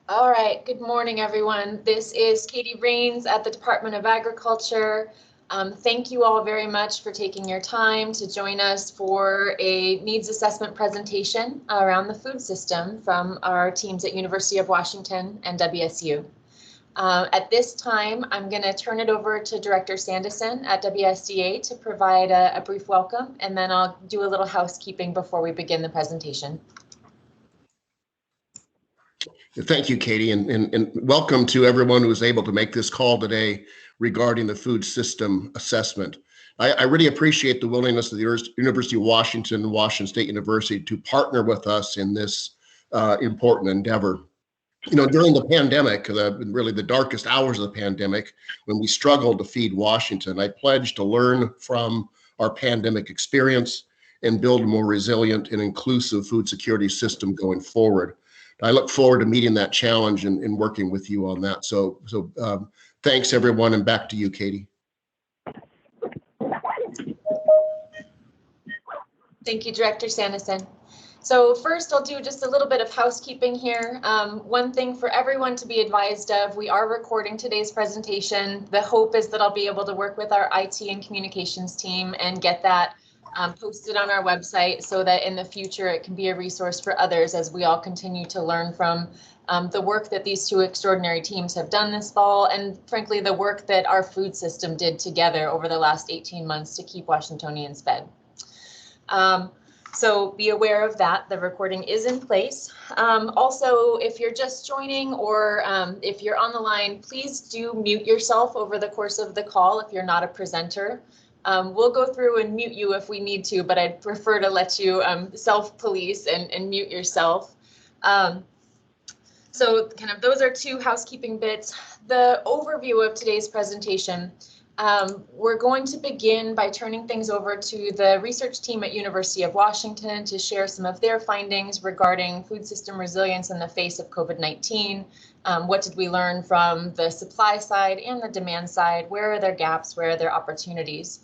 All right, good morning, everyone. This is Katie Rains at the Department of Agriculture. Thank you all very much for taking your time to join us for a needs assessment presentation around the food system from our teams at University of Washington and WSU. At this time, I'm going to turn it over to Director Sandison at WSDA to provide a brief welcome, and then I'll do a little housekeeping before we begin the presentation. Thank you, Katie, and welcome to everyone who was able to make this call today regarding the food system assessment. I really appreciate the willingness of the University of Washington and Washington State University to partner with us in this important endeavor. You know, during the pandemic, really the darkest hours of the pandemic, when we struggled to feed Washington, I pledged to learn from our pandemic experience and build a more resilient and inclusive food security system going forward. I look forward to meeting that challenge and working with you on that. So thanks, everyone, and back to you, Katie. Thank you, Director Sandison. So first, I'll do just a little bit of housekeeping here. One thing for everyone to be advised of, we are recording today's presentation. The hope is that I'll be able to work with our IT and communications team and get that posted on our website so that in the future it can be a resource for others as we all continue to learn from the work that these two extraordinary teams have done this fall, and frankly, the work that our food system did together over the last 18 months to keep Washingtonians fed. So be aware of that. The recording is in place. Also, if you're just joining or if you're on the line, please do mute yourself over the course of the call if you're not a presenter. We'll go through and mute you if we need to, but I'd prefer to let you self-police and mute yourself. So kind of those are two housekeeping bits. The overview of today's presentation. We're going to begin by turning things over to the research team at University of Washington to share some of their findings regarding food system resilience in the face of COVID-19. What did we learn from the supply side and the demand side? Where are there gaps? Where are there opportunities?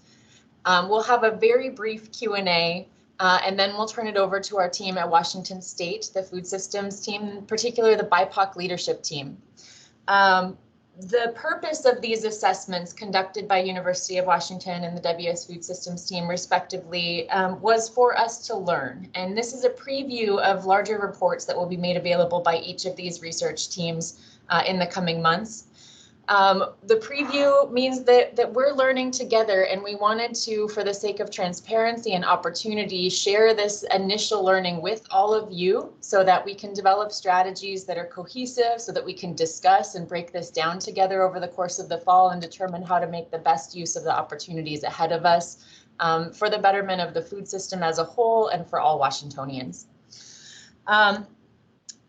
We'll have a very brief Q&A, and then we'll turn it over to our team at Washington State, the food systems team, in particular the BIPOC Leadership Team. The purpose of these assessments conducted by University of Washington and the WS Food Systems team respectively was for us to learn. And this is a preview of larger reports that will be made available by each of these research teams in the coming months. The preview means that we're learning together, and we wanted to, for the sake of transparency and opportunity, share this initial learning with all of you so that we can develop strategies that are cohesive, so that we can discuss and break this down together over the course of the fall and determine how to make the best use of the opportunities ahead of us for the betterment of the food system as a whole and for all Washingtonians.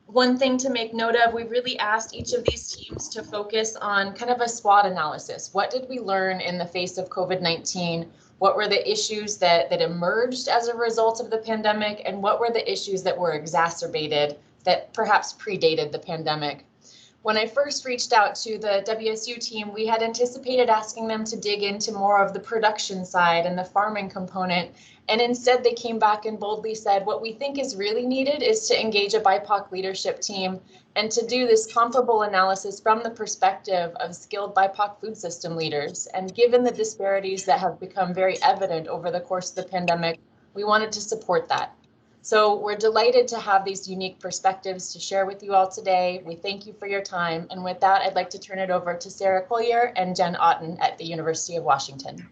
One thing to make note of, we really asked each of these teams to focus on kind of a SWOT analysis. What did we learn in the face of COVID-19? What were the issues that emerged as a result of the pandemic? And what were the issues that were exacerbated that perhaps predated the pandemic? When I first reached out to the WSU team, we had anticipated asking them to dig into more of the production side and the farming component. And instead, they came back and boldly said, what we think is really needed is to engage a BIPOC leadership team and to do this comparable analysis from the perspective of skilled BIPOC food system leaders. And given the disparities that have become very evident over the course of the pandemic, we wanted to support that. So we're delighted to have these unique perspectives to share with you all today. We thank you for your time. And with that, I'd like to turn it over to Sarah Collier and Jen Otten at the University of Washington.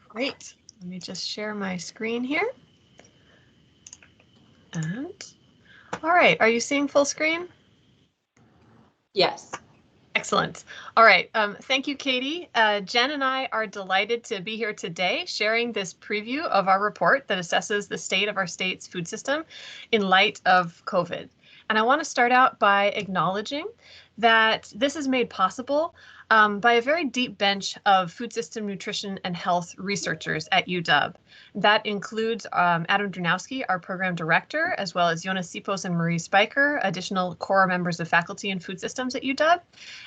Great. Let me just share my screen here. And all right, are you seeing full screen? Yes. Excellent. All right. Thank you, Katie. Jen and I are delighted to be here today sharing this preview of our report that assesses the state of our state's food system in light of COVID. And I want to start out by acknowledging that this is made possible by a very deep bench of food system nutrition and health researchers at UW. That includes Adam Dranowski, our program director, as well as Jonas Sipos and Marie Spiker, additional core members of faculty in food systems at UW,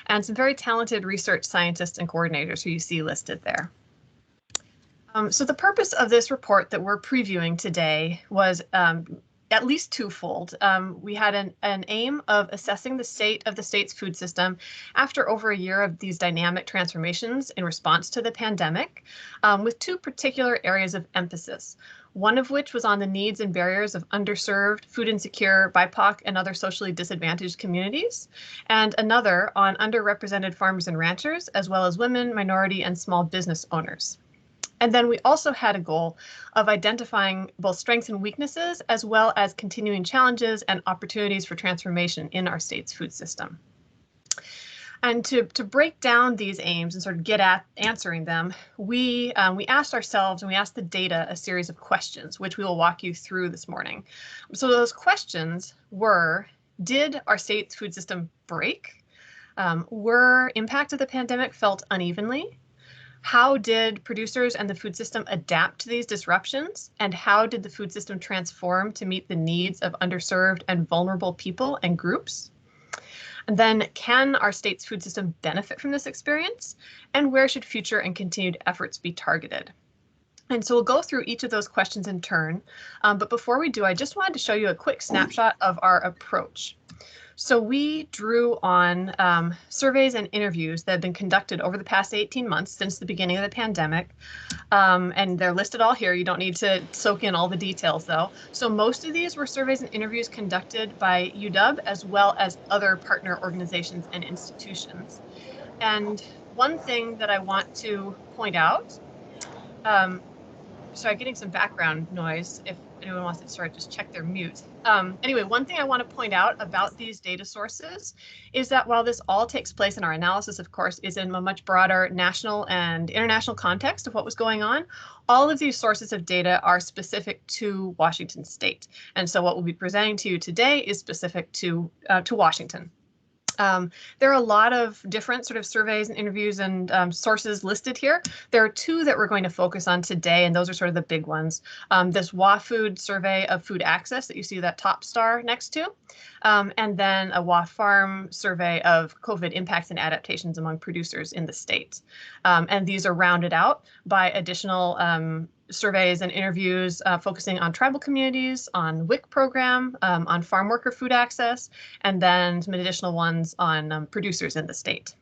and some very talented research scientists and coordinators who you see listed there. So the purpose of this report that we're previewing today was at least twofold. We had an aim of assessing the state of the state's food system after over a year of these dynamic transformations in response to the pandemic, with two particular areas of emphasis. One of which was on the needs and barriers of underserved, food insecure, BIPOC, and other socially disadvantaged communities, and another on underrepresented farmers and ranchers, as well as women, minority, and small business owners. And then we also had a goal of identifying both strengths and weaknesses, as well as continuing challenges and opportunities for transformation in our state's food system. And to break down these aims and sort of get at answering them, we asked ourselves and we asked the data a series of questions, which we will walk you through this morning. So those questions were, did our state's food system break? Were impacts of the pandemic felt unevenly? How did producers and the food system adapt to these disruptions? And how did the food system transform to meet the needs of underserved and vulnerable people and groups? And then, can our state's food system benefit from this experience? And where should future and continued efforts be targeted? And so we'll go through each of those questions in turn. But before we do, I just wanted to show you a quick snapshot of our approach. So we drew on surveys and interviews that have been conducted over the past 18 months since the beginning of the pandemic. And they're listed all here. You don't need to soak in all the details, though. So most of these were surveys and interviews conducted by UW, as well as other partner organizations and institutions. And one thing that I want to point out, sorry, getting some background noise. If anyone wants to start, just check their mute. Anyway, one thing I want to point out about these data sources is that while this all takes place in our analysis, of course, is in a much broader national and international context of what was going on, all of these sources of data are specific to Washington State. And so what we'll be presenting to you today is specific to Washington. There are a lot of different sort of surveys and interviews and sources listed here. There are two that we're going to focus on today, and those are sort of the big ones. This WaFood survey of food access that you see that top star next to, and then a WaFarm survey of COVID impacts and adaptations among producers in the state. And these are rounded out by additional surveys and interviews focusing on tribal communities, on WIC program, on farm worker food access, and then some additional ones on producers in the state.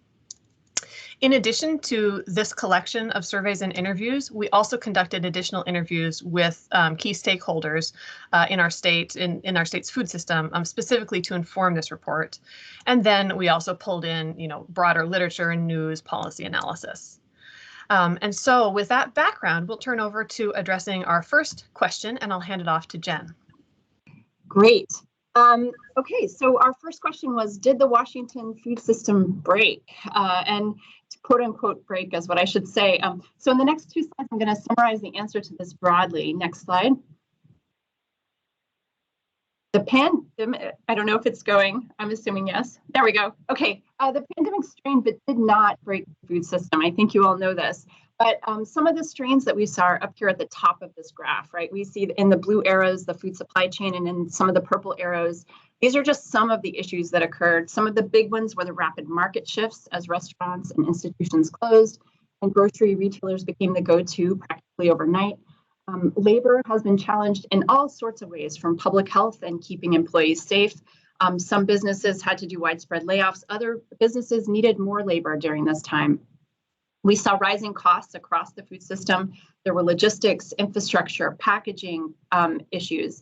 In addition to this collection of surveys and interviews, we also conducted additional interviews with key stakeholders in our state, in our state's food system, specifically to inform this report. And then we also pulled in, broader literature and news policy analysis. And so with that background, we'll turn over to addressing our first question, and I'll hand it off to Jen. Great. Okay, so our first question was, did the Washington food system break? And quote unquote break is what I should say. So in the next two slides, I'm going to summarize the answer to this broadly. Next slide. The pandemic, I don't know if it's going, I'm assuming yes. There we go. Okay, the pandemic strained but did not break the food system. I think you all know this. But some of the strains that we saw are up here at the top of this graph, right? We see in the blue arrows, the food supply chain, and in some of the purple arrows, these are just some of the issues that occurred. Some of the big ones were the rapid market shifts as restaurants and institutions closed and grocery retailers became the go-to practically overnight. Labor has been challenged in all sorts of ways, from public health and keeping employees safe. Some businesses had to do widespread layoffs. Other businesses needed more labor during this time. We saw rising costs across the food system. There were logistics, infrastructure, packaging issues.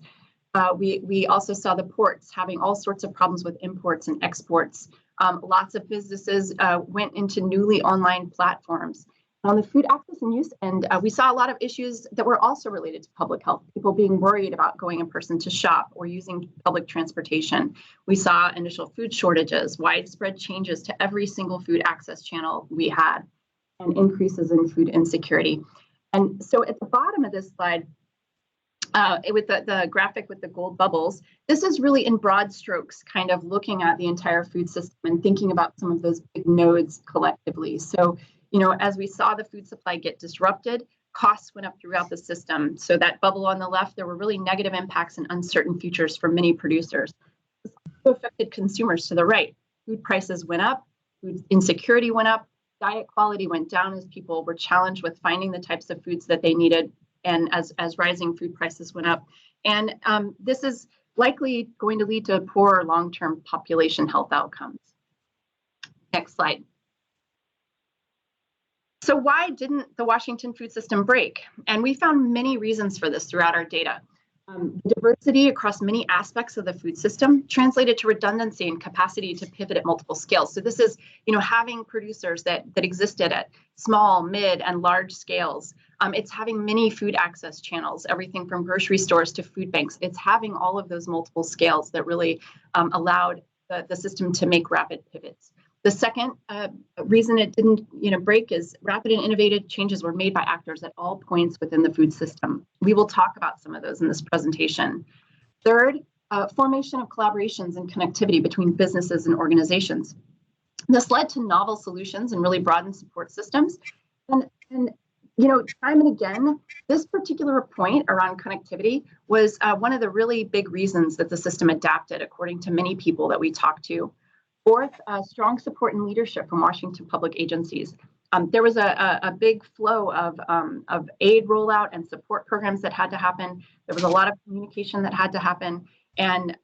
We also saw the ports having all sorts of problems with imports and exports. Lots of businesses went into newly online platforms. On the food access and use end, we saw a lot of issues that were also related to public health, people being worried about going in person to shop or using public transportation. We saw initial food shortages, widespread changes to every single food access channel we had, and increases in food insecurity. And so at the bottom of this slide, with the graphic with the gold bubbles, this is really in broad strokes, kind of looking at the entire food system and thinking about some of those big nodes collectively. So, as we saw the food supply get disrupted, costs went up throughout the system. So that bubble on the left, there were really negative impacts and uncertain futures for many producers. This also affected consumers to the right. Food prices went up, food insecurity went up, diet quality went down as people were challenged with finding the types of foods that they needed, and as rising food prices went up. And this is likely going to lead to poor long-term population health outcomes. Next slide. So why didn't the Washington food system break? And we found many reasons for this throughout our data. The diversity across many aspects of the food system translated to redundancy and capacity to pivot at multiple scales. So this is, having producers that existed at small, mid, and large scales. It's having many food access channels, everything from grocery stores to food banks. It's having all of those multiple scales that really allowed the system to make rapid pivots. The second reason it didn't break is rapid and innovative changes were made by actors at all points within the food system. We will talk about some of those in this presentation. Third, formation of collaborations and connectivity between businesses and organizations. This led to novel solutions and really broadened support systems. And time and again, this particular point around connectivity was one of the really big reasons that the system adapted, according to many people that we talked to. Fourth, strong support and leadership from Washington public agencies. There was a big flow of aid rollout and support programs that had to happen. There was a lot of communication that had to happen, and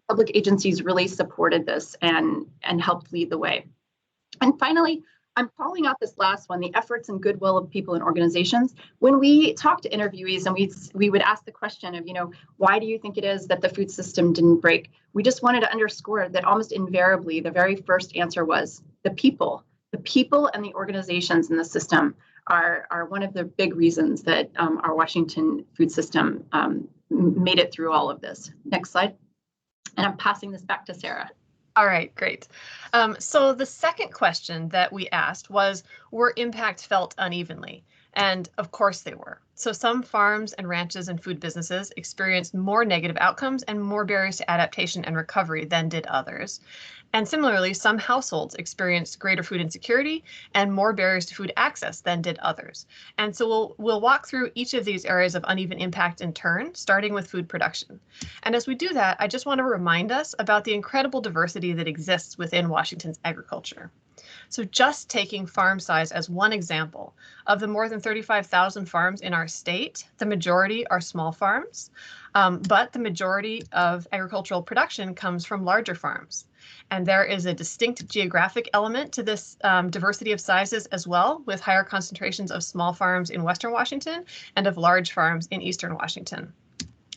public agencies really supported this and helped lead the way. And finally, I'm calling out this last one, the efforts and goodwill of people and organizations. When we talk to interviewees and we would ask the question of, why do you think it is that the food system didn't break? We just wanted to underscore that almost invariably, the very first answer was the people. The people and the organizations in the system are one of the big reasons that our Washington food system made it through all of this. Next slide. And I'm passing this back to Sarah. All right, great. So the second question that we asked was, were impacts felt unevenly? And of course they were. So some farms and ranches and food businesses experienced more negative outcomes and more barriers to adaptation and recovery than did others. And similarly, some households experienced greater food insecurity and more barriers to food access than did others. And so we'll walk through each of these areas of uneven impact in turn, starting with food production. And as we do that, I just want to remind us about the incredible diversity that exists within Washington's agriculture. So just taking farm size as one example, of the more than 35,000 farms in our state, the majority are small farms, but the majority of agricultural production comes from larger farms. And there is a distinct geographic element to this diversity of sizes as well, with higher concentrations of small farms in Western Washington and of large farms in Eastern Washington.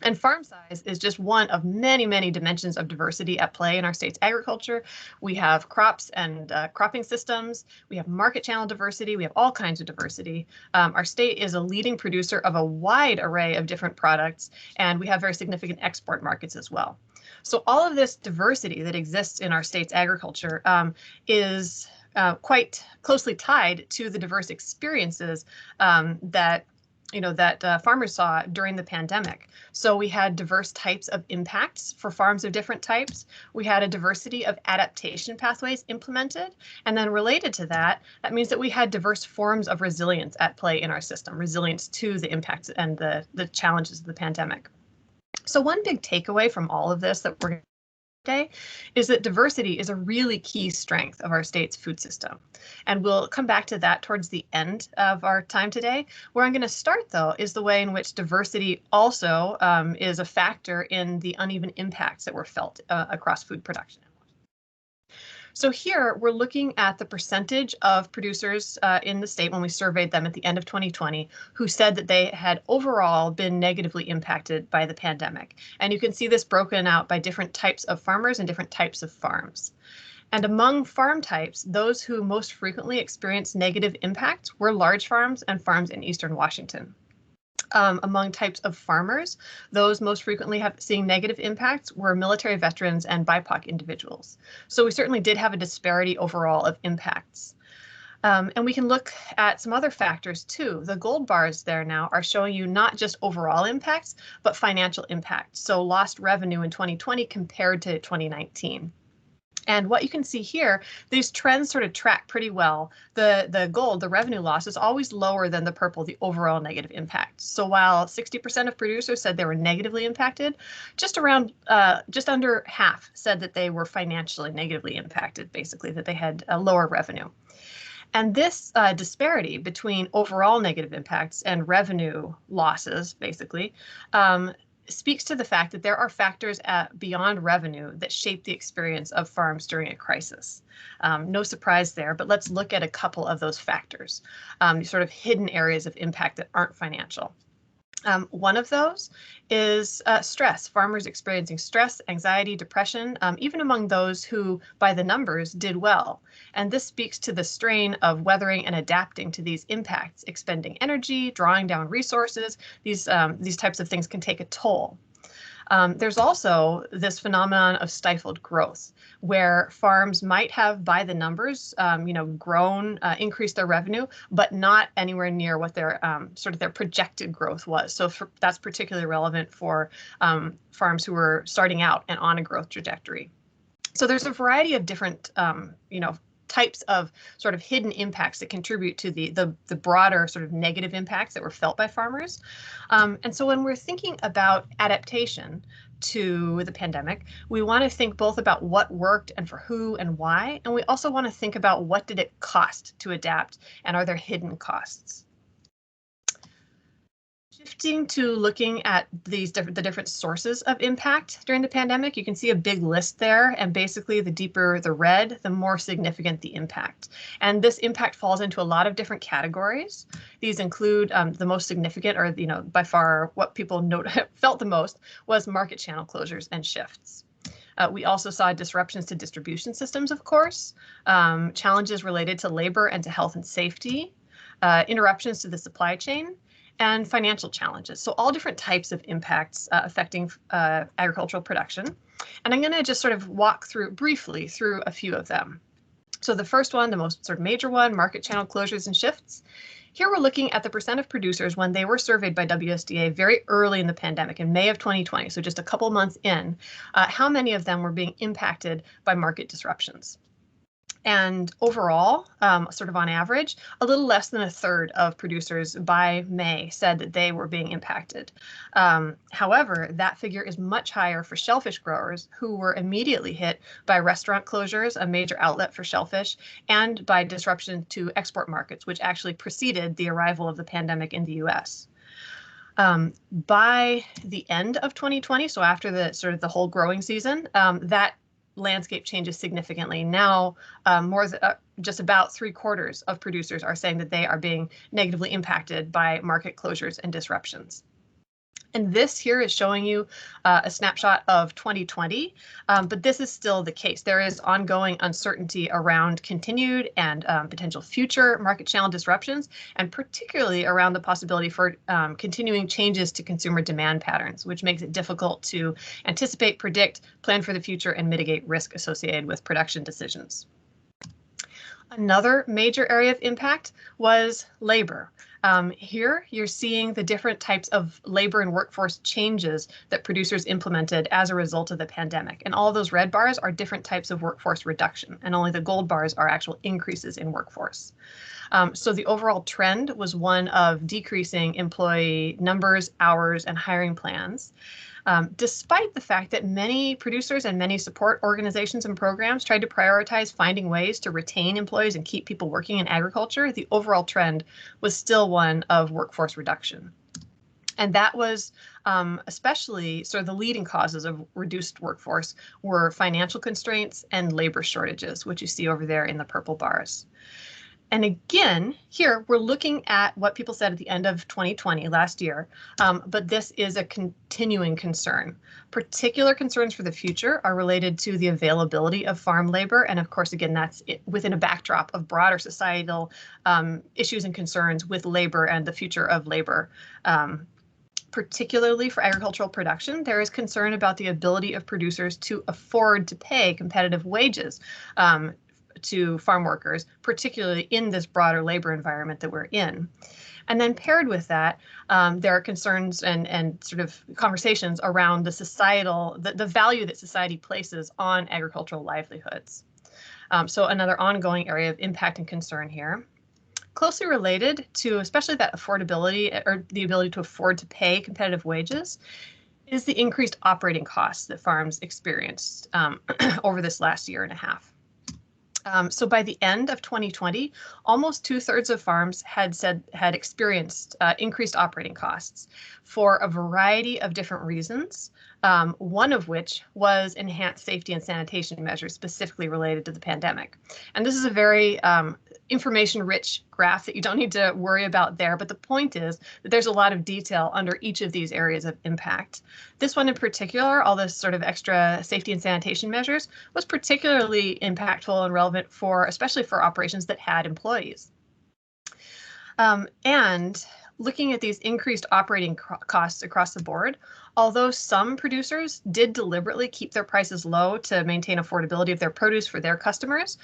And farm size is just one of many, many dimensions of diversity at play in our state's agriculture. We have crops and cropping systems. We have market channel diversity. We have all kinds of diversity. Our state is a leading producer of a wide array of different products, and we have very significant export markets as well. So all of this diversity that exists in our state's agriculture is quite closely tied to the diverse experiences that farmers saw during the pandemic. So we had diverse types of impacts for farms of different types. We had a diversity of adaptation pathways implemented. And then related to that, that means that we had diverse forms of resilience at play in our system, resilience to the impacts and the challenges of the pandemic. So one big takeaway from all of this that we're going to today is that diversity is a really key strength of our state's food system. And we'll come back to that towards the end of our time today. Where I'm going to start, though, is the way in which diversity also is a factor in the uneven impacts that were felt across food production. So here we're looking at the percentage of producers in the state when we surveyed them at the end of 2020 who said that they had overall been negatively impacted by the pandemic. And you can see this broken out by different types of farmers and different types of farms. And among farm types, those who most frequently experienced negative impacts were large farms and farms in Eastern Washington. Among types of farmers, those most frequently seeing negative impacts were military veterans and BIPOC individuals. So we certainly did have a disparity overall of impacts. And we can look at some other factors too. The gold bars there now are showing you not just overall impacts, but financial impacts. So lost revenue in 2020 compared to 2019. And what you can see here, these trends sort of track pretty well. The gold, the revenue loss, is always lower than the purple, the overall negative impact. So while 60% of producers said they were negatively impacted, just under half said that they were financially negatively impacted, basically, that they had a lower revenue. And this disparity between overall negative impacts and revenue losses, basically, speaks to the fact that there are factors beyond revenue that shape the experience of farms during a crisis. No surprise there, but let's look at a couple of those factors, sort of hidden areas of impact that aren't financial. One of those is stress, farmers experiencing stress, anxiety, depression, even among those who, by the numbers, did well. And this speaks to the strain of weathering and adapting to these impacts, expending energy, drawing down resources. These types of things can take a toll. There's also this phenomenon of stifled growth, where farms might have, by the numbers, grown, increased their revenue, but not anywhere near what their their projected growth was. So that's particularly relevant for farms who were starting out and on a growth trajectory. So there's a variety of different, types of sort of hidden impacts that contribute to the broader sort of negative impacts that were felt by farmers. And so when we're thinking about adaptation to the pandemic, we want to think both about what worked and for who and why, and we also want to think about what did it cost to adapt, and are there hidden costs? Shifting to looking at the different sources of impact during the pandemic, you can see a big list there, and basically the deeper the red, the more significant the impact. And this impact falls into a lot of different categories. These include the most significant, or by far what people felt the most, was market channel closures and shifts. We also saw disruptions to distribution systems, of course, challenges related to labor and to health and safety, interruptions to the supply chain, and financial challenges. So all different types of impacts affecting agricultural production. And I'm going to just sort of walk briefly through a few of them. So the first one, the most sort of major one, market channel closures and shifts. Here we're looking at the percent of producers when they were surveyed by WSDA very early in the pandemic, in May of 2020, so just a couple months in, how many of them were being impacted by market disruptions. And overall, sort of on average, a little less than a third of producers by May said that they were being impacted. However, that figure is much higher for shellfish growers, who were immediately hit by restaurant closures, a major outlet for shellfish, and by disruption to export markets, which actually preceded the arrival of the pandemic in the US. By the end of 2020, so after the whole growing season, that landscape changes significantly. Now, just about 3/4 of producers are saying that they are being negatively impacted by market closures and disruptions. And this here is showing you a snapshot of 2020, but this is still the case. There is ongoing uncertainty around continued and potential future market channel disruptions, and particularly around the possibility for continuing changes to consumer demand patterns, which makes it difficult to anticipate, predict, plan for the future, and mitigate risk associated with production decisions. Another major area of impact was labor. Here you're seeing the different types of labor and workforce changes that producers implemented as a result of the pandemic. And all of those red bars are different types of workforce reduction, and only the gold bars are actual increases in workforce. So the overall trend was one of decreasing employee numbers, hours, and hiring plans. Despite the fact that many producers and many support organizations and programs tried to prioritize finding ways to retain employees and keep people working in agriculture, the overall trend was still one of workforce reduction. And that was especially sort of the leading causes of reduced workforce were financial constraints and labor shortages, which you see over there in the purple bars. And again, here we're looking at what people said at the end of 2020, last year, but this is a continuing concern. Particular concerns for the future are related to the availability of farm labor. And of course, again, that's within a backdrop of broader societal issues and concerns with labor and the future of labor. Particularly for agricultural production, there is concern about the ability of producers to afford to pay competitive wages to farm workers, particularly in this broader labor environment that we're in. And then paired with that, there are concerns and sort of conversations around the value that society places on agricultural livelihoods. So another ongoing area of impact and concern here. Closely related to especially that affordability, or the ability to afford to pay competitive wages, is the increased operating costs that farms experienced over this last year and a half. So by the end of 2020, almost 2/3 of farms had experienced increased operating costs for a variety of different reasons, one of which was enhanced safety and sanitation measures specifically related to the pandemic. And this is a very information-rich graph that you don't need to worry about there, but the point is that there's a lot of detail under each of these areas of impact. This one in particular, all this sort of extra safety and sanitation measures, was particularly impactful and relevant especially for operations that had employees. And looking at these increased operating costs across the board, although some producers did deliberately keep their prices low to maintain affordability of their produce for their customers,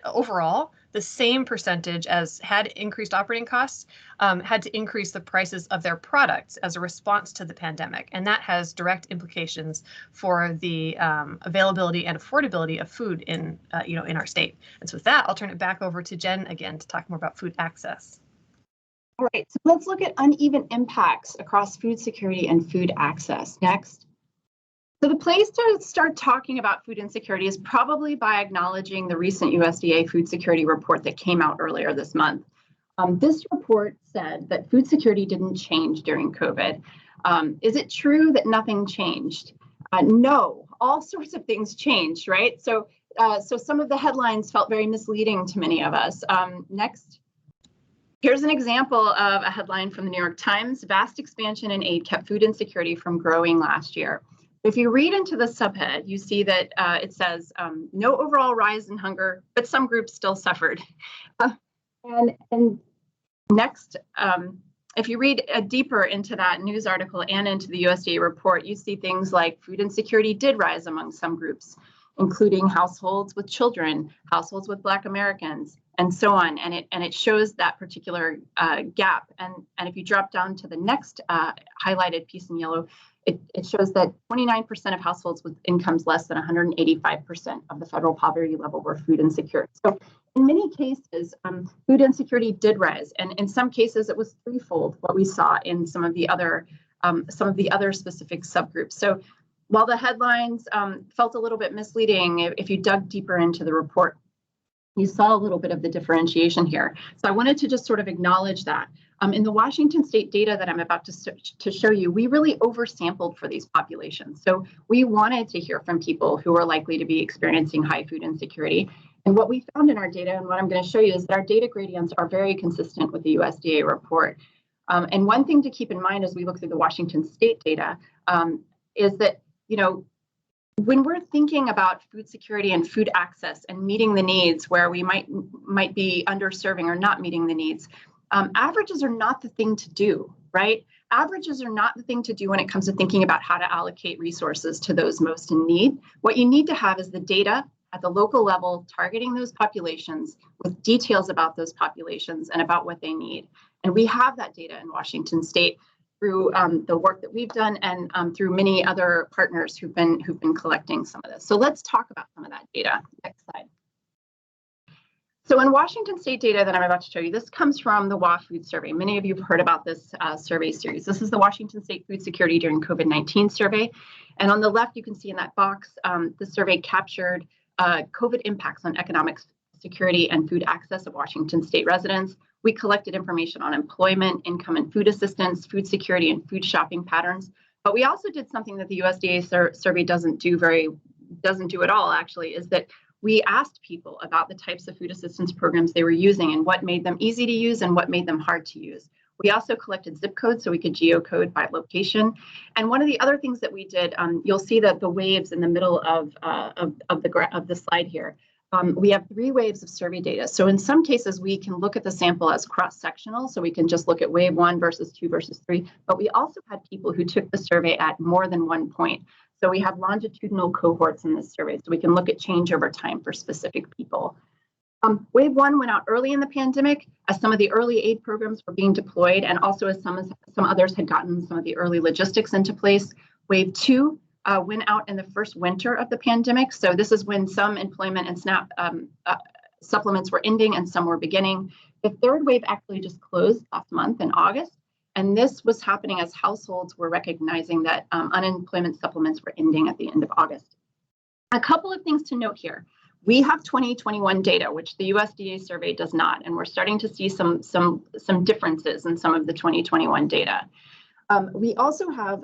overall, the same percentage as had increased operating costs had to increase the prices of their products as a response to the pandemic. And that has direct implications for the availability and affordability of food in our state. And so with that, I'll turn it back over to Jen again to talk more about food access. All right, so let's look at uneven impacts across food security and food access. Next. So the place to start talking about food insecurity is probably by acknowledging the recent USDA food security report that came out earlier this month. This report said that food security didn't change during COVID. Is it true that nothing changed? No, all sorts of things changed, right? So some of the headlines felt very misleading to many of us. Next. Here's an example of a headline from the New York Times. Vast expansion in aid kept food insecurity from growing last year. If you read into the subhead, you see that it says no overall rise in hunger, but some groups still suffered. And next, if you read deeper into that news article and into the USDA report, you see things like food insecurity did rise among some groups, including households with children, households with Black Americans, and so on. And it shows that particular gap. And if you drop down to the next highlighted piece in yellow, it shows that 29% of households with incomes less than 185% of the federal poverty level were food insecure. So in many cases, food insecurity did rise, and in some cases it was threefold what we saw in some of the other specific subgroups. So while the headlines felt a little bit misleading, if you dug deeper into the report, you saw a little bit of the differentiation here. So I wanted to just sort of acknowledge that. In the Washington state data that I'm about to show you, we really oversampled for these populations. So we wanted to hear from people who are likely to be experiencing high food insecurity. And what we found in our data, and what I'm going to show you, is that our data gradients are very consistent with the USDA report. And one thing to keep in mind as we look through the Washington state data is that, when we're thinking about food security and food access and meeting the needs where we might be underserving or not meeting the needs, averages are not the thing to do, right? Averages are not the thing to do when it comes to thinking about how to allocate resources to those most in need. What you need to have is the data at the local level, targeting those populations with details about those populations and about what they need. And we have that data in Washington state through the work that we've done and through many other partners who've been collecting some of this. So let's talk about some of that data. Next slide. So in Washington state data that I'm about to show you, this comes from the WA Food Survey. Many of you have heard about this survey series. This is the Washington State Food Security during COVID-19 survey. And on the left, you can see in that box, the survey captured COVID impacts on economic security and food access of Washington state residents. We collected information on employment, income and food assistance, food security, and food shopping patterns. But we also did something that the USDA survey doesn't do at all, actually, is that we asked people about the types of food assistance programs they were using and what made them easy to use and what made them hard to use. We also collected zip codes so we could geocode by location. And one of the other things that we did, you'll see that the waves in the middle of the slide here. We have 3 waves of survey data. So in some cases, we can look at the sample as cross-sectional. So we can just look at wave 1 versus 2 versus 3. But we also had people who took the survey at more than one point. So we have longitudinal cohorts in this survey. So we can look at change over time for specific people. Wave 1 went out early in the pandemic as some of the early aid programs were being deployed, and also as some others had gotten some of the early logistics into place. Wave 2 went out in the first winter of the pandemic. So this is when some employment and SNAP supplements were ending and some were beginning. The third wave actually just closed last month in August. And this was happening as households were recognizing that unemployment supplements were ending at the end of August. A couple of things to note here. We have 2021 data, which the USDA survey does not, and we're starting to see some differences in some of the 2021 data. We also have,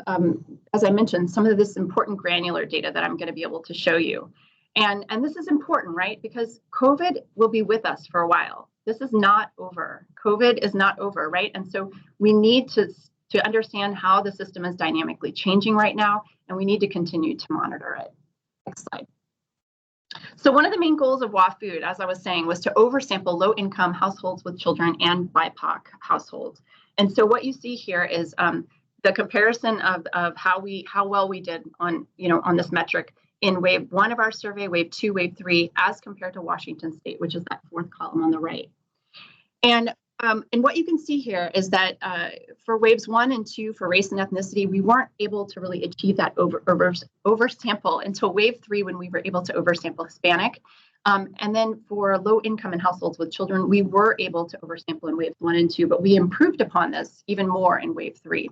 as I mentioned, some of this important granular data that I'm going to be able to show you. And this is important, right? Because COVID will be with us for a while. This is not over. COVID is not over, right? And so we need to understand how the system is dynamically changing right now, and we need to continue to monitor it. Next slide. So one of the main goals of WA Food, as I was saying, was to oversample low-income households with children and BIPOC households. And so what you see here is the comparison of how well we did on this metric in wave 1 of our survey, wave 2, wave 3, as compared to Washington State, which is that 4th column on the right. And what you can see here is that for waves 1 and 2 for race and ethnicity, we weren't able to really achieve that oversample until wave 3, when we were able to oversample Hispanic. And then for low income and households with children, we were able to oversample in waves 1 and 2, but we improved upon this even more in wave 3.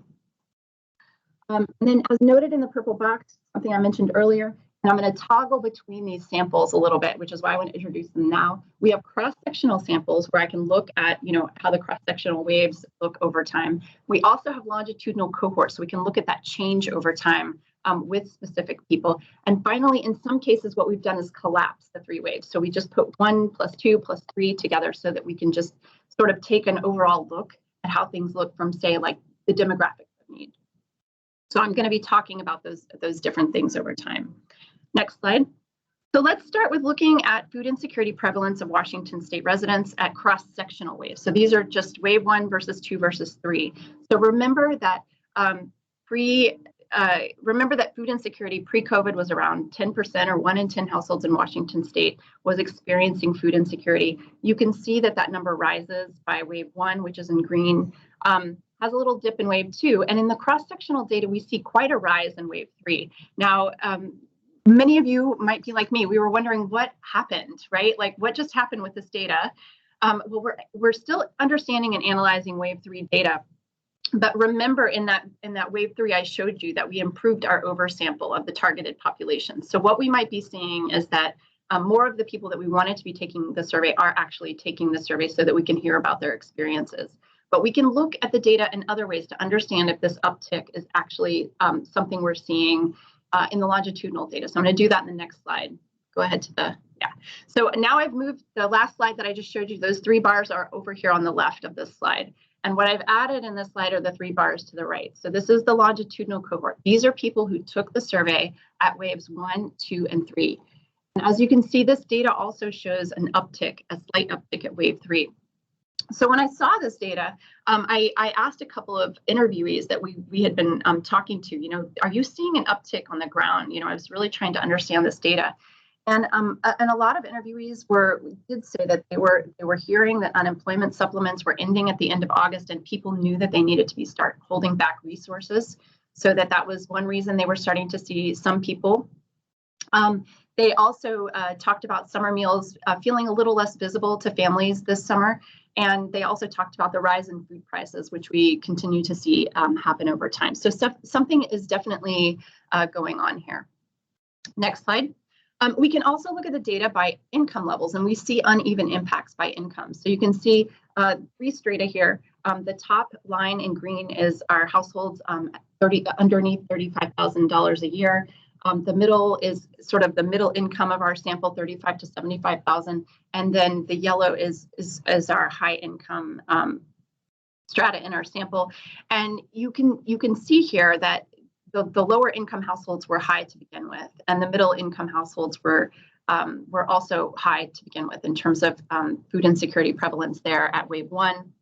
And then, as noted in the purple box, something I mentioned earlier, and I'm going to toggle between these samples a little bit, which is why I want to introduce them now. We have cross-sectional samples where I can look at, how the cross-sectional waves look over time. We also have longitudinal cohorts, so we can look at that change over time with specific people. And finally, in some cases, what we've done is collapse the 3 waves. So we just put 1 + 2 + 3 together so that we can just sort of take an overall look at how things look from, say, like the demographics of need. So I'm going to be talking about those different things over time. Next slide. So let's start with looking at food insecurity prevalence of Washington State residents at cross-sectional waves. So these are just wave 1 versus 2 versus 3. So remember that food insecurity pre-COVID was around 10%, or 1 in 10 households in Washington State was experiencing food insecurity. You can see that number rises by wave 1, which is in green, has a little dip in wave 2. And in the cross-sectional data, we see quite a rise in wave 3. Now, many of you might be like me. We were wondering what happened, right? Like, what just happened with this data? Well, we're still understanding and analyzing wave 3 data. But remember, in that wave 3, I showed you that we improved our oversample of the targeted population. So what we might be seeing is that more of the people that we wanted to be taking the survey are actually taking the survey so that we can hear about their experiences. But we can look at the data in other ways to understand if this uptick is actually something we're seeing in the longitudinal data. So I'm going to do that in the next slide. Go ahead to yeah. So now I've moved the last slide that I just showed you. Those 3 bars are over here on the left of this slide. And what I've added in this slide are the 3 bars to the right. So this is the longitudinal cohort. These are people who took the survey at waves 1, 2, and 3. And as you can see, this data also shows an uptick, a slight uptick at wave 3. So when I saw this data, I asked a couple of interviewees that we had been talking to, are you seeing an uptick on the ground? I was really trying to understand this data. And a lot of interviewees did say that they were hearing that unemployment supplements were ending at the end of August, and people knew that they needed to start holding back resources. So that was one reason they were starting to see some people. They also talked about summer meals feeling a little less visible to families this summer. And they also talked about the rise in food prices, which we continue to see happen over time. So something is definitely going on here. Next slide. We can also look at the data by income levels, and we see uneven impacts by income. So you can see 3 strata here. The top line in green is our households underneath $35,000 a year. The middle is sort of the middle income of our sample, 35 to 75,000, and then the yellow is our high income strata in our sample. And you can see here that the lower income households were high to begin with, and the middle income households were also high to begin with in terms of food insecurity prevalence there at wave 1.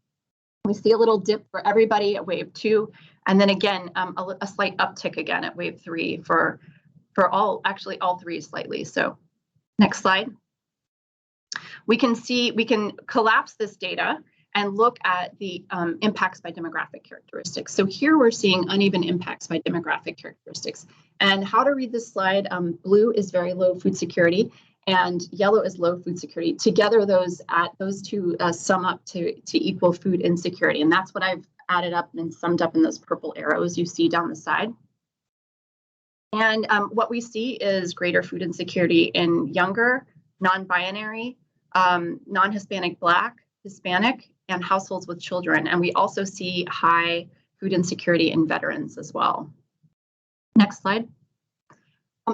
We see a little dip for everybody at wave 2, and then again a slight uptick again at wave 3 for all 3 slightly. So next slide. We can collapse this data and look at the impacts by demographic characteristics. So here we're seeing uneven impacts by demographic characteristics. And how to read this slide, blue is very low food security and yellow is low food security. Together those two sum up to equal food insecurity. And that's what I've added up and summed up in those purple arrows you see down the side. And what we see is greater food insecurity in younger, non-binary, non-Hispanic Black, Hispanic, and households with children. And we also see high food insecurity in veterans as well. Next slide.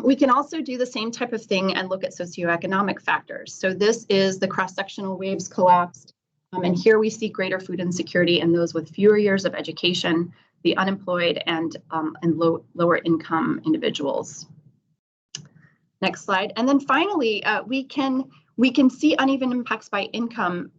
We can also do the same type of thing and look at socioeconomic factors. So this is the cross-sectional waves collapsed. And here we see greater food insecurity in those with fewer years of education, the unemployed, and lower income individuals. Next slide. And then finally, we can see uneven impacts by income.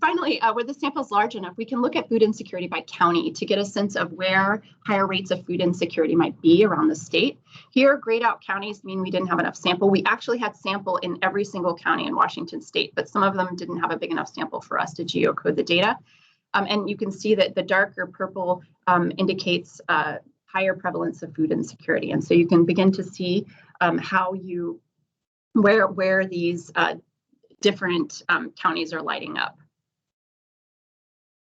Finally, where the sample is large enough, we can look at food insecurity by county to get a sense of where higher rates of food insecurity might be around the state. Here, grayed out counties mean we didn't have enough sample. We actually had sample in every single county in Washington state, but some of them didn't have a big enough sample for us to geocode the data. And you can see that the darker purple indicates higher prevalence of food insecurity. And so you can begin to see where these different counties are lighting up.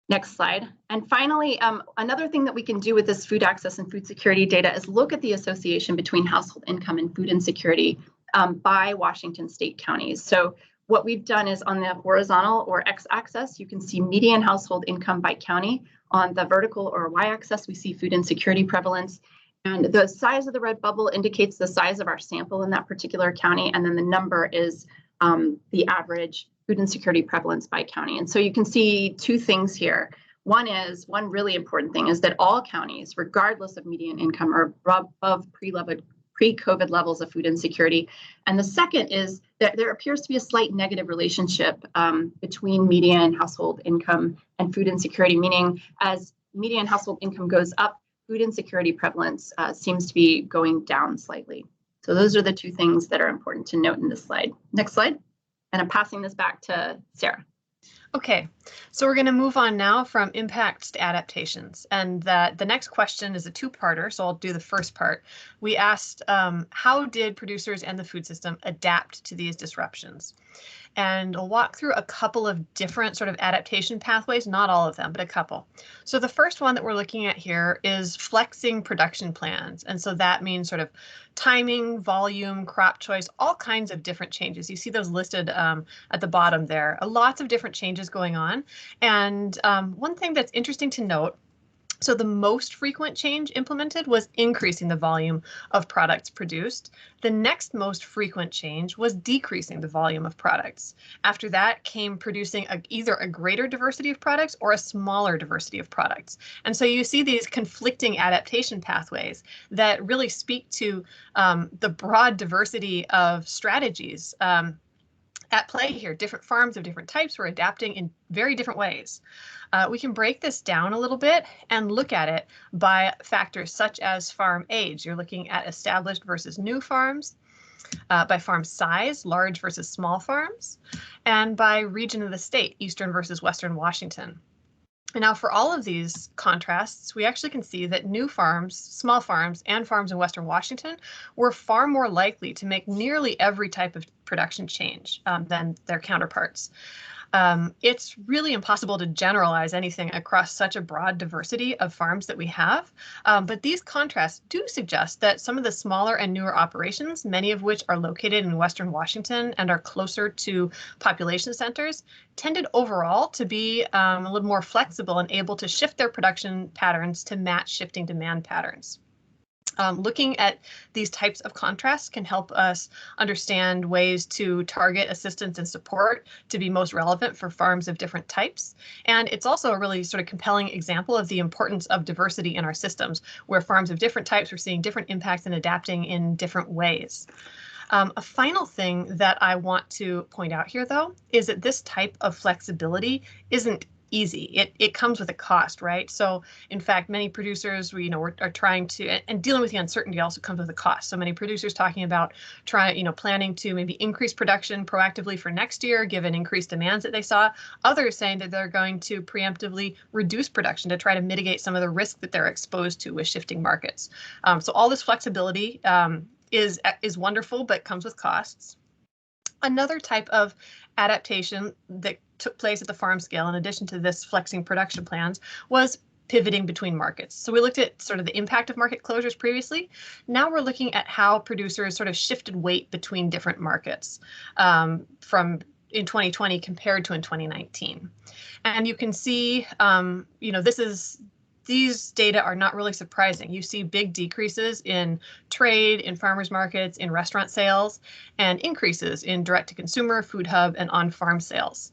Next slide. And finally, another thing that we can do with this food access and food security data is look at the association between household income and food insecurity by Washington state counties. So what we've done is on the horizontal or x-axis, you can see median household income by county. On the vertical or y-axis, we see food insecurity prevalence. And the size of the red bubble indicates the size of our sample in that particular county. And then the number is the average food insecurity prevalence by county. And so you can see two things here. One really important thing is that all counties, regardless of median income, are above pre-COVID levels of food insecurity. And the second is that there appears to be a slight negative relationship between median household income and food insecurity, meaning as median household income goes up, food insecurity prevalence seems to be going down slightly. So those are the two things that are important to note in this slide. Next slide. And I'm passing this back to Sarah. Okay, so we're going to move on now from impacts to adaptations. And the next question is a two-parter, so I'll do the first part. We asked, how did producers and the food system adapt to these disruptions? And I'll walk through a couple of different sort of adaptation pathways, not all of them, but a couple. So the first one that we're looking at here is flexing production plans. And so that means sort of timing, volume, crop choice, all kinds of different changes. You see those listed at the bottom there. Lots of different changes going on. And one thing that's interesting to note, so the most frequent change implemented was increasing the volume of products produced. The next most frequent change was decreasing the volume of products. After that came producing either a greater diversity of products or a smaller diversity of products. And so you see these conflicting adaptation pathways that really speak to the broad diversity of strategies at play here. Different farms of different types were adapting in very different ways. We can break this down a little bit and look at it by factors such as farm age. You're looking at established versus new farms, by farm size, large versus small farms, and by region of the state, eastern versus western Washington. And now for all of these contrasts, we actually can see that new farms, small farms, and farms in western Washington were far more likely to make nearly every type of production change than their counterparts. It's really impossible to generalize anything across such a broad diversity of farms that we have, but these contrasts do suggest that some of the smaller and newer operations, many of which are located in western Washington and are closer to population centers, tended overall to be a little more flexible and able to shift their production patterns to match shifting demand patterns. Looking at these types of contrasts can help us understand ways to target assistance and support to be most relevant for farms of different types. And it's also a really sort of compelling example of the importance of diversity in our systems, where farms of different types are seeing different impacts and adapting in different ways. A final thing that I want to point out here, though, is that this type of flexibility isn't easy. It comes with a cost, right? So in fact, many producers, are trying to, and dealing with the uncertainty also comes with a cost. So many producers talking about planning to maybe increase production proactively for next year, given increased demands that they saw. Others saying that they're going to preemptively reduce production to try to mitigate some of the risk that they're exposed to with shifting markets. So all this flexibility is wonderful, but comes with costs. Another type of adaptation that took place at the farm scale, in addition to this flexing production plans, was pivoting between markets. So we looked at sort of the impact of market closures previously. Now we're looking at how producers sort of shifted weight between different markets from in 2020 compared to in 2019. And you can see, you know, these data are not really surprising. You see big decreases in trade, in farmers markets, in restaurant sales, and increases in direct-to-consumer, food hub, and on-farm sales.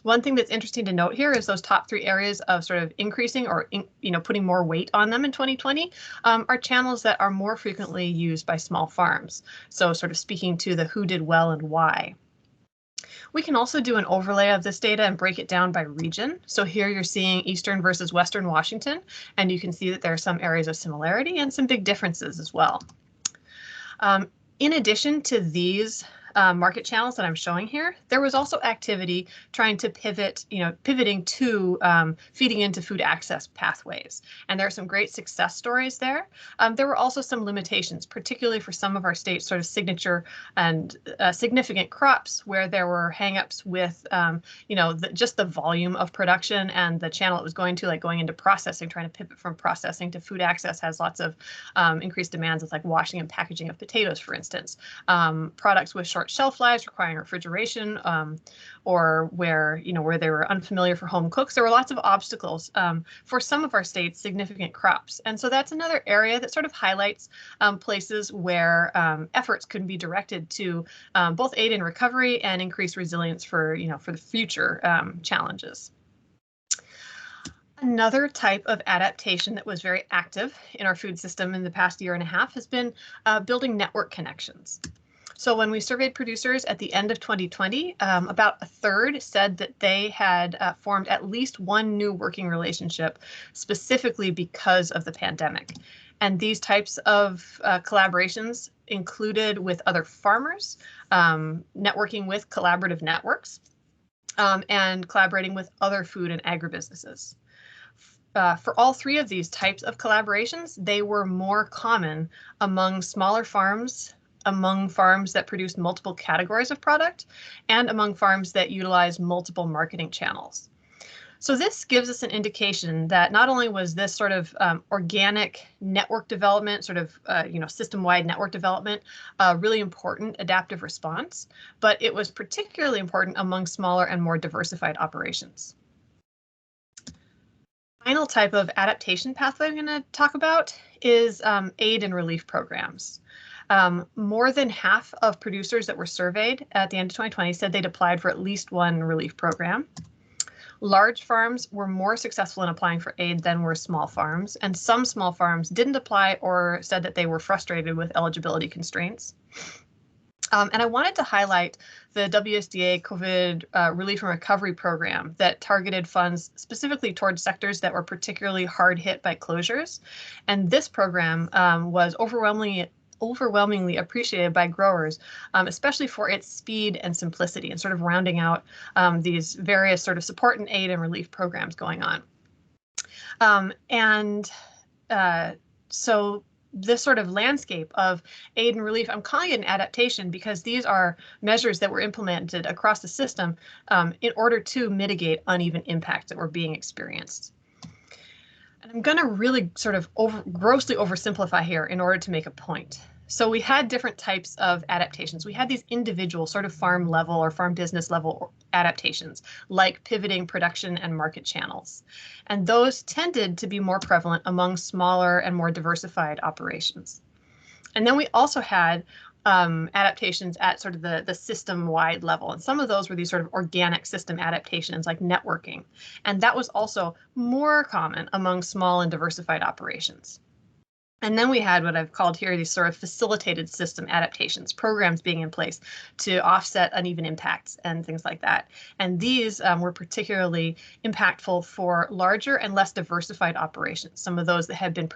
One thing that's interesting to note here is those top 3 areas of sort of increasing or putting more weight on them in 2020 are channels that are more frequently used by small farms. So sort of speaking to the who did well and why. We can also do an overlay of this data and break it down by region. So here you're seeing Eastern versus Western Washington, and you can see that there are some areas of similarity and some big differences as well. In addition to these market channels that I'm showing here, there was also activity trying to pivoting to feeding into food access pathways. And there are some great success stories there. There were also some limitations, particularly for some of our state's sort of signature and significant crops where there were hangups with, just the volume of production and the channel it was going to, like going into processing, trying to pivot from processing to food access has lots of increased demands with like washing and packaging of potatoes, for instance. Products with short shelf lives requiring refrigeration, or where they were unfamiliar for home cooks. There were lots of obstacles for some of our state's significant crops. And so that's another area that sort of highlights places where efforts can be directed to both aid in recovery and increase resilience for the future challenges. Another type of adaptation that was very active in our food system in the past year and a half has been building network connections. So when we surveyed producers at the end of 2020, about a third said that they had formed at least one new working relationship specifically because of the pandemic. And these types of collaborations included with other farmers, networking with collaborative networks, and collaborating with other food and agribusinesses. For all 3 of these types of collaborations, they were more common among smaller farms, among farms that produce multiple categories of product, and among farms that utilize multiple marketing channels. So this gives us an indication that not only was this sort of organic network development, sort of system-wide network development, a really important adaptive response, but it was particularly important among smaller and more diversified operations. Final type of adaptation pathway I'm going to talk about is aid and relief programs. More than half of producers that were surveyed at the end of 2020 said they'd applied for at least one relief program. Large farms were more successful in applying for aid than were small farms, and some small farms didn't apply or said that they were frustrated with eligibility constraints. And I wanted to highlight the WSDA COVID Relief and Recovery Program that targeted funds specifically towards sectors that were particularly hard hit by closures. And this program was overwhelmingly appreciated by growers, especially for its speed and simplicity and sort of rounding out these various sort of support and aid and relief programs going on. So this sort of landscape of aid and relief, I'm calling it an adaptation because these are measures that were implemented across the system in order to mitigate uneven impacts that were being experienced. And I'm going to really sort of grossly oversimplify here in order to make a point. So we had different types of adaptations. We had these individual sort of farm level or farm business level adaptations, like pivoting production and market channels. And those tended to be more prevalent among smaller and more diversified operations. And then we also had adaptations at sort of the system-wide level. And some of those were these sort of organic system adaptations like networking. And that was also more common among small and diversified operations. And then we had what I've called here these sort of facilitated system adaptations, programs being in place to offset uneven impacts and things like that. And these were particularly impactful for larger and less diversified operations. Some of those that had been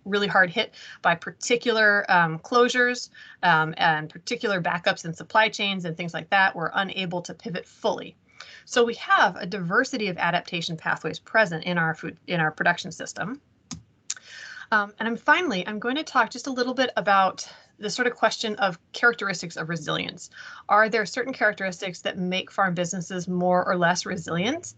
really hard hit by particular closures and particular backups in supply chains and things like that were unable to pivot fully. So we have a diversity of adaptation pathways present in our production system. And finally, I'm going to talk just a little bit about the sort of question of characteristics of resilience. Are there certain characteristics that make farm businesses more or less resilient?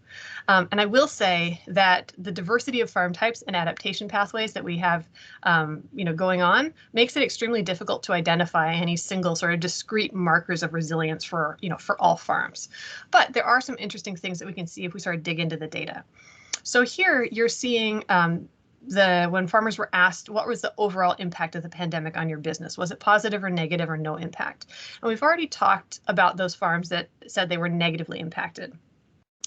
And I will say that the diversity of farm types and adaptation pathways that we have going on makes it extremely difficult to identify any single sort of discrete markers of resilience for all farms. But there are some interesting things that we can see if we sort of dig into the data. So here you're seeing when farmers were asked what was the overall impact of the pandemic on your business. Was it positive or negative or no impact? And we've already talked about those farms that said they were negatively impacted.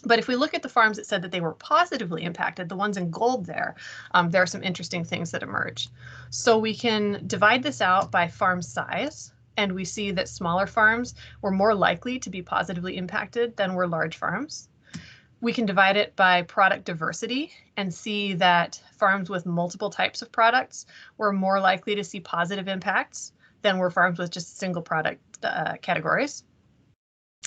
But if we look at the farms that said that they were positively impacted, the ones in gold there are some interesting things that emerge. So we can divide this out by farm size, and we see that smaller farms were more likely to be positively impacted than were large farms. We can divide it by product diversity and see that farms with multiple types of products were more likely to see positive impacts than were farms with just single product categories.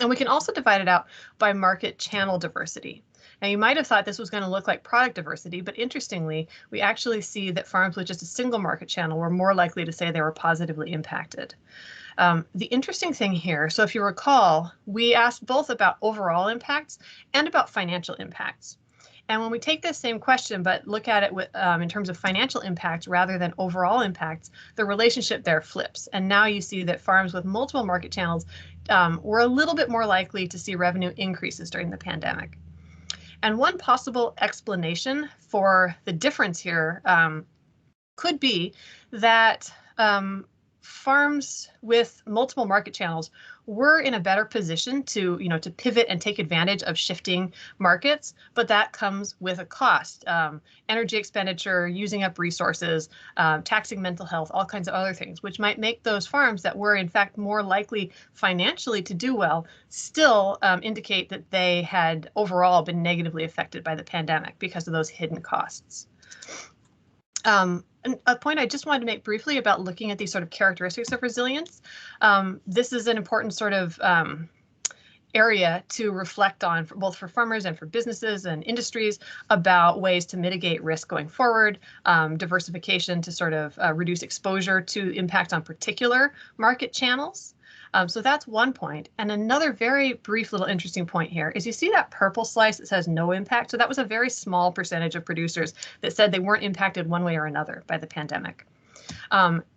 And we can also divide it out by market channel diversity. Now, you might have thought this was going to look like product diversity, but interestingly, we actually see that farms with just a single market channel were more likely to say they were positively impacted. The interesting thing here, so if you recall, we asked both about overall impacts and about financial impacts. And when we take this same question, but look at it with, in terms of financial impacts rather than overall impacts, the relationship there flips. And now you see that farms with multiple market channels were a little bit more likely to see revenue increases during the pandemic. And one possible explanation for the difference here could be that farms with multiple market channels were in a better position to pivot and take advantage of shifting markets, but that comes with a cost, energy expenditure, using up resources, taxing mental health, all kinds of other things, which might make those farms that were in fact more likely financially to do well still indicate that they had overall been negatively affected by the pandemic because of those hidden costs. A point I just wanted to make briefly about looking at these sort of characteristics of resilience. This is an important sort of area to reflect on both for farmers and for businesses and industries about ways to mitigate risk going forward, diversification to sort of reduce exposure to impact on particular market channels. So that's one point. And another very brief little interesting point here is you see that purple slice that says no impact. So that was a very small percentage of producers that said they weren't impacted one way or another by the pandemic.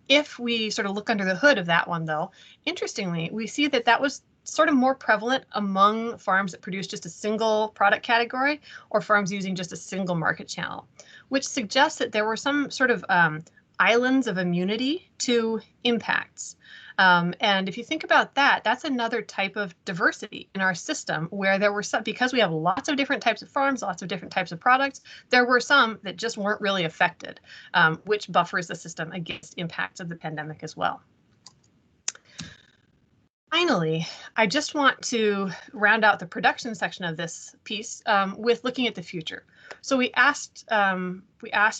If we sort of look under the hood of that one, though, interestingly, we see that that was sort of more prevalent among farms that produce just a single product category or farms using just a single market channel, which suggests that there were some sort of islands of immunity to impacts. And if you think about that, that's another type of diversity in our system where there were some, because we have lots of different types of farms, lots of different types of products, there were some that just weren't really affected, which buffers the system against impacts of the pandemic as well. Finally, I just want to round out the production section of this piece with looking at the future. So we asked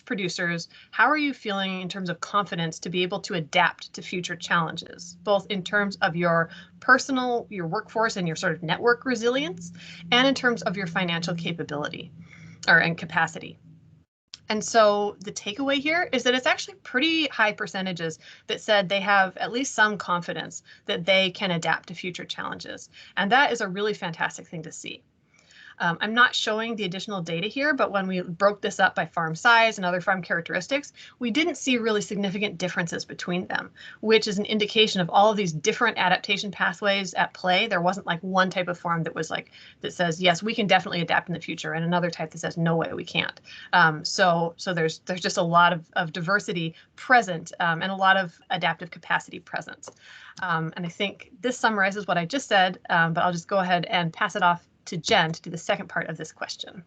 producers, how are you feeling in terms of confidence to be able to adapt to future challenges, both in terms of your workforce and your sort of network resilience, and in terms of your financial capability and capacity. And so the takeaway here is that it's actually pretty high percentages that said they have at least some confidence that they can adapt to future challenges. And that is a really fantastic thing to see. I'm not showing the additional data here, but when we broke this up by farm size and other farm characteristics, we didn't see really significant differences between them, which is an indication of all of these different adaptation pathways at play. There wasn't like one type of farm that was like, that says, yes, we can definitely adapt in the future, and another type that says, no way, we can't. So there's just a lot of diversity present and a lot of adaptive capacity present. And I think this summarizes what I just said, but I'll just go ahead and pass it off to Jen to do the second part of this question.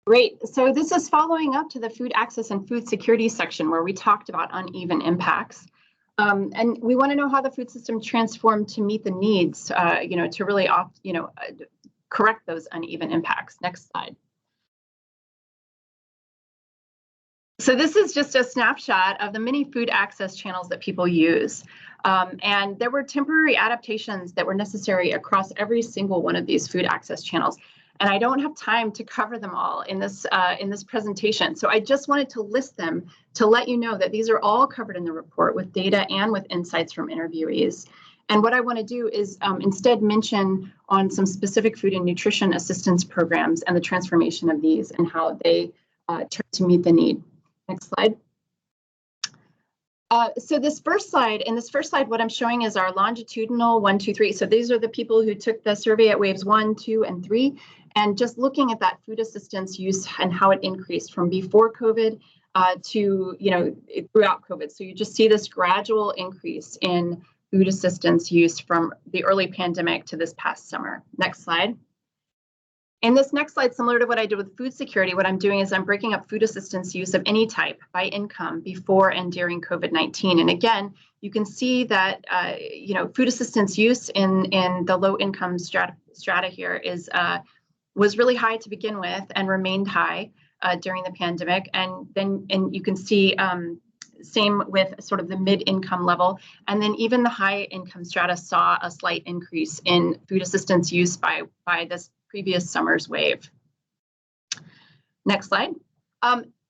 Great. So this is following up to the food access and food security section where we talked about uneven impacts. And we want to know how the food system transformed to meet the needs, to really, correct those uneven impacts. Next slide. So this is just a snapshot of the many food access channels that people use. And there were temporary adaptations that were necessary across every single one of these food access channels. And I don't have time to cover them all in this presentation. So I just wanted to list them to let you know that these are all covered in the report with data and with insights from interviewees. And what I want to do is instead mention on some specific food and nutrition assistance programs and the transformation of these and how they try to meet the need. Next slide. So in this first slide, what I'm showing is our longitudinal 1, 2, 3. So these are the people who took the survey at waves 1, 2, and 3, and just looking at that food assistance use and how it increased from before COVID to, throughout COVID. So you just see this gradual increase in food assistance use from the early pandemic to this past summer. Next slide. In this next slide, similar to what I did with food security, what I'm doing is I'm breaking up food assistance use of any type by income before and during COVID-19. And again, you can see that food assistance use in the low income strata here was really high to begin with and remained high during the pandemic. And you can see same with sort of the mid-income level. And then even the high income strata saw a slight increase in food assistance use by this previous summer's wave. Next slide.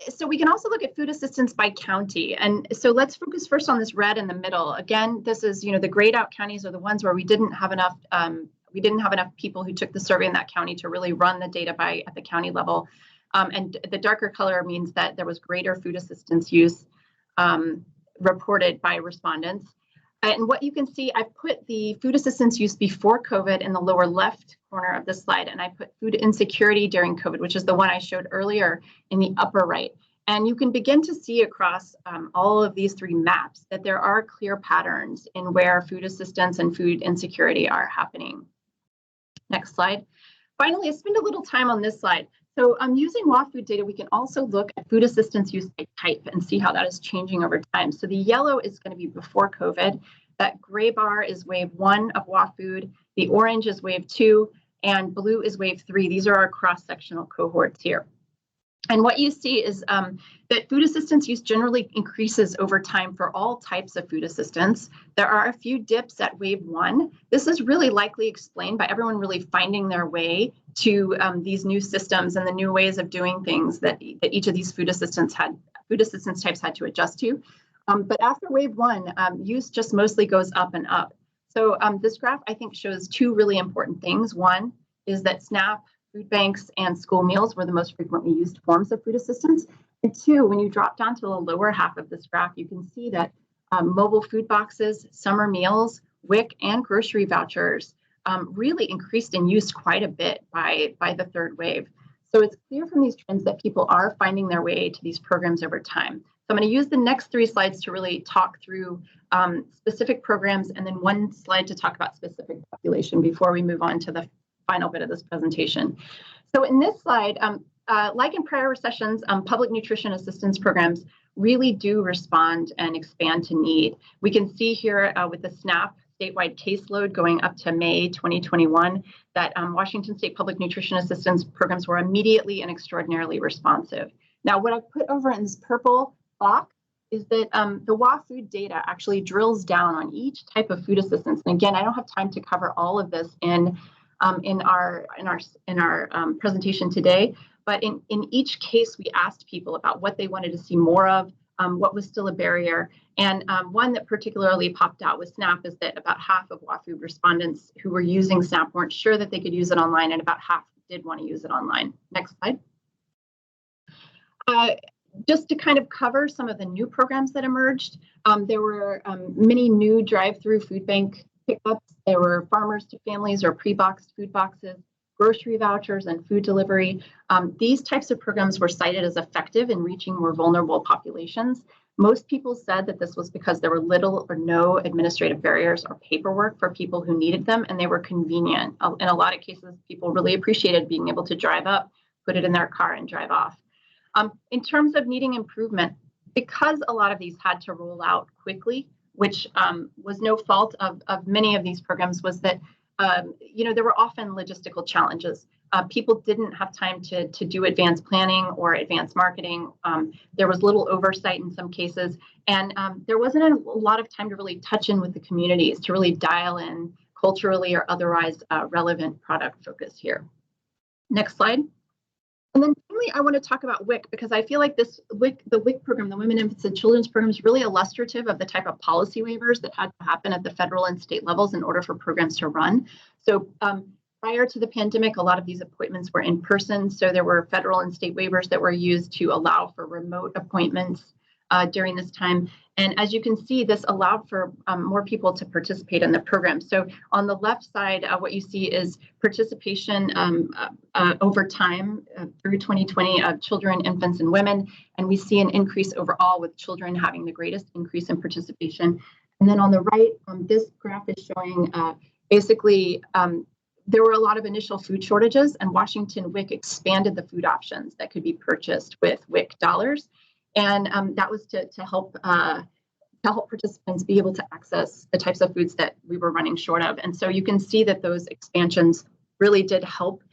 So we can also look at food assistance by county. And so let's focus first on this red in the middle. Again, this is, the grayed out counties are the ones where we didn't have enough people who took the survey in that county to really run the data at the county level. And the darker color means that there was greater food assistance use reported by respondents. And what you can see, I've put the food assistance use before COVID in the lower left corner of the slide, and I put food insecurity during COVID, which is the one I showed earlier in the upper right. And you can begin to see across all of these three maps that there are clear patterns in where food assistance and food insecurity are happening. Next slide. Finally, I spend a little time on this slide. So using WA food data, we can also look at food assistance use by type and see how that is changing over time. So the yellow is going to be before COVID. That gray bar is wave 1 of WA food. The orange is wave 2, and blue is wave 3. These are our cross-sectional cohorts here. And what you see is that food assistance use generally increases over time for all types of food assistance. There are a few dips at wave 1. This is really likely explained by everyone really finding their way to these new systems and the new ways of doing things that each of these food assistance types had to adjust to. But after wave 1, use just mostly goes up and up. So this graph, I think, shows two really important things. One is that SNAP, food banks, and school meals were the most frequently used forms of food assistance. And two, when you drop down to the lower half of this graph, you can see that mobile food boxes, summer meals, WIC, and grocery vouchers really increased in use quite a bit by the third wave. So it's clear from these trends that people are finding their way to these programs over time. So I'm going to use the next 3 slides to really talk through specific programs, and then 1 slide to talk about specific population before we move on to the final bit of this presentation. So in this slide, like in prior recessions, public nutrition assistance programs really do respond and expand to need. We can see here with the SNAP statewide caseload going up to May 2021 that Washington State public nutrition assistance programs were immediately and extraordinarily responsive. Now, what I've put over in this purple box is that the WA food data actually drills down on each type of food assistance. And again, I don't have time to cover all of this in our presentation today, but in each case, we asked people about what they wanted to see more of, what was still a barrier. And one that particularly popped out with SNAP is that about half of WA food respondents who were using SNAP weren't sure that they could use it online, and about half did want to use it online. Next slide. Just to kind of cover some of the new programs that emerged, there were many new drive-through food bank pickups. There were farmers to families or pre-boxed food boxes, grocery vouchers, and food delivery. These types of programs were cited as effective in reaching more vulnerable populations. Most people said that this was because there were little or no administrative barriers or paperwork for people who needed them, and they were convenient. In a lot of cases, people really appreciated being able to drive up, put it in their car, and drive off. In terms of needing improvement, because a lot of these had to roll out quickly, which was no fault of many of these programs, was that there were often logistical challenges. People didn't have time to do advanced planning or advanced marketing. There was little oversight in some cases, and there wasn't a lot of time to really touch in with the communities, to really dial in culturally or otherwise relevant product focus here. Next slide. And then finally, I want to talk about WIC because I feel like the WIC program, the Women, Infants, and Children's program, is really illustrative of the type of policy waivers that had to happen at the federal and state levels in order for programs to run. So prior to the pandemic, a lot of these appointments were in person. So there were federal and state waivers that were used to allow for remote appointments during this time. And as you can see, this allowed for more people to participate in the program. So on the left side, what you see is participation over time through 2020 of children, infants, and women. And we see an increase overall with children having the greatest increase in participation. And then on the right, this graph is showing basically there were a lot of initial food shortages, and Washington WIC expanded the food options that could be purchased with WIC dollars. And that was to help participants be able to access the types of foods that we were running short of. And so you can see that those expansions really did help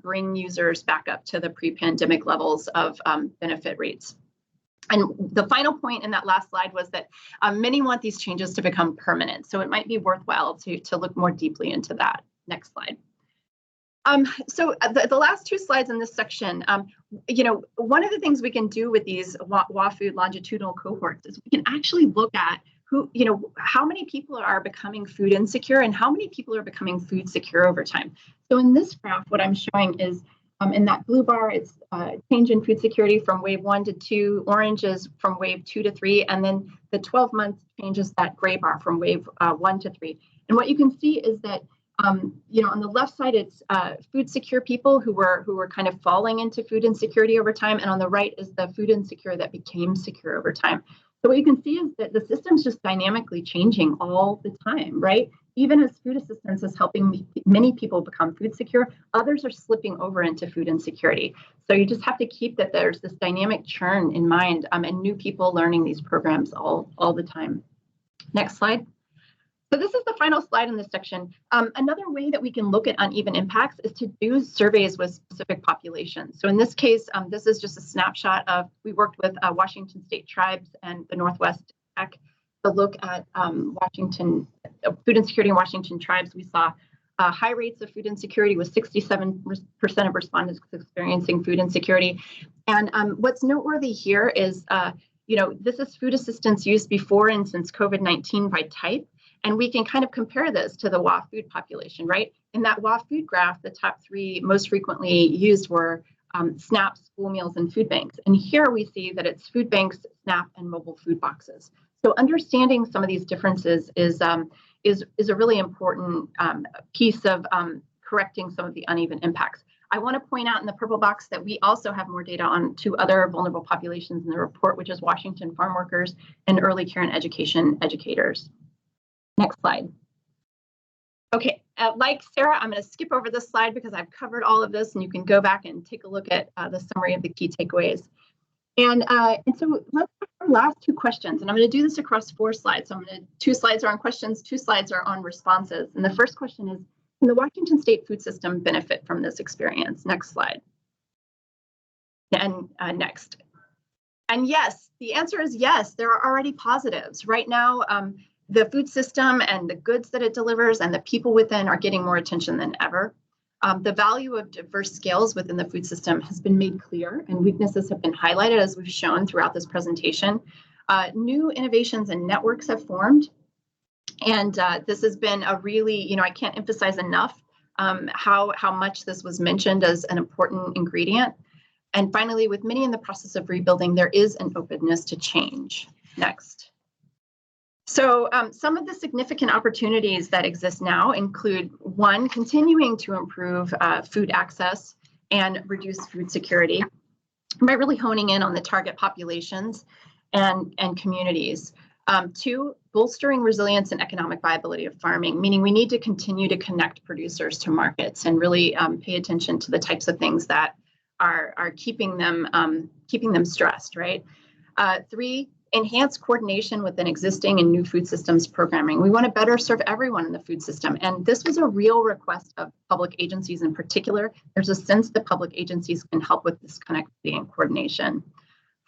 bring users back up to the pre-pandemic levels of benefit rates. And the final point in that last slide was that many want these changes to become permanent. So it might be worthwhile to look more deeply into that. Next slide. So the last two slides in this section, one of the things we can do with these WAFood longitudinal cohorts is we can actually look at how many people are becoming food insecure and how many people are becoming food secure over time. So in this graph, what I'm showing is in that blue bar, it's change in food security from wave 1 to 2, orange is from wave 2 to 3, and then the 12-month change is that gray bar from wave 1 to 3. And what you can see is that on the left side, it's food secure people who were kind of falling into food insecurity over time. And on the right is the food insecure that became secure over time. So what you can see is that the system's just dynamically changing all the time, right? Even as food assistance is helping many people become food secure, others are slipping over into food insecurity. So you just have to keep that there's this dynamic churn in mind and new people learning these programs all the time. Next slide. So this is the final slide in this section. Another way that we can look at uneven impacts is to do surveys with specific populations. So in this case, this is just a snapshot of, we worked with Washington State tribes and the Northwest Tech to look at Washington food insecurity in Washington tribes. We saw high rates of food insecurity with 67% of respondents experiencing food insecurity. And what's noteworthy here is, this is food assistance used before and since COVID-19 by type. And we can kind of compare this to the WAFood population, right? In that WAFood graph, the top 3 most frequently used were SNAP, school meals, and food banks. And here we see that it's food banks, SNAP, and mobile food boxes. So understanding some of these differences is a really important piece of correcting some of the uneven impacts. I want to point out in the purple box that we also have more data on 2 other vulnerable populations in the report, which is Washington farm workers and early care and education educators. Next slide. Okay, like Sarah, I'm going to skip over this slide because I've covered all of this, and you can go back and take a look at the summary of the key takeaways. And so let's have our last 2 questions, and I'm going to do this across 4 slides. So 2 slides are on questions, 2 slides are on responses. And the first question is, can the Washington State food system benefit from this experience? Next slide. And next. And yes, the answer is yes, there are already positives. Right now, the food system and the goods that it delivers and the people within are getting more attention than ever. The value of diverse scales within the food system has been made clear, and weaknesses have been highlighted as we've shown throughout this presentation. New innovations and networks have formed. And this has been a really, I can't emphasize enough how much this was mentioned as an important ingredient. And finally, with many in the process of rebuilding, there is an openness to change. Next. So some of the significant opportunities that exist now include, 1, continuing to improve food access and reduce food security by really honing in on the target populations and communities. 2, bolstering resilience and economic viability of farming, meaning we need to continue to connect producers to markets and really pay attention to the types of things that are keeping them stressed, right? 3, enhance coordination within existing and new food systems programming. We want to better serve everyone in the food system. And this was a real request of public agencies in particular. There's a sense that public agencies can help with this connectivity and coordination.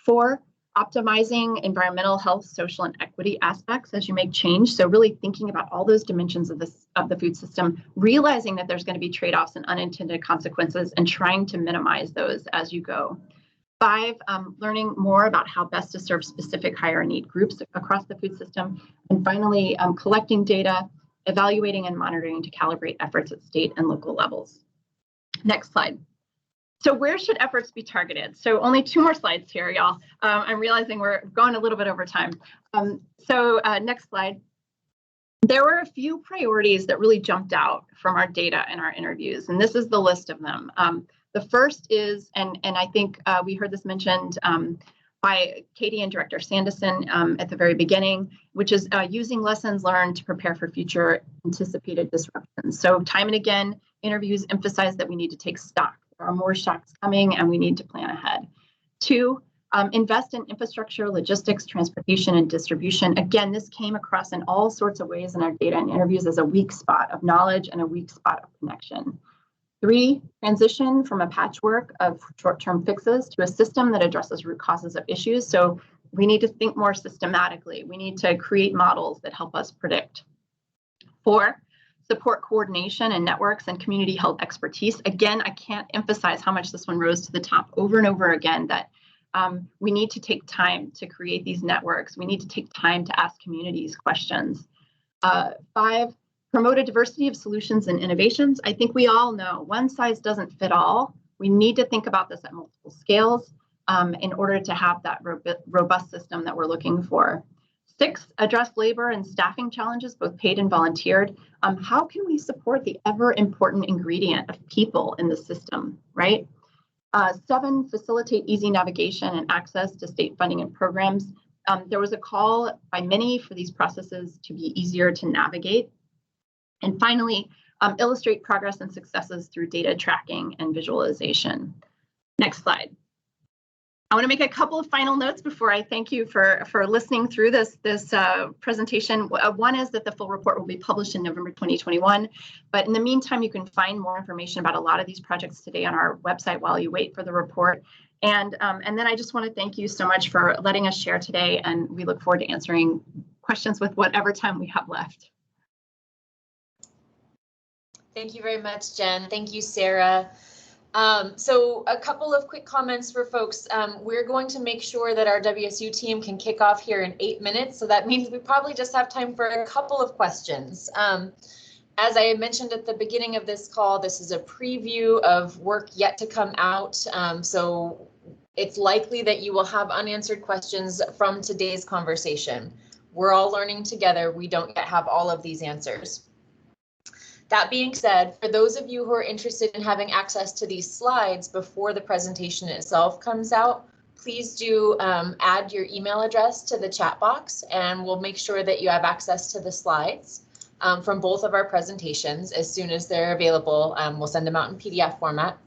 4, optimizing environmental, health, social, and equity aspects as you make change. So really thinking about all those dimensions of the food system, realizing that there's going to be trade-offs and unintended consequences, and trying to minimize those as you go. 5, learning more about how best to serve specific higher need groups across the food system. And finally, collecting data, evaluating and monitoring to calibrate efforts at state and local levels. Next slide. So where should efforts be targeted? So only 2 more slides here, y'all. I'm realizing we're going a little bit over time. Next slide. There were a few priorities that really jumped out from our data and our interviews, and this is the list of them. The first is, and I think we heard this mentioned by Katie and Director Sanderson at the very beginning, which is using lessons learned to prepare for future anticipated disruptions. So time and again, interviews emphasize that we need to take stock. There are more shocks coming and we need to plan ahead. 2, invest in infrastructure, logistics, transportation, and distribution. Again, this came across in all sorts of ways in our data and interviews as a weak spot of knowledge and a weak spot of connection. 3, transition from a patchwork of short-term fixes to a system that addresses root causes of issues. So we need to think more systematically. We need to create models that help us predict. 4, support coordination and networks and community health expertise. Again, I can't emphasize how much this one rose to the top over and over again, that we need to take time to create these networks. We need to take time to ask communities questions. 5, promote a diversity of solutions and innovations. I think we all know one size doesn't fit all. We need to think about this at multiple scales in order to have that robust system that we're looking for. 6, address labor and staffing challenges, both paid and volunteered. How can we support the ever important ingredient of people in the system, right? 7, facilitate easy navigation and access to state funding and programs. There was a call by many for these processes to be easier to navigate. And finally, illustrate progress and successes through data tracking and visualization. Next slide. I want to make a couple of final notes before I thank you for listening through this presentation. One is that the full report will be published in November 2021. But in the meantime, you can find more information about a lot of these projects today on our website while you wait for the report. And then I just want to thank you so much for letting us share today. And we look forward to answering questions with whatever time we have left. Thank you very much, Jen. Thank you, Sarah. So a couple of quick comments for folks. We're going to make sure that our WSU team can kick off here in 8 minutes. So that means we probably just have time for a couple of questions. As I mentioned at the beginning of this call, this is a preview of work yet to come out. So it's likely that you will have unanswered questions from today's conversation. We're all learning together. We don't yet have all of these answers. That being said, for those of you who are interested in having access to these slides before the presentation itself comes out, please do add your email address to the chat box, and we'll make sure that you have access to the slides from both of our presentations as soon as they're available. We'll send them out in PDF format.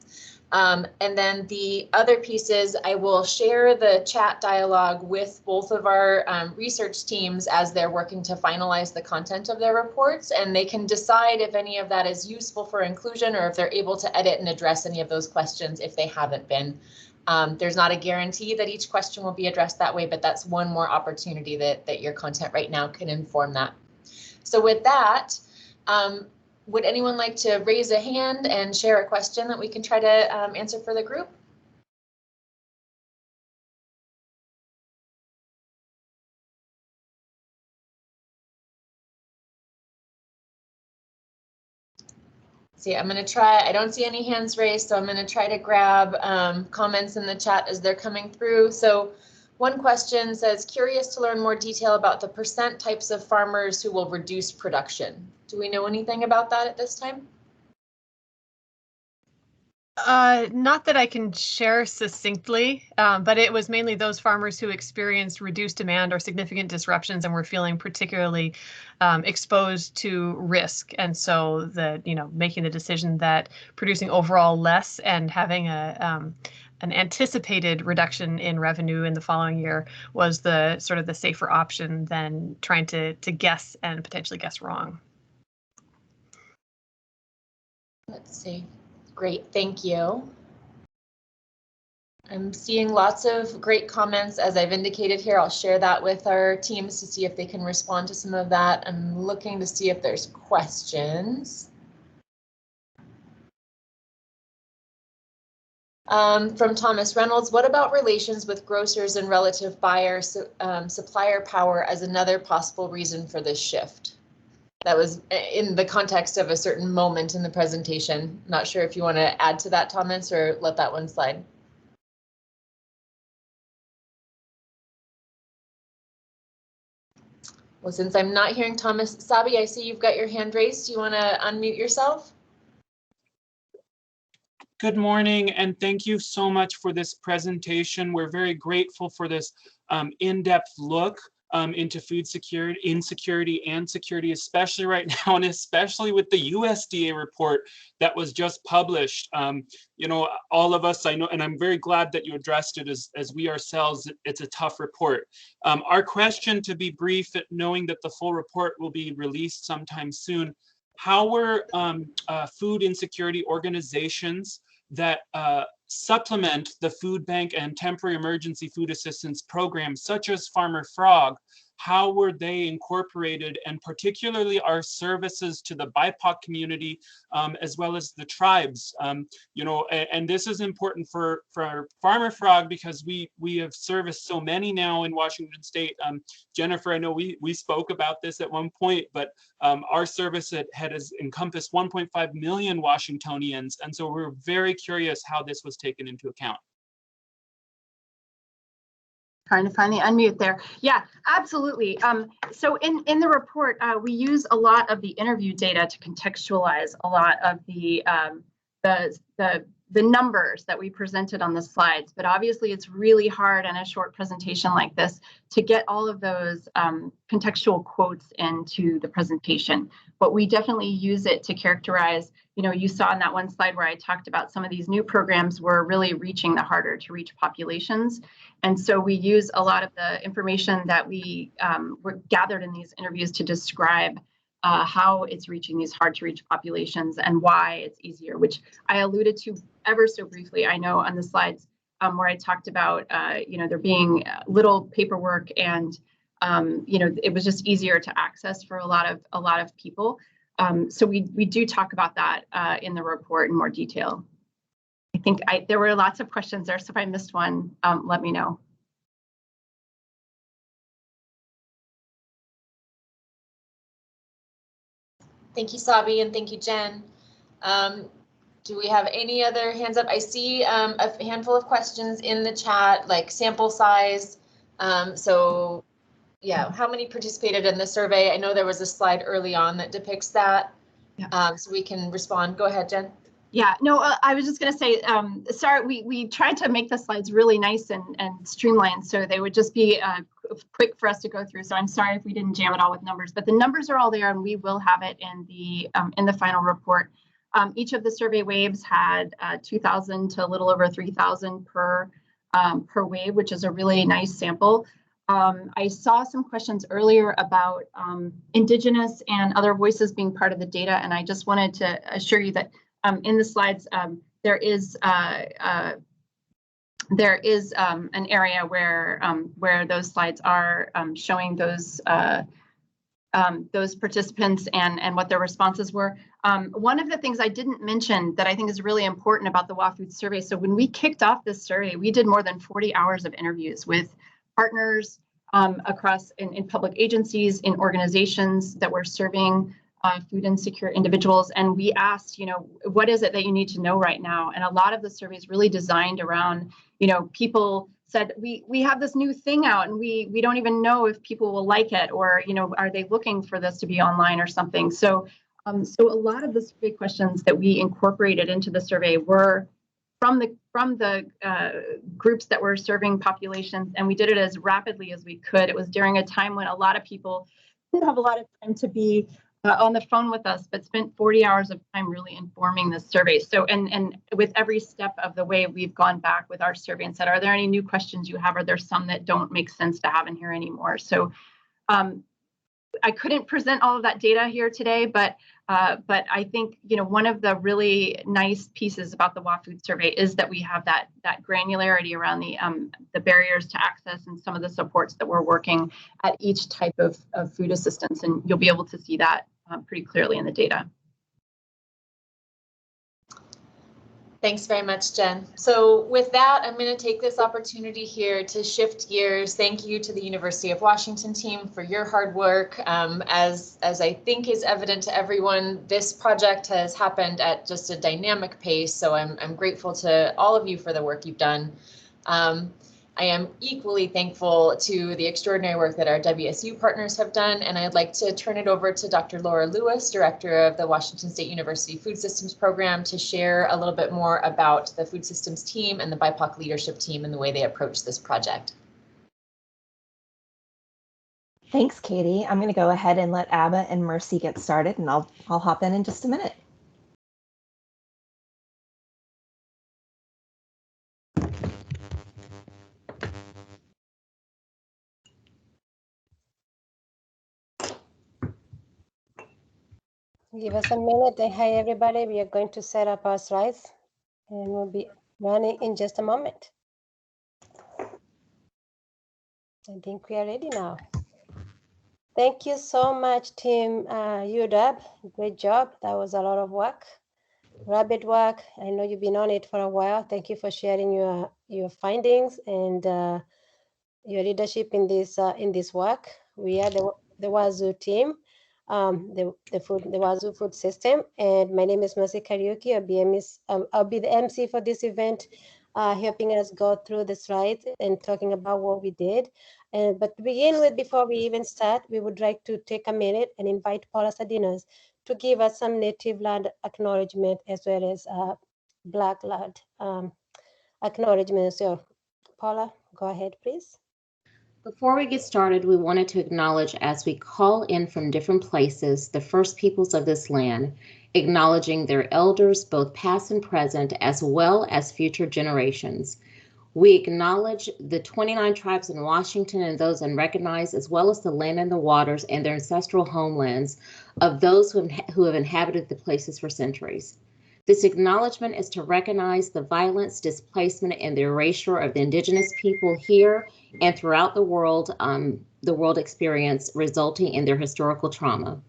And then the other piece is I will share the chat dialogue with both of our research teams as they're working to finalize the content of their reports, and they can decide if any of that is useful for inclusion or if they're able to edit and address any of those questions if they haven't been. There's not a guarantee that each question will be addressed that way, but that's one more opportunity that your content right now can inform that. So with that, would anyone like to raise a hand and share a question that we can try to answer for the group? See, I'm going to try. I don't see any hands raised, so I'm going to try to grab comments in the chat as they're coming through. So one question says, curious to learn more detail about the % types of farmers who will reduce production. Do we know anything about that at this time? Not that I can share succinctly, but it was mainly those farmers who experienced reduced demand or significant disruptions and were feeling particularly exposed to risk. And so making the decision that producing overall less and having an anticipated reduction in revenue in the following year was the sort of the safer option than trying to guess and potentially guess wrong. Let's see. Great, thank you. I'm seeing lots of great comments, as I've indicated here. I'll share that with our teams to see if they can respond to some of that. I'm looking to see if there's questions. From Thomas Reynolds, what about relations with grocers and relative buyer supplier power as another possible reason for this shift? That was in the context of a certain moment in the presentation. Not sure if you want to add to that, Thomas, or let that one slide. Well, since I'm not hearing Thomas, Sabi, I see you've got your hand raised. Do you want to unmute yourself? Good morning, and thank you so much for this presentation. We're very grateful for this in-depth look into food security, insecurity, and security, especially right now, and especially with the USDA report that was just published. You know, all of us, I know, and I'm very glad that you addressed it as we ourselves, it's a tough report. Our question, to be brief, knowing that the full report will be released sometime soon, how were food insecurity organizations that supplement the food bank and temporary emergency food assistance programs, such as Farmer Frog, how were they incorporated, and particularly our services to the BIPOC community, as well as the tribes? You know, and this is important for Farmer Frog because we have serviced so many now in Washington State. Jennifer, I know we spoke about this at one point, but our service has encompassed 1.5 million Washingtonians, and so we're very curious how this was taken into account. Trying to find the unmute there. Yeah, absolutely. So in the report, we use a lot of the interview data to contextualize a lot of the numbers that we presented on the slides. But obviously, it's really hard in a short presentation like this to get all of those contextual quotes into the presentation. But we definitely use it to characterize. You know, you saw in that one slide where I talked about some of these new programs were really reaching the harder to reach populations. And so we use a lot of the information that we were gathered in these interviews to describe how it's reaching these hard to reach populations and why it's easier, which I alluded to ever so briefly, I know, on the slides where I talked about, you know, there being little paperwork and, you know, it was just easier to access for a lot of people. So we do talk about that in the report in more detail. I think there were lots of questions there, so if I missed one, let me know. Thank you, Sabi, and thank you, Jen. Do we have any other hands up? I see a handful of questions in the chat, like sample size. So yeah, how many participated in the survey? I know there was a slide early on that depicts that. Yeah. So we can respond. Go ahead, Jen. Yeah, no, I was just going to say, sorry, we tried to make the slides really nice and streamlined so they would just be quick for us to go through. So I'm sorry if we didn't jam it all with numbers, but the numbers are all there and we will have it in the final report. Each of the survey waves had 2,000 to a little over 3,000 per wave, which is a really nice sample. I saw some questions earlier about Indigenous and other voices being part of the data, and I just wanted to assure you that in the slides, there is an area where those slides are showing those participants and what their responses were. One of the things I didn't mention that I think is really important about the WA Food Survey. So when we kicked off this survey, we did more than 40 hours of interviews with partners across in public agencies, in organizations that were serving food insecure individuals, and we asked, you know, what is it that you need to know right now? And a lot of the surveys really designed around, you know, people said we have this new thing out and we don't even know if people will like it, or, you know, are they looking for this to be online or something? So so a lot of the survey questions that we incorporated into the survey were from the groups that were serving populations, and we did it as rapidly as we could. It was during a time when a lot of people didn't have a lot of time to be on the phone with us, but spent 40 hours of time really informing this survey. So, and with every step of the way, we've gone back with our survey and said, are there any new questions you have? Are there some that don't make sense to have in here anymore? So I couldn't present all of that data here today, but But I think, one of the really nice pieces about the WA Food Survey is that we have that granularity around the barriers to access and some of the supports that we're working at each type of food assistance. And you'll be able to see that pretty clearly in the data. Thanks very much, Jen. So with that, I'm going to take this opportunity here to shift gears. Thank you to the University of Washington team for your hard work. As I think is evident to everyone, this project has happened at just a dynamic pace. So I'm grateful to all of you for the work you've done. I am equally thankful to the extraordinary work that our WSU partners have done, and I'd like to turn it over to Dr. Laura Lewis, Director of the Washington State University Food Systems Program, to share a little bit more about the food systems team and the BIPOC Leadership Team and the way they approach this project. Thanks, Katie. I'm going to go ahead and let Abba and Mercy get started, and I'll hop in just a minute. Give us a minute. Hi, everybody. We are going to set up our slides and we'll be running in just a moment. I think we are ready now. Thank you so much, Team UW. Great job. That was a lot of work, rapid work. I know you've been on it for a while. Thank you for sharing your findings and your leadership in this work. We are the Wazoo team. The Wazoo food system, and my name is Mercy Kariuki. I'll be the MC for this event, helping us go through the slides and talking about what we did. But to begin with, before we even start, we would like to take a minute and invite Paula Sardinas to give us some native land acknowledgement as well as Black land acknowledgement. So, Paula, go ahead, please. Before we get started, we wanted to acknowledge, as we call in from different places, the first peoples of this land, acknowledging their elders, both past and present, as well as future generations. We acknowledge the 29 tribes in Washington and those unrecognized, as well as the land and the waters and their ancestral homelands of those who have inhabited the places for centuries. This acknowledgement is to recognize the violence, displacement, and the erasure of the Indigenous people here and throughout the world experience resulting in their historical trauma.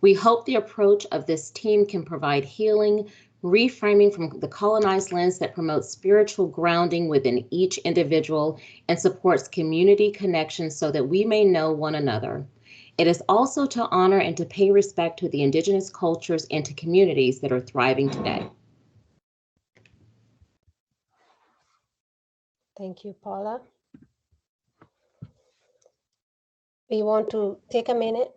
We hope the approach of this team can provide healing, reframing from the colonized lens that promotes spiritual grounding within each individual and supports community connections so that we may know one another. It is also to honor and to pay respect to the Indigenous cultures and to communities that are thriving today. Thank you, Paula. We want to take a minute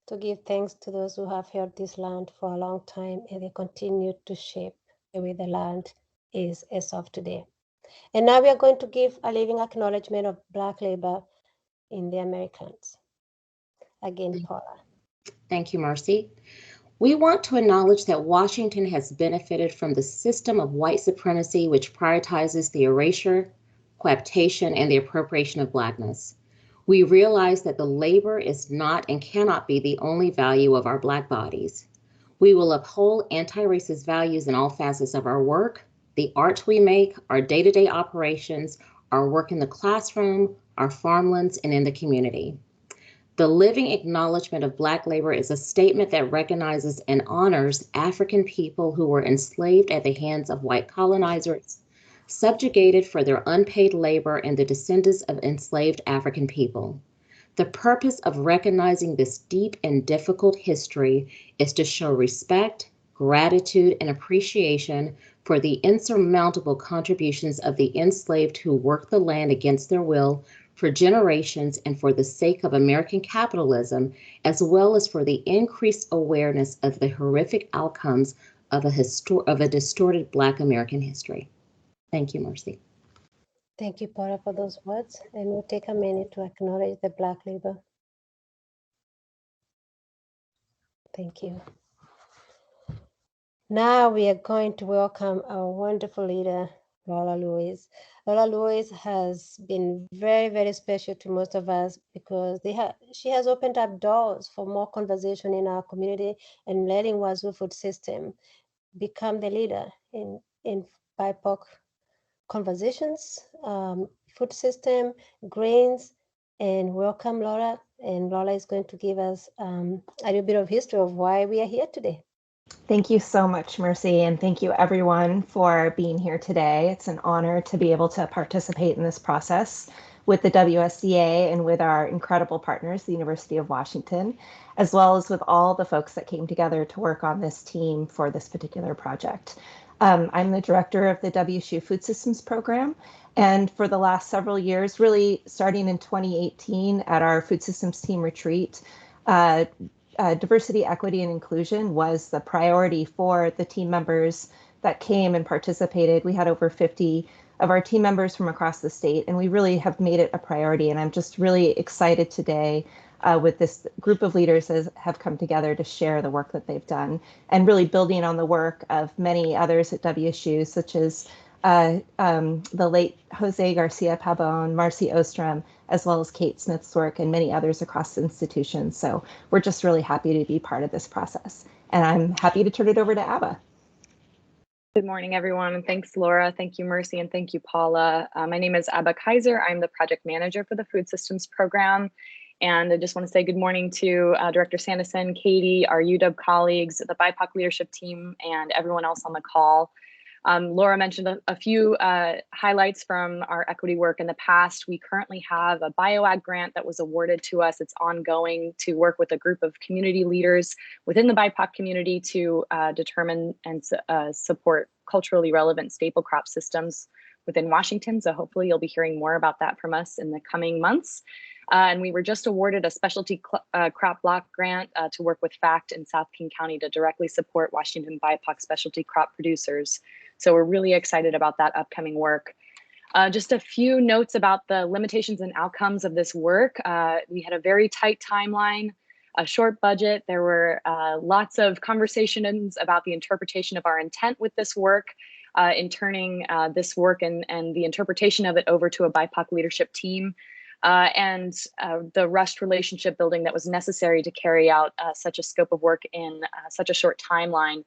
to give thanks to those who have held this land for a long time and they continue to shape the way the land is as of today. And now we are going to give a living acknowledgement of Black labor in the Americas. Again, Paula. Thank you, Mercy. We want to acknowledge that Washington has benefited from the system of white supremacy, which prioritizes the erasure, cooptation, and the appropriation of Blackness. We realize that the labor is not and cannot be the only value of our Black bodies. We will uphold anti-racist values in all facets of our work, the art we make, our day-to-day operations, our work in the classroom, our farmlands, and in the community. The living acknowledgement of Black labor is a statement that recognizes and honors African people who were enslaved at the hands of white colonizers, subjugated for their unpaid labor, and the descendants of enslaved African people. The purpose of recognizing this deep and difficult history is to show respect, gratitude, and appreciation for the insurmountable contributions of the enslaved who worked the land against their will for generations and for the sake of American capitalism, as well as for the increased awareness of the horrific outcomes of a distorted Black American history. Thank you, Mercy. Thank you, Paula, for those words. And we'll take a minute to acknowledge the Black labor. Thank you. Now we are going to welcome our wonderful leader, Lola Lewis. Lola Lewis has been very, very special to most of us because she has opened up doors for more conversation in our community and letting Wazoo food system become the leader in BIPOC conversations, food system, grains, and welcome Laura. And Laura is going to give us a little bit of history of why we are here today. Thank you so much, Mercy, and thank you everyone for being here today. It's an honor to be able to participate in this process with the WSDA and with our incredible partners, the University of Washington, as well as with all the folks that came together to work on this team for this particular project. I'm the director of the WSU Food Systems Program, and for the last several years, really starting in 2018 at our Food Systems Team retreat, diversity, equity, and inclusion was the priority for the team members that came and participated. We had over 50 of our team members from across the state, and we really have made it a priority. And I'm just really excited today with this group of leaders that have come together to share the work that they've done and really building on the work of many others at WSU, such as the late Jose Garcia Pabon, Marcy Ostrom, as well as Kate Smith's work and many others across the institution. So we're just really happy to be part of this process. And I'm happy to turn it over to Abba. Good morning, everyone, and thanks, Laura. Thank you, Mercy, and thank you, Paula. My name is Abba Kaiser. I'm the project manager for the Food Systems Program. And I just want to say good morning to Director Sanderson, Katie, our UW colleagues, the BIPOC Leadership Team, and everyone else on the call. Laura mentioned a few highlights from our equity work in the past. We currently have a BioAg grant that was awarded to us. It's ongoing to work with a group of community leaders within the BIPOC community to determine and support culturally relevant staple crop systems within Washington. So hopefully you'll be hearing more about that from us in the coming months. And we were just awarded a specialty crop block grant to work with FACT in South King County to directly support Washington BIPOC specialty crop producers. So we're really excited about that upcoming work. Just a few notes about the limitations and outcomes of this work. We had a very tight timeline, a short budget. There were lots of conversations about the interpretation of our intent with this work, in turning this work and the interpretation of it over to a BIPOC leadership team. And the rushed relationship building that was necessary to carry out such a scope of work in such a short timeline.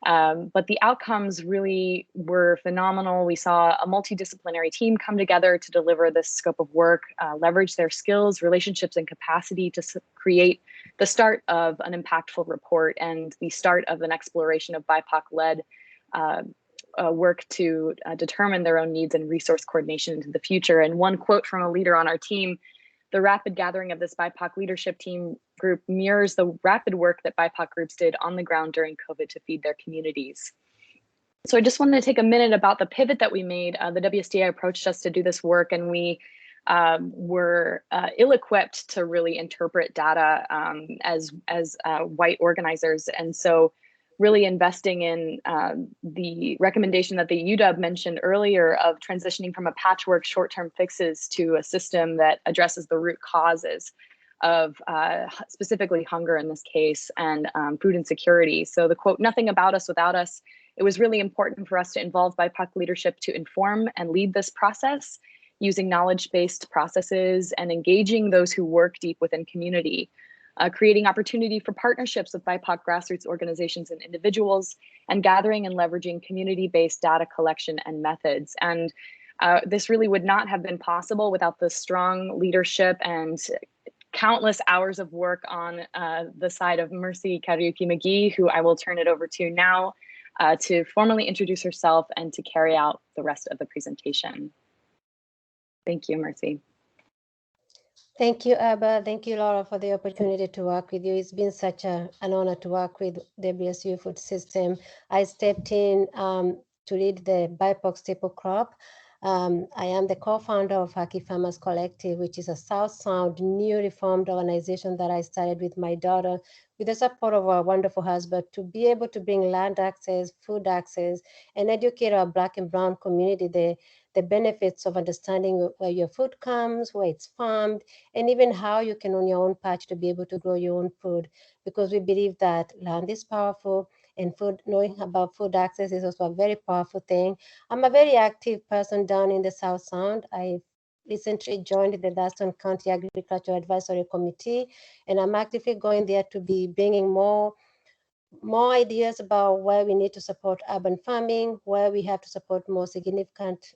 But the outcomes really were phenomenal. We saw a multidisciplinary team come together to deliver this scope of work, leverage their skills, relationships, and capacity to create the start of an impactful report and the start of an exploration of BIPOC-led work to determine their own needs and resource coordination into the future. And one quote from a leader on our team: "The rapid gathering of this BIPOC leadership team group mirrors the rapid work that BIPOC groups did on the ground during COVID to feed their communities." So I just wanted to take a minute about the pivot that we made. The WSDA approached us to do this work, and we were ill-equipped to really interpret data as white organizers. And so really investing in the recommendation that the UW mentioned earlier of transitioning from a patchwork short-term fixes to a system that addresses the root causes of specifically hunger in this case, and food insecurity. So the quote, "Nothing about us without us." It was really important for us to involve BIPOC leadership to inform and lead this process using knowledge-based processes and engaging those who work deep within community. Creating opportunity for partnerships with BIPOC grassroots organizations and individuals, and gathering and leveraging community-based data collection and methods. And this really would not have been possible without the strong leadership and countless hours of work on the side of Mercy Kariuki McGee, who I will turn it over to now to formally introduce herself and to carry out the rest of the presentation. Thank you, Mercy. Thank you, Abba. Thank you, Laura, for the opportunity to work with you. It's been such an honor to work with WSU Food System. I stepped in to lead the BIPOC staple crop. I am the co-founder of Haki Farmers Collective, which is a South Sound newly formed organization that I started with my daughter, with the support of our wonderful husband, to be able to bring land access, food access, and educate our Black and Brown community the benefits of understanding where your food comes, where it's farmed, and even how you can own your own patch to be able to grow your own food, because we believe that land is powerful and food, knowing about food access is also a very powerful thing. I'm a very active person down in the South Sound. I recently joined the Thurston County Agricultural Advisory Committee, and I'm actively going there to be bringing more ideas about where we need to support urban farming, where we have to support more significant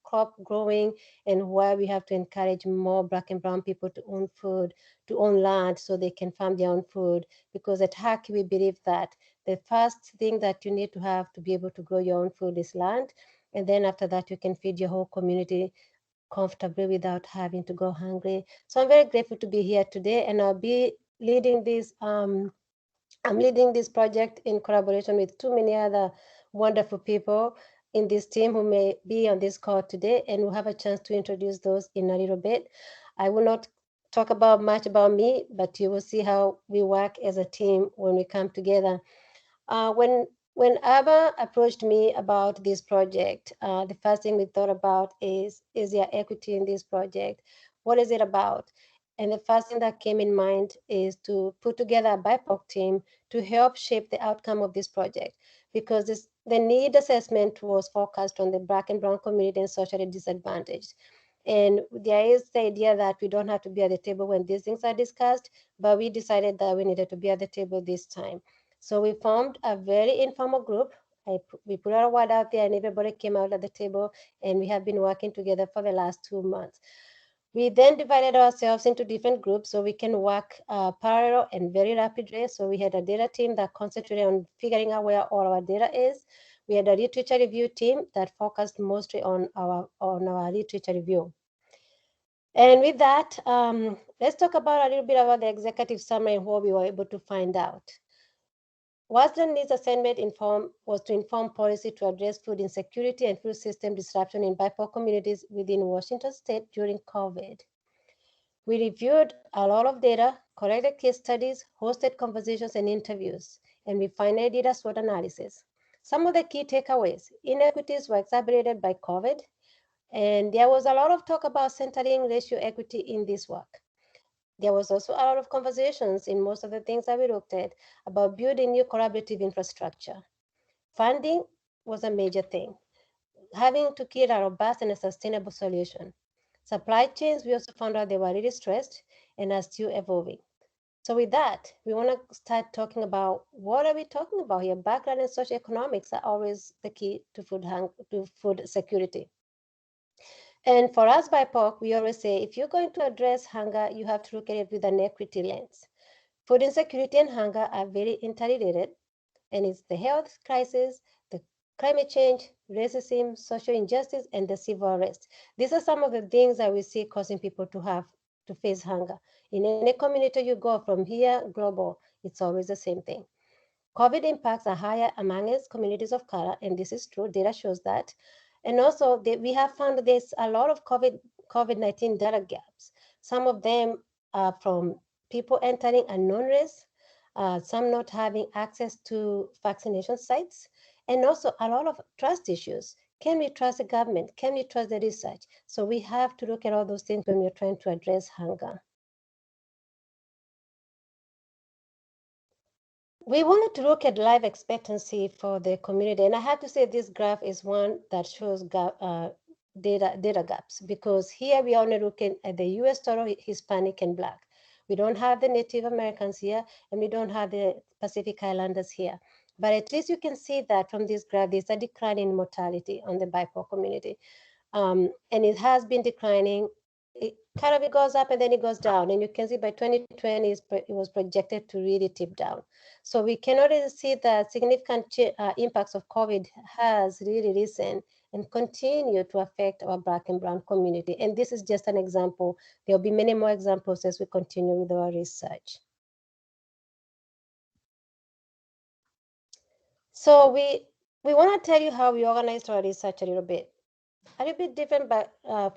crop growing, and where we have to encourage more Black and brown people to own food, to own land so they can farm their own food. Because at HAC, we believe that the first thing that you need to have to be able to grow your own food is land. And then after that, you can feed your whole community comfortably without having to go hungry. So I'm very grateful to be here today, and I'll be leading this I'm leading this project in collaboration with too many other wonderful people in this team who may be on this call today, and we'll have a chance to introduce those in a little bit. I will not talk much about me, but you will see how we work as a team when we come together. When Abba approached me about this project, the first thing we thought about is there equity in this project? What is it about? And the first thing that came in mind is to put together a BIPOC team to help shape the outcome of this project, because the need assessment was focused on the Black and brown community and socially disadvantaged. And there is the idea that we don't have to be at the table when these things are discussed, but we decided that we needed to be at the table this time. So we formed a very informal group. We put our word out there and everybody came out at the table, and we have been working together for the last 2 months. We then divided ourselves into different groups so we can work parallel and very rapidly. So we had a data team that concentrated on figuring out where all our data is. We had a literature review team that focused mostly on our literature review. And with that, let's talk about a little bit about the executive summary and what we were able to find out. WSDA needs assignment was to inform policy to address food insecurity and food system disruption in BIPOC communities within Washington state during COVID. We reviewed a lot of data, collected case studies, hosted conversations and interviews, and we finally did a SWOT analysis. Some of the key takeaways: inequities were exacerbated by COVID, and there was a lot of talk about centering racial equity in this work. There was also a lot of conversations in most of the things that we looked at about building new collaborative infrastructure. Funding was a major thing, having to create a robust and a sustainable solution. Supply chains, we also found out they were really stressed and are still evolving. So with that, we want to start talking about what are we talking about here. Background and socioeconomics are always the key to food security. And for us BIPOC, we always say, if you're going to address hunger, you have to look at it with an equity lens. Food insecurity and hunger are very interrelated, and it's the health crisis, the climate change, racism, social injustice, and the civil unrest. These are some of the things that we see causing people to face hunger. In any community you go, from here, global, it's always the same thing. COVID impacts are higher among us communities of color, and this is true, data shows that. And also, we have found that there's a lot of COVID-19 data gaps. Some of them are from people entering unknown race, some not having access to vaccination sites, and also a lot of trust issues. Can we trust the government? Can we trust the research? So we have to look at all those things when we're trying to address hunger. We wanted to look at life expectancy for the community, and I have to say this graph is one that shows data gaps, because here we are only looking at the US total Hispanic and Black. We don't have the Native Americans here, and we don't have the Pacific Islanders here. But at least you can see that from this graph, there's a decline in mortality on the BIPOC community. And it has been declining. It goes up and then it goes down. And you can see by 2020, it was projected to really tip down. So we can already see that significant impacts of COVID has really risen and continue to affect our Black and brown community. And this is just an example. There'll be many more examples as we continue with our research. So we want to tell you how we organized our research a little bit different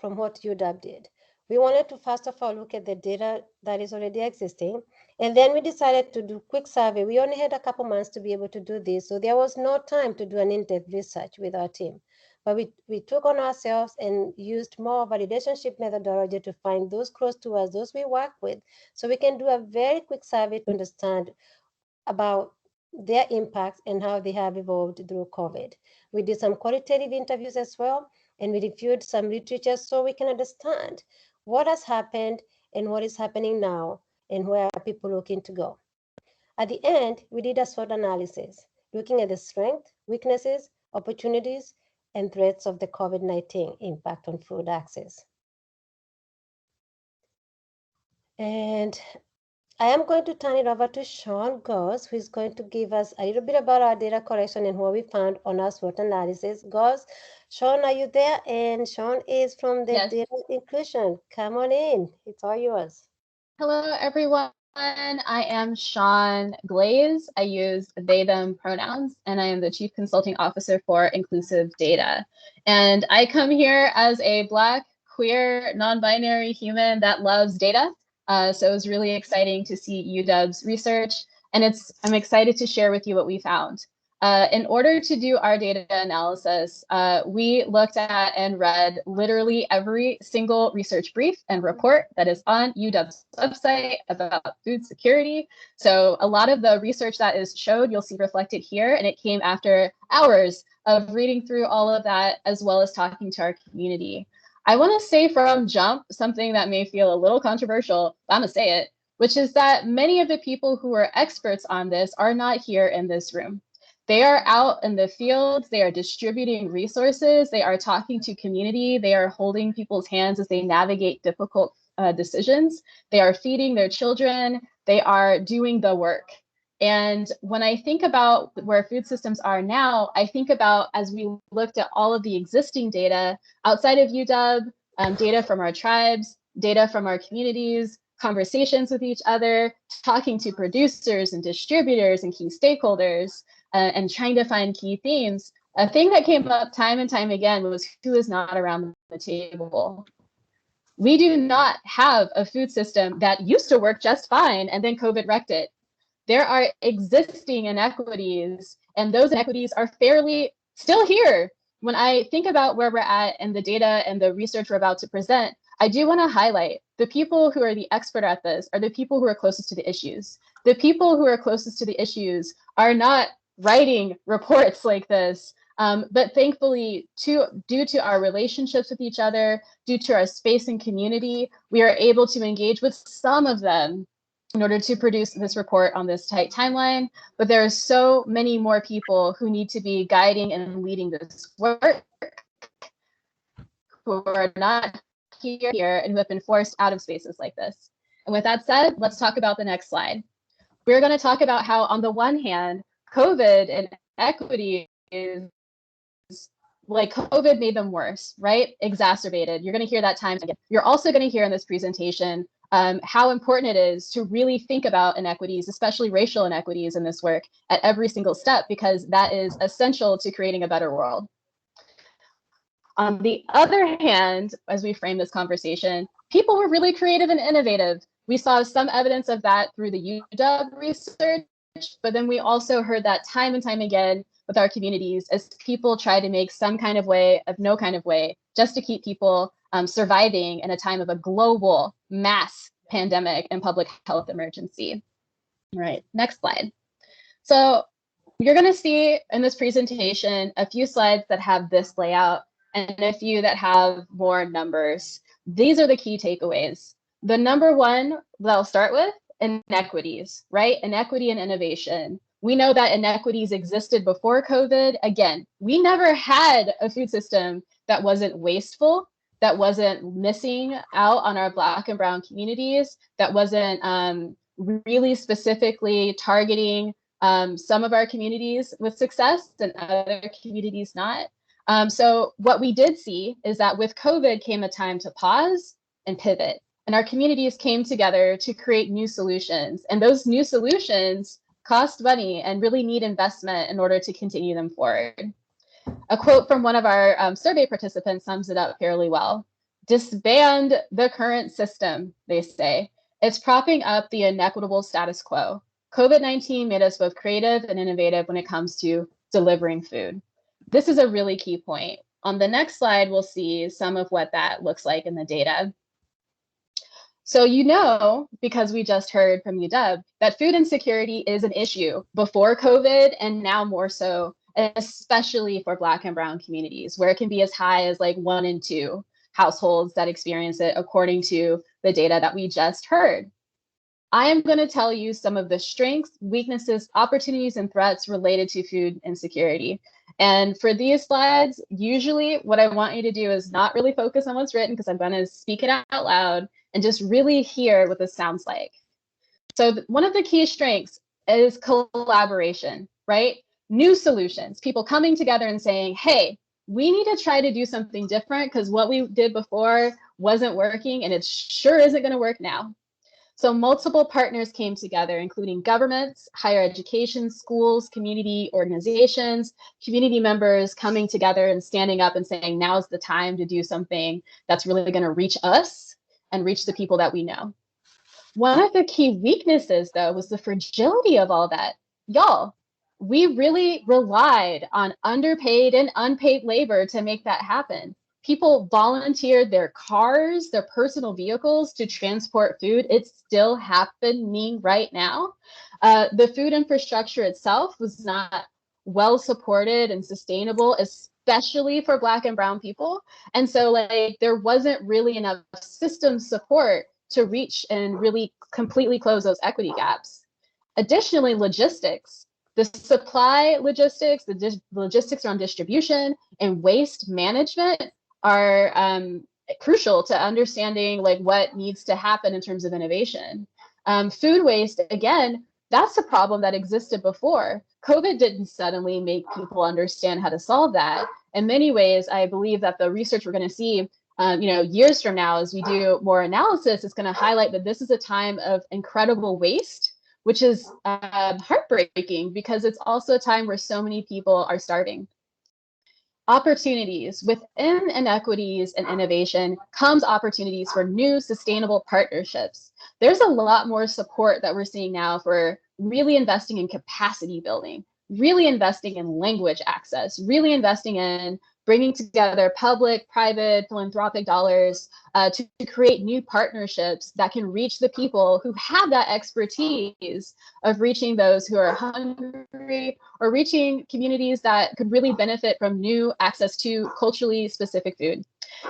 from what UW did. We wanted to first of all look at the data that is already existing, and then we decided to do quick survey. We only had a couple months to be able to do this, so there was no time to do an in-depth research with our team. But we took on ourselves and used more of a relationship methodology to find those close to us, those we work with, so we can do a very quick survey to understand about their impacts and how they have evolved through COVID. We did some qualitative interviews as well, and we reviewed some literature so we can understand what has happened and what is happening now and where are people looking to go. At the end, we did a SWOT analysis, looking at the strengths, weaknesses, opportunities, and threats of the COVID-19 impact on food access. And I am going to turn it over to Sean Goss, who is going to give us a little bit about our data collection and what we found on our SWOT analysis. Goss, Sean, are you there? And Sean is from the Yes. Data Inclusion. Come on in, it's all yours. Hello, everyone. I am Sean Glaze. I use they, them pronouns, and I am the Chief Consulting Officer for Inclusive Data. And I come here as a Black, queer, non-binary human that loves data. So it was really exciting to see UW's research, and I'm excited to share with you what we found. In order to do our data analysis, we looked at and read literally every single research brief and report that is on UW's website about food security. So a lot of the research that is showed, you'll see reflected here, and it came after hours of reading through all of that, as well as talking to our community. I want to say from jump something that may feel a little controversial, but I'm going to say it, which is that many of the people who are experts on this are not here in this room. They are out in the field, they are distributing resources, they are talking to community, they are holding people's hands as they navigate difficult decisions, they are feeding their children, they are doing the work. And when I think about where food systems are now, I think about, as we looked at all of the existing data outside of UW, data from our tribes, data from our communities, conversations with each other, talking to producers and distributors and key stakeholders, and trying to find key themes, a thing that came up time and time again was who is not around the table. We do not have a food system that used to work just fine and then COVID wrecked it. There are existing inequities, and those inequities are fairly still here. When I think about where we're at and the data and the research we're about to present, I do want to highlight the people who are the expert at this are the people who are closest to the issues. The people who are closest to the issues are not writing reports like this, but thankfully, due to our relationships with each other, due to our space and community, we are able to engage with some of them in order to produce this report on this tight timeline. But there are so many more people who need to be guiding and leading this work, who are not here and who have been forced out of spaces like this. And with that said, let's talk about the next slide. We're going to talk about how, on the one hand, COVID and equity is like COVID made them worse, right? Exacerbated. You're going to hear that time again. You're also going to hear in this presentation how important it is to really think about inequities, especially racial inequities in this work at every single step, because that is essential to creating a better world. On the other hand, as we frame this conversation, people were really creative and innovative. We saw some evidence of that through the UW research, but then we also heard that time and time again with our communities as people try to make some kind of way of no kind of way just to keep people surviving in a time of a global mass pandemic and public health emergency. All right, next slide. So you're going to see in this presentation a few slides that have this layout and a few that have more numbers. These are the key takeaways. The number one that I'll start with, inequities, right? Inequity and innovation. We know that inequities existed before COVID. Again, we never had a food system that wasn't wasteful, that wasn't missing out on our Black and Brown communities, that wasn't really specifically targeting some of our communities with success and other communities not. So what we did see is that with COVID came a time to pause and pivot. And our communities came together to create new solutions. And those new solutions cost money and really need investment in order to continue them forward. A quote from one of our survey participants sums it up fairly well. Disband the current system, they say. It's propping up the inequitable status quo. COVID-19 made us both creative and innovative when it comes to delivering food. This is a really key point. On the next slide, we'll see some of what that looks like in the data. So you know, because we just heard from UW, that food insecurity is an issue before COVID and now more so, especially for Black and Brown communities, where it can be as high as like 1 in 2 households that experience it, according to the data that we just heard. I am going to tell you some of the strengths, weaknesses, opportunities, and threats related to food insecurity. And for these slides, usually what I want you to do is not really focus on what's written, because I'm going to speak it out loud and just really hear what this sounds like. So one of the key strengths is collaboration, right? New solutions, people coming together and saying, hey, we need to try to do something different because what we did before wasn't working and it sure isn't going to work now. So multiple partners came together, including governments, higher education, schools, community organizations, community members coming together and standing up and saying, now's the time to do something that's really going to reach us and reach the people that we know. One of the key weaknesses, though, was the fragility of all that. Y'all, we really relied on underpaid and unpaid labor to make that happen. People volunteered their cars, their personal vehicles to transport food. It's still happening right now. The food infrastructure itself was not well supported and sustainable, especially for Black and Brown people. And so like there wasn't really enough system support to reach and really completely close those equity gaps. Additionally, logistics. The supply logistics, the logistics around distribution and waste management are crucial to understanding like what needs to happen in terms of innovation. Food waste, again, that's a problem that existed before. COVID didn't suddenly make people understand how to solve that. In many ways, I believe that the research we're going to see years from now, as we do more analysis, is going to highlight that this is a time of incredible waste, which is heartbreaking because it's also a time where so many people are starving. Opportunities. Within inequities and innovation comes opportunities for new sustainable partnerships. There's a lot more support that we're seeing now for really investing in capacity building, really investing in language access, really investing in bringing together public, private, philanthropic dollars to create new partnerships that can reach the people who have that expertise of reaching those who are hungry or reaching communities that could really benefit from new access to culturally specific food.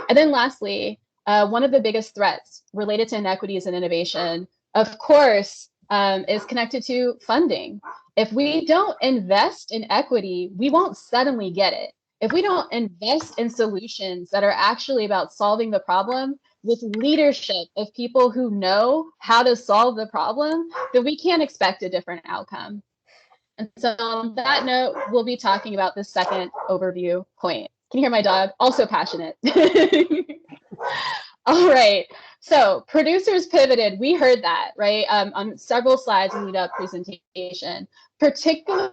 And then lastly, one of the biggest threats related to inequities and innovation, of course, is connected to funding. If we don't invest in equity, we won't suddenly get it. If we don't invest in solutions that are actually about solving the problem with leadership of people who know how to solve the problem, then we can't expect a different outcome. And so on that note, we'll be talking about the second overview point. Can you hear my dog? Also passionate. All right. So producers pivoted. We heard that, right? On several slides in the presentation, particularly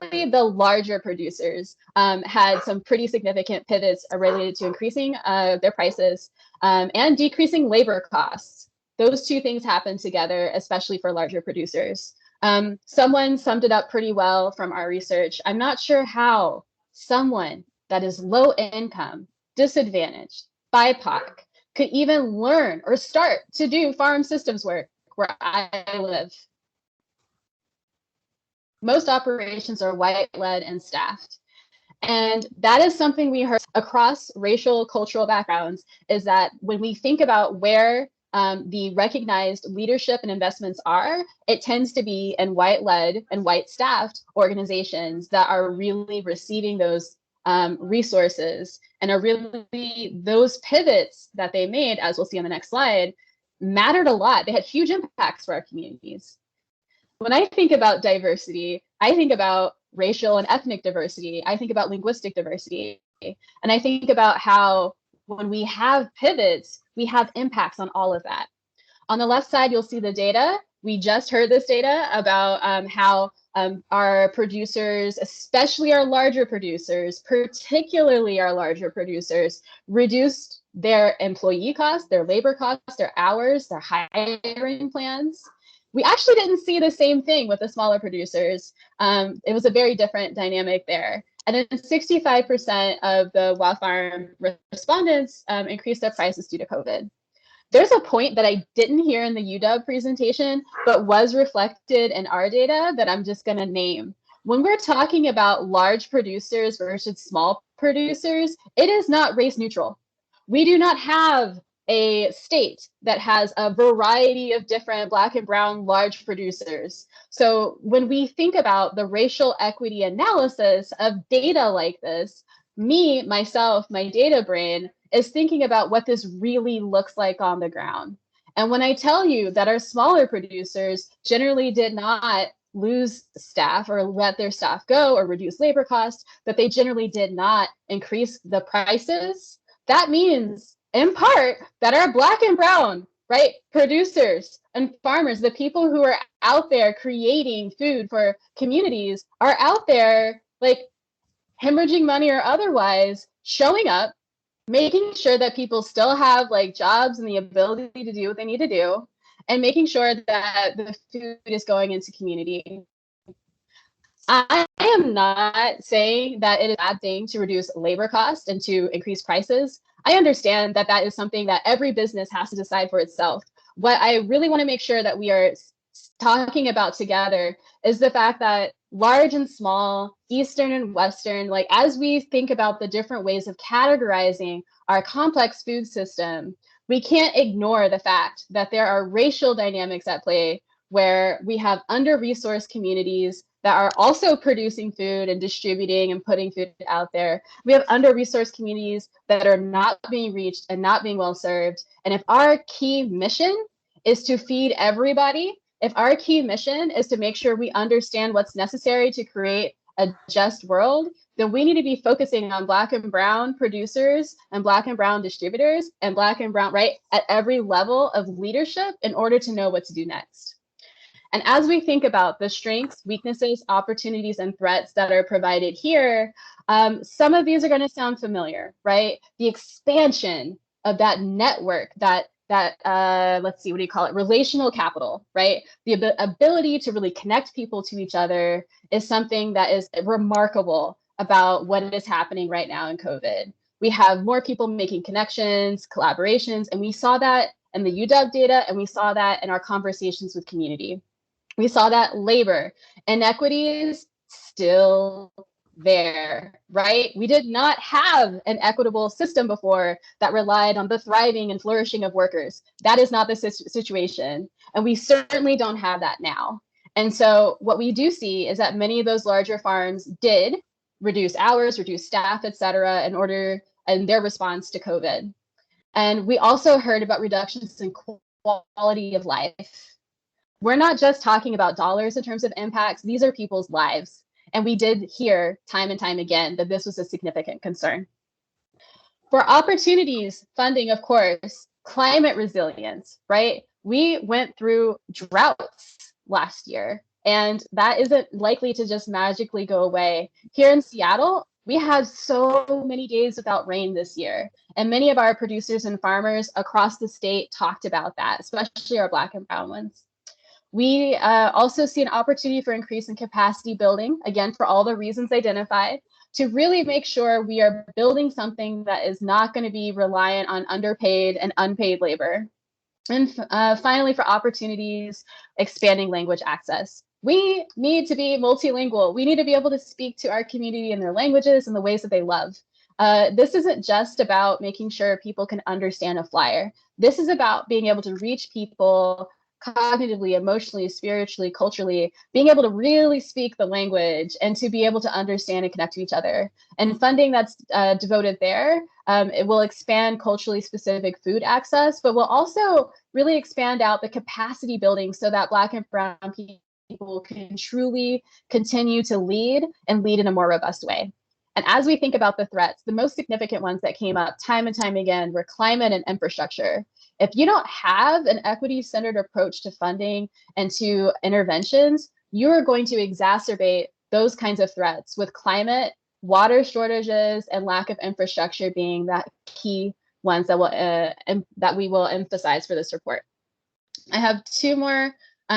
the larger producers had some pretty significant pivots related to increasing their prices and decreasing labor costs. Those two things happen together, especially for larger producers. Someone summed it up pretty well from our research. I'm not sure how someone that is low income, disadvantaged, BIPOC, could even learn or start to do farm systems work where I live. Most operations are white-led and staffed. And that is something we heard across racial, cultural backgrounds, is that when we think about where the recognized leadership and investments are, it tends to be in white-led and white-staffed organizations that are really receiving those resources and are really, those pivots that they made, as we'll see on the next slide, mattered a lot. They had huge impacts for our communities. When I think about diversity, I think about racial and ethnic diversity. I think about linguistic diversity. And I think about how when we have pivots, we have impacts on all of that. On the left side, you'll see the data. We just heard this data about how our producers, especially our larger producers, particularly our larger producers, reduced their employee costs, their labor costs, their hours, their hiring plans. We actually didn't see the same thing with the smaller producers. It was a very different dynamic there. And then 65% of the wild farm respondents increased their prices due to COVID. There's a point that I didn't hear in the UW presentation, but was reflected in our data that I'm just going to name. When we're talking about large producers versus small producers, it is not race neutral. We do not have a state that has a variety of different Black and brown large producers. So when we think about the racial equity analysis of data like this, myself, my data brain is thinking about what this really looks like on the ground. And when I tell you that our smaller producers generally did not lose staff or let their staff go or reduce labor costs, that they generally did not increase the prices, that means in part that our Black and brown, right, producers and farmers, the people who are out there creating food for communities, are out there like hemorrhaging money or otherwise, showing up, making sure that people still have like jobs and the ability to do what they need to do, and making sure that the food is going into community. I am not saying that it is a bad thing to reduce labor costs and to increase prices. I understand that that is something that every business has to decide for itself. What I really want to make sure that we are talking about together is the fact that large and small, Eastern and Western, like as we think about the different ways of categorizing our complex food system, we can't ignore the fact that there are racial dynamics at play where we have under-resourced communities that are also producing food and distributing and putting food out there. We have under-resourced communities that are not being reached and not being well served. And if our key mission is to feed everybody, if our key mission is to make sure we understand what's necessary to create a just world, then we need to be focusing on Black and brown producers and Black and brown distributors and Black and brown, right, at every level of leadership in order to know what to do next. And as we think about the strengths, weaknesses, opportunities, and threats that are provided here, some of these are going to sound familiar, right? The expansion of that network, that let's see, what do you call it? Relational capital, right? The ability to really connect people to each other is something that is remarkable about what is happening right now in COVID. We have more people making connections, collaborations, and we saw that in the UW data, and we saw that in our conversations with community. We saw that labor inequities still there, right? We did not have an equitable system before that relied on the thriving and flourishing of workers. That is not the situation. And we certainly don't have that now. And so what we do see is that many of those larger farms did reduce hours, reduce staff, et cetera, in their response to COVID. And we also heard about reductions in quality of life. We're not just talking about dollars in terms of impacts. These are people's lives. And we did hear time and time again that this was a significant concern. For opportunities, funding, of course, climate resilience, right? We went through droughts last year, and that isn't likely to just magically go away. Here in Seattle, we had so many days without rain this year. And many of our producers and farmers across the state talked about that, especially our Black and brown ones. We also see an opportunity for increase in capacity building, again, for all the reasons identified, to really make sure we are building something that is not going to be reliant on underpaid and unpaid labor. And finally, for opportunities, expanding language access. We need to be multilingual. We need to be able to speak to our community in their languages and the ways that they love. This isn't just about making sure people can understand a flyer. This is about being able to reach people cognitively, emotionally, spiritually, culturally, being able to really speak the language and to be able to understand and connect to each other. And funding that's devoted there, it will expand culturally specific food access, but will also really expand out the capacity building so that Black and brown people can truly continue to lead and lead in a more robust way. And as we think about the threats, the most significant ones that came up time and time again were climate and infrastructure. If you don't have an equity-centered approach to funding and to interventions, you are going to exacerbate those kinds of threats with climate, water shortages, and lack of infrastructure being the key ones that we will emphasize for this report. I have two more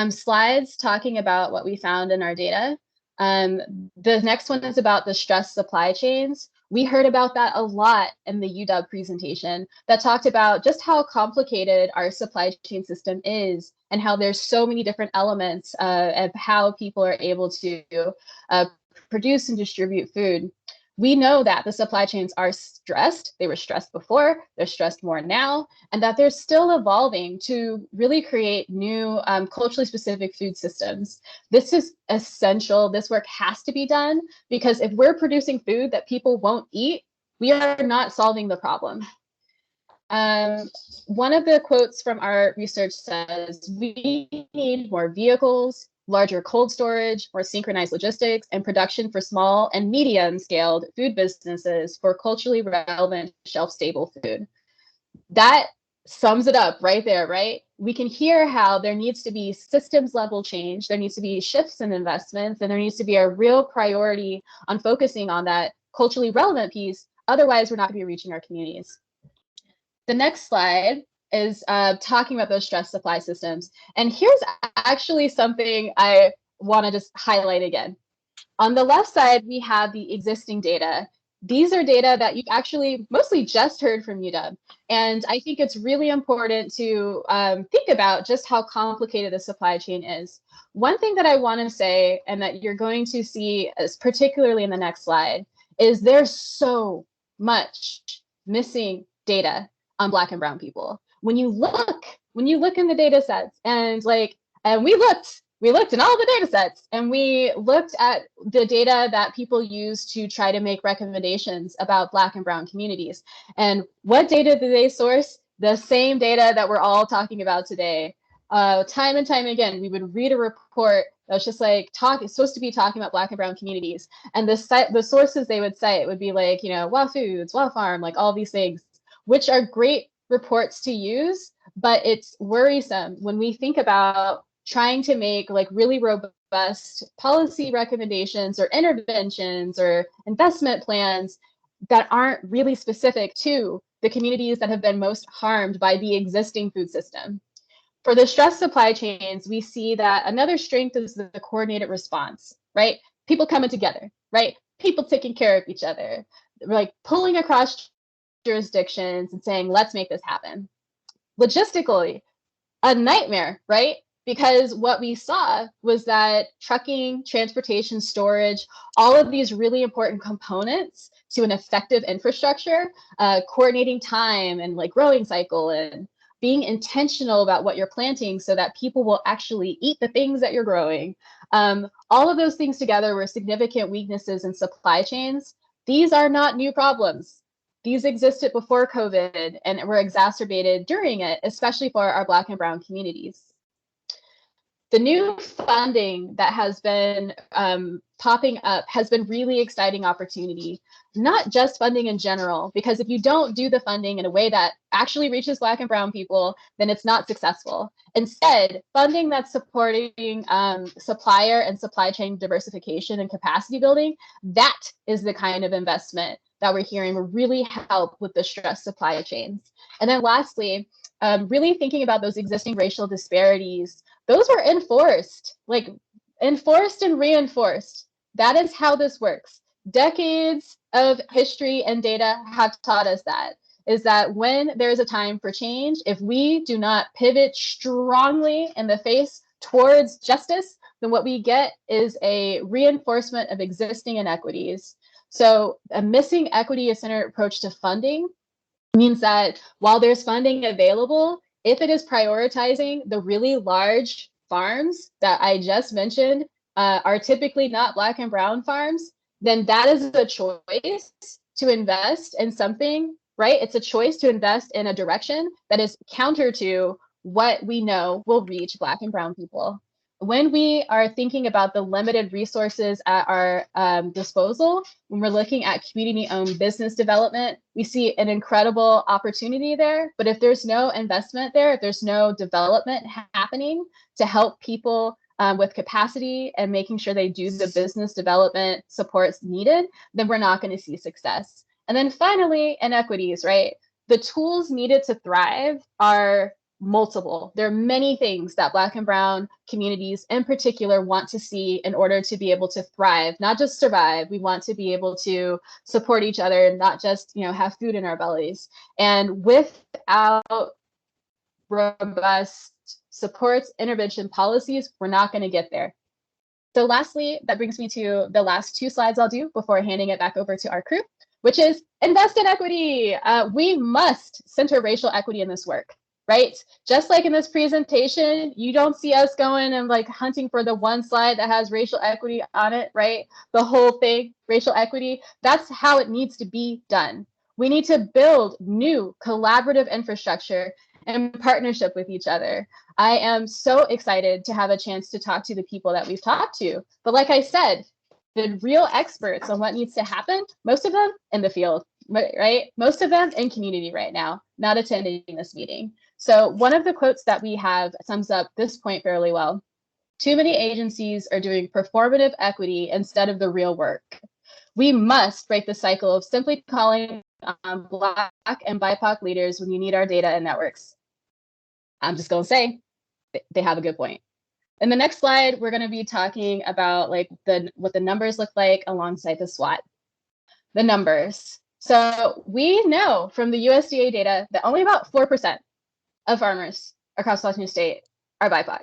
slides talking about what we found in our data. The next one is about the stressed supply chains. We heard about that a lot in the UW presentation that talked about just how complicated our supply chain system is and how there's so many different elements of how people are able to produce and distribute food. We know that the supply chains are stressed. They were stressed before, they're stressed more now, and that they're still evolving to really create new culturally specific food systems. This is essential. This work has to be done because if we're producing food that people won't eat, we are not solving the problem. One of the quotes from our research says, we need more vehicles, larger cold storage, more synchronized logistics, and production for small and medium-scaled food businesses for culturally relevant, shelf-stable food. That sums it up right there, right? We can hear how there needs to be systems-level change, there needs to be shifts in investments, and there needs to be a real priority on focusing on that culturally relevant piece. Otherwise, we're not going to be reaching our communities. The next slide is talking about those stress supply systems. And here's actually something I want to just highlight again. On the left side, we have the existing data. These are data that you've actually mostly just heard from UW. And I think it's really important to think about just how complicated the supply chain is. One thing that I want to say, and that you're going to see, particularly in the next slide, is there's so much missing data on Black and Brown people. When you look in the data sets and we looked in all the data sets and we looked at the data that people use to try to make recommendations about Black and Brown communities. And what data do they source? The same data that we're all talking about today. Time and time again, we would read a report that was just like it's supposed to be talking about Black and Brown communities. And the sources they would cite would be like, Wow Foods, Wow Farm, like all these things, which are great reports to use, but it's worrisome when we think about trying to make like really robust policy recommendations or interventions or investment plans that aren't really specific to the communities that have been most harmed by the existing food system. For the stress supply chains, we see that another strength is the coordinated response, right? People coming together, right? People taking care of each other, like pulling across jurisdictions and saying, let's make this happen. Logistically, a nightmare, right? Because what we saw was that trucking, transportation, storage, all of these really important components to an effective infrastructure, coordinating time and like growing cycle and being intentional about what you're planting so that people will actually eat the things that you're growing. All of those things together were significant weaknesses in supply chains. These are not new problems. These existed before COVID and were exacerbated during it, especially for our Black and Brown communities. The new funding that has been popping up has been really exciting opportunity, not just funding in general, because if you don't do the funding in a way that actually reaches Black and Brown people, then it's not successful. Instead, funding that's supporting supplier and supply chain diversification and capacity building, that is the kind of investment that we're hearing will really help with the stress supply chains. And then lastly, really thinking about those existing racial disparities. Those were enforced and reinforced. That is how this works. Decades of history and data have taught us that, is that when there's a time for change, if we do not pivot strongly in the face towards justice, then what we get is a reinforcement of existing inequities. So a missing equity-centered approach to funding means that while there's funding available, if it is prioritizing the really large farms that I just mentioned are typically not Black and Brown farms, then that is a choice to invest in something, right? It's a choice to invest in a direction that is counter to what we know will reach Black and Brown people. When we are thinking about the limited resources at our disposal, when we're looking at community-owned business development, we see an incredible opportunity there. But if there's no investment there, if there's no development happening to help people with capacity and making sure they do the business development supports needed, then we're not going to see success. And then finally, inequities, right? The tools needed to thrive are multiple. There are many things that Black and Brown communities in particular want to see in order to be able to thrive, not just survive. We want to be able to support each other and not just, have food in our bellies. And without robust supports, intervention policies, we're not going to get there. So lastly, that brings me to the last 2 slides I'll do before handing it back over to our crew, which is invest in equity. We must center racial equity in this work, right? Just like in this presentation, you don't see us going and like hunting for the one slide that has racial equity on it, right? The whole thing, racial equity, that's how it needs to be done. We need to build new collaborative infrastructure in partnership with each other. I am so excited to have a chance to talk to the people that we've talked to. But like I said, the real experts on what needs to happen, most of them in the field, right? Most of them in community right now, not attending this meeting. So one of the quotes that we have sums up this point fairly well. Too many agencies are doing performative equity instead of the real work. We must break the cycle of simply calling on Black and BIPOC leaders when you need our data and networks. I'm just going to say they have a good point. In the next slide, we're going to be talking about what the numbers look like alongside the SWOT. The numbers. So we know from the USDA data that only about 4% of farmers across Washington state are BIPOC.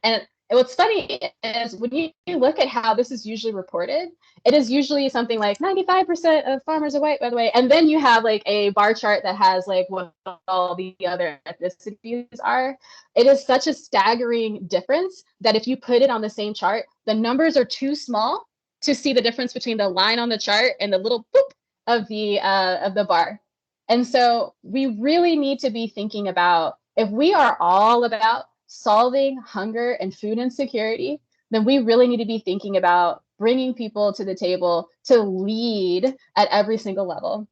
And what's funny is when you look at how this is usually reported, it is usually something like 95% of farmers are white, by the way. And then you have like a bar chart that has like what all the other ethnicities are. It is such a staggering difference that if you put it on the same chart, the numbers are too small to see the difference between the line on the chart and the little boop of the bar. And so we really need to be thinking about, if we are all about solving hunger and food insecurity, then we really need to be thinking about bringing people to the table to lead at every single level.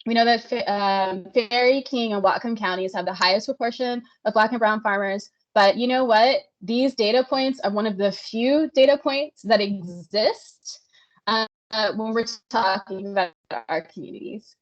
We know that Ferry, King, and Whatcom counties have the highest proportion of Black and Brown farmers, but you know what? These data points are one of the few data points that exist when we're talking about our communities.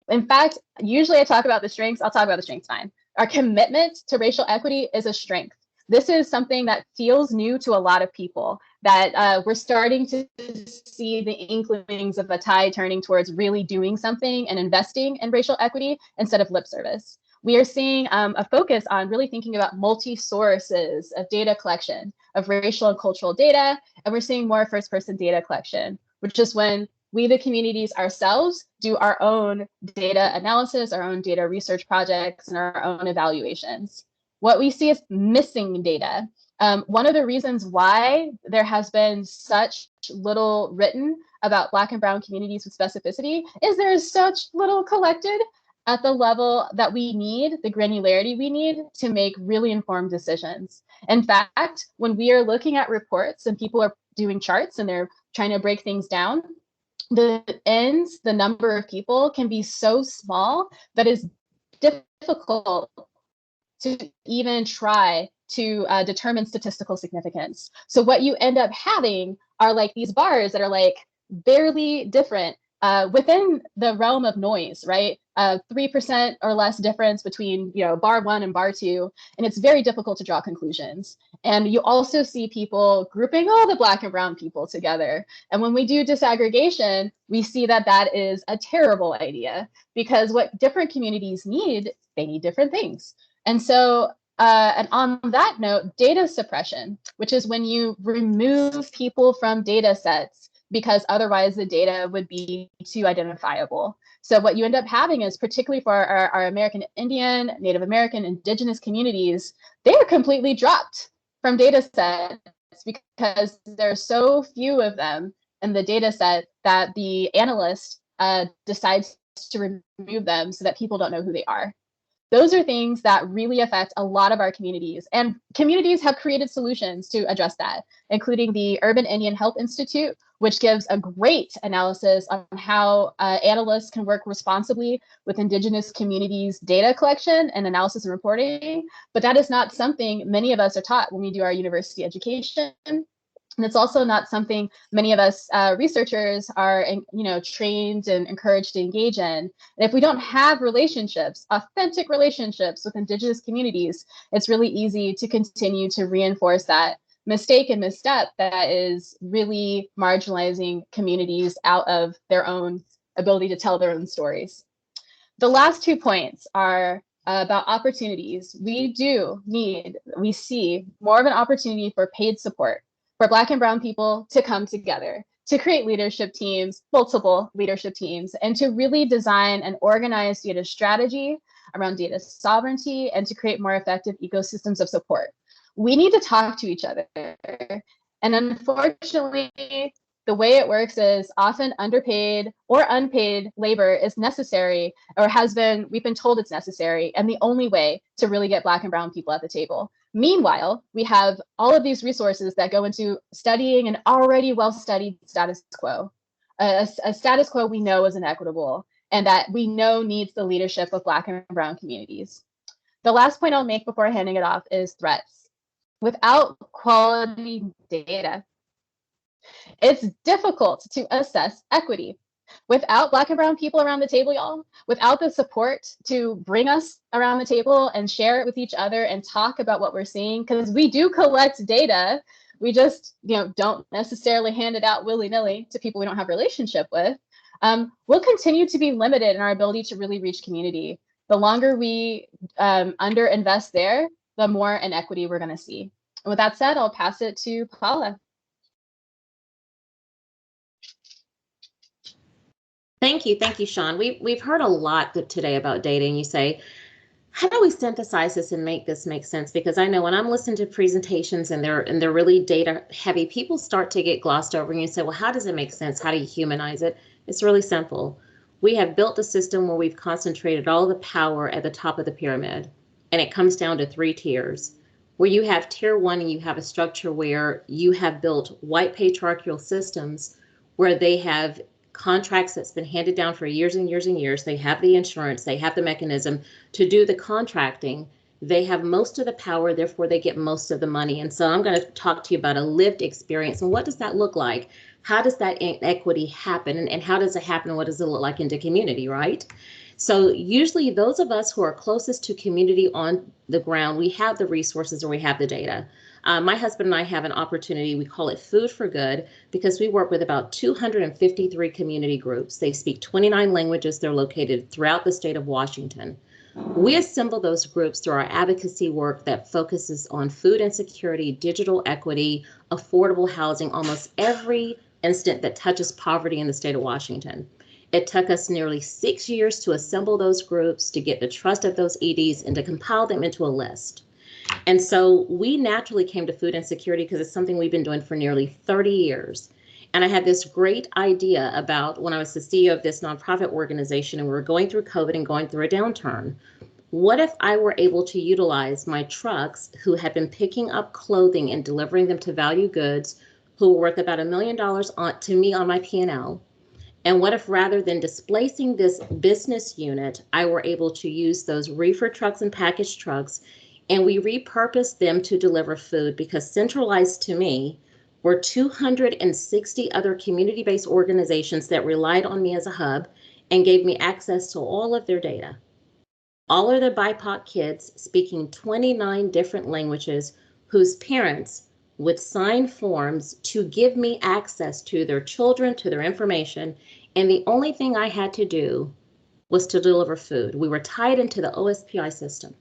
In fact, usually I talk about the strengths. I'll talk about the strengths fine. Our commitment to racial equity is a strength. This is something that feels new to a lot of people, that we're starting to see the inklings of a tide turning towards really doing something and investing in racial equity instead of lip service. We are seeing a focus on really thinking about multi-sources of data collection, of racial and cultural data, and we're seeing more first-person data collection, which is when we, the communities ourselves, do our own data analysis, our own data research projects, and our own evaluations. What we see is missing data. One of the reasons why there has been such little written about Black and Brown communities with specificity is there is such little collected at the level that we need, the granularity we need to make really informed decisions. In fact, when we are looking at reports and people are doing charts and they're trying to break things down, the number of people can be so small that it's difficult to even try to determine statistical significance. So what you end up having are like these bars that are like barely different within the realm of noise, right? 3% or less difference between bar 1 and bar 2, and it's very difficult to draw conclusions. And you also see people grouping all the Black and Brown people together. And when we do disaggregation, we see that that is a terrible idea, because what different communities need, they need different things. And so, and on that note, data suppression, which is when you remove people from data sets because otherwise the data would be too identifiable. So what you end up having is, particularly for our American Indian, Native American, Indigenous communities, they are completely dropped from data sets because there are so few of them in the data set that the analyst decides to remove them so that people don't know who they are. Those are things that really affect a lot of our communities, and communities have created solutions to address that, including the Urban Indian Health Institute, which gives a great analysis on how analysts can work responsibly with Indigenous communities' data collection and analysis and reporting. But that is not something many of us are taught when we do our university education. And it's also not something many of us researchers are, trained and encouraged to engage in. And if we don't have relationships, authentic relationships with Indigenous communities, it's really easy to continue to reinforce that mistake and misstep that is really marginalizing communities out of their own ability to tell their own stories. The last 2 points are about opportunities. We see more of an opportunity for paid support for Black and Brown people to come together, to create leadership teams, multiple leadership teams, and to really design an organized data strategy around data sovereignty and to create more effective ecosystems of support. We need to talk to each other. And unfortunately, the way it works is often underpaid or unpaid labor is necessary, or we've been told it's necessary, and the only way to really get Black and Brown people at the table. Meanwhile, we have all of these resources that go into studying an already well-studied status quo, a status quo we know is inequitable and that we know needs the leadership of Black and Brown communities. The last point I'll make before handing it off is threats. Without quality data, it's difficult to assess equity. Without Black and Brown people around the table, y'all, without the support to bring us around the table and share it with each other and talk about what we're seeing, because we do collect data, we just don't necessarily hand it out willy-nilly to people we don't have a relationship with, we'll continue to be limited in our ability to really reach community. The longer we underinvest there, the more inequity we're going to see. And with that said, I'll pass it to Paula. Thank you, Sean. We've heard a lot today about data, and you say, how do we synthesize this and make this make sense? Because I know when I'm listening to presentations and they're really data heavy, people start to get glossed over, and you say, well, how does it make sense? How do you humanize it? It's really simple. We have built a system where we've concentrated all the power at the top of the pyramid, and it comes down to 3 tiers. Where you have tier 1, and you have a structure where you have built white patriarchal systems where they have contracts that's been handed down for years and years and years. They have the insurance, they have the mechanism to do the contracting. They have most of the power, therefore they get most of the money. And so I'm going to talk to you about a lived experience. And what does that look like? How does that inequity happen? And how does it happen? What does it look like into community, right? So usually those of us who are closest to community on the ground, we have the resources or we have the data. My husband and I have an opportunity, we call it Food for Good, because we work with about 253 community groups. They speak 29 languages. They're located throughout the state of Washington. We assemble those groups through our advocacy work that focuses on food insecurity, digital equity, affordable housing, almost every instant that touches poverty in the state of Washington. It took us nearly 6 years to assemble those groups, to get the trust of those EDs, and to compile them into a list. And so we naturally came to food insecurity because it's something we've been doing for nearly 30 years. And I had this great idea about when I was the CEO of this nonprofit organization and we were going through COVID and going through a downturn. What if I were able to utilize my trucks who had been picking up clothing and delivering them to Value Goods, who were worth about $1 million to me on my P&L? And what if rather than displacing this business unit, I were able to use those reefer trucks and package trucks, and we repurposed them to deliver food? Because centralized to me were 260 other community-based organizations that relied on me as a hub and gave me access to all of their data. All of the BIPOC kids speaking 29 different languages whose parents would sign forms to give me access to their children, to their information, and the only thing I had to do was to deliver food. We were tied into the OSPI system.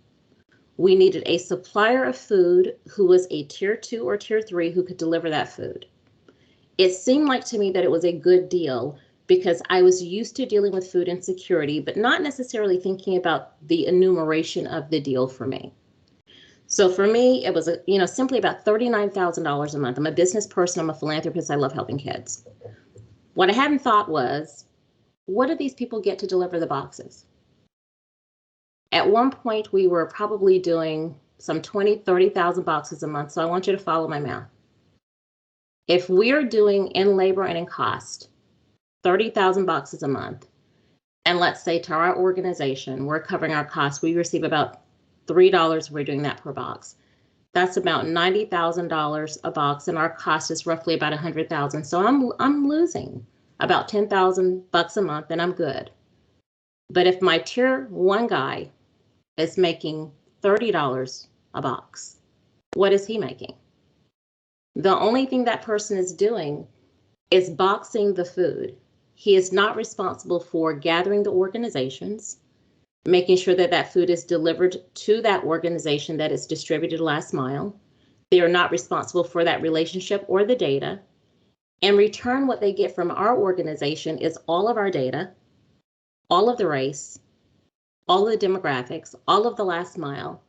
We needed a supplier of food who was a tier 2 or tier 3 who could deliver that food. It seemed like to me that it was a good deal because I was used to dealing with food insecurity, but not necessarily thinking about the enumeration of the deal for me. So for me, it was simply about $39,000 a month. I'm a business person. I'm a philanthropist. I love helping kids. What I hadn't thought was, what do these people get to deliver the boxes? At one point, we were probably doing some 30,000 boxes a month. So I want you to follow my math. If we're doing in labor and in cost, 30,000 boxes a month, and let's say to our organization, we're covering our costs, we receive about $3, we're doing that per box. That's about $90,000 a box, and our cost is roughly about $100,000. So I'm losing about $10,000 a month, and I'm good. But if my tier 1 guy is making $30 a box, what is he making? The only thing that person is doing is boxing the food. He is not responsible for gathering the organizations, making sure that that food is delivered to that organization that is distributed last mile. They are not responsible for that relationship or the data. In return, what they get from our organization is all of our data, all of the race, all of the demographics, all of the last mile,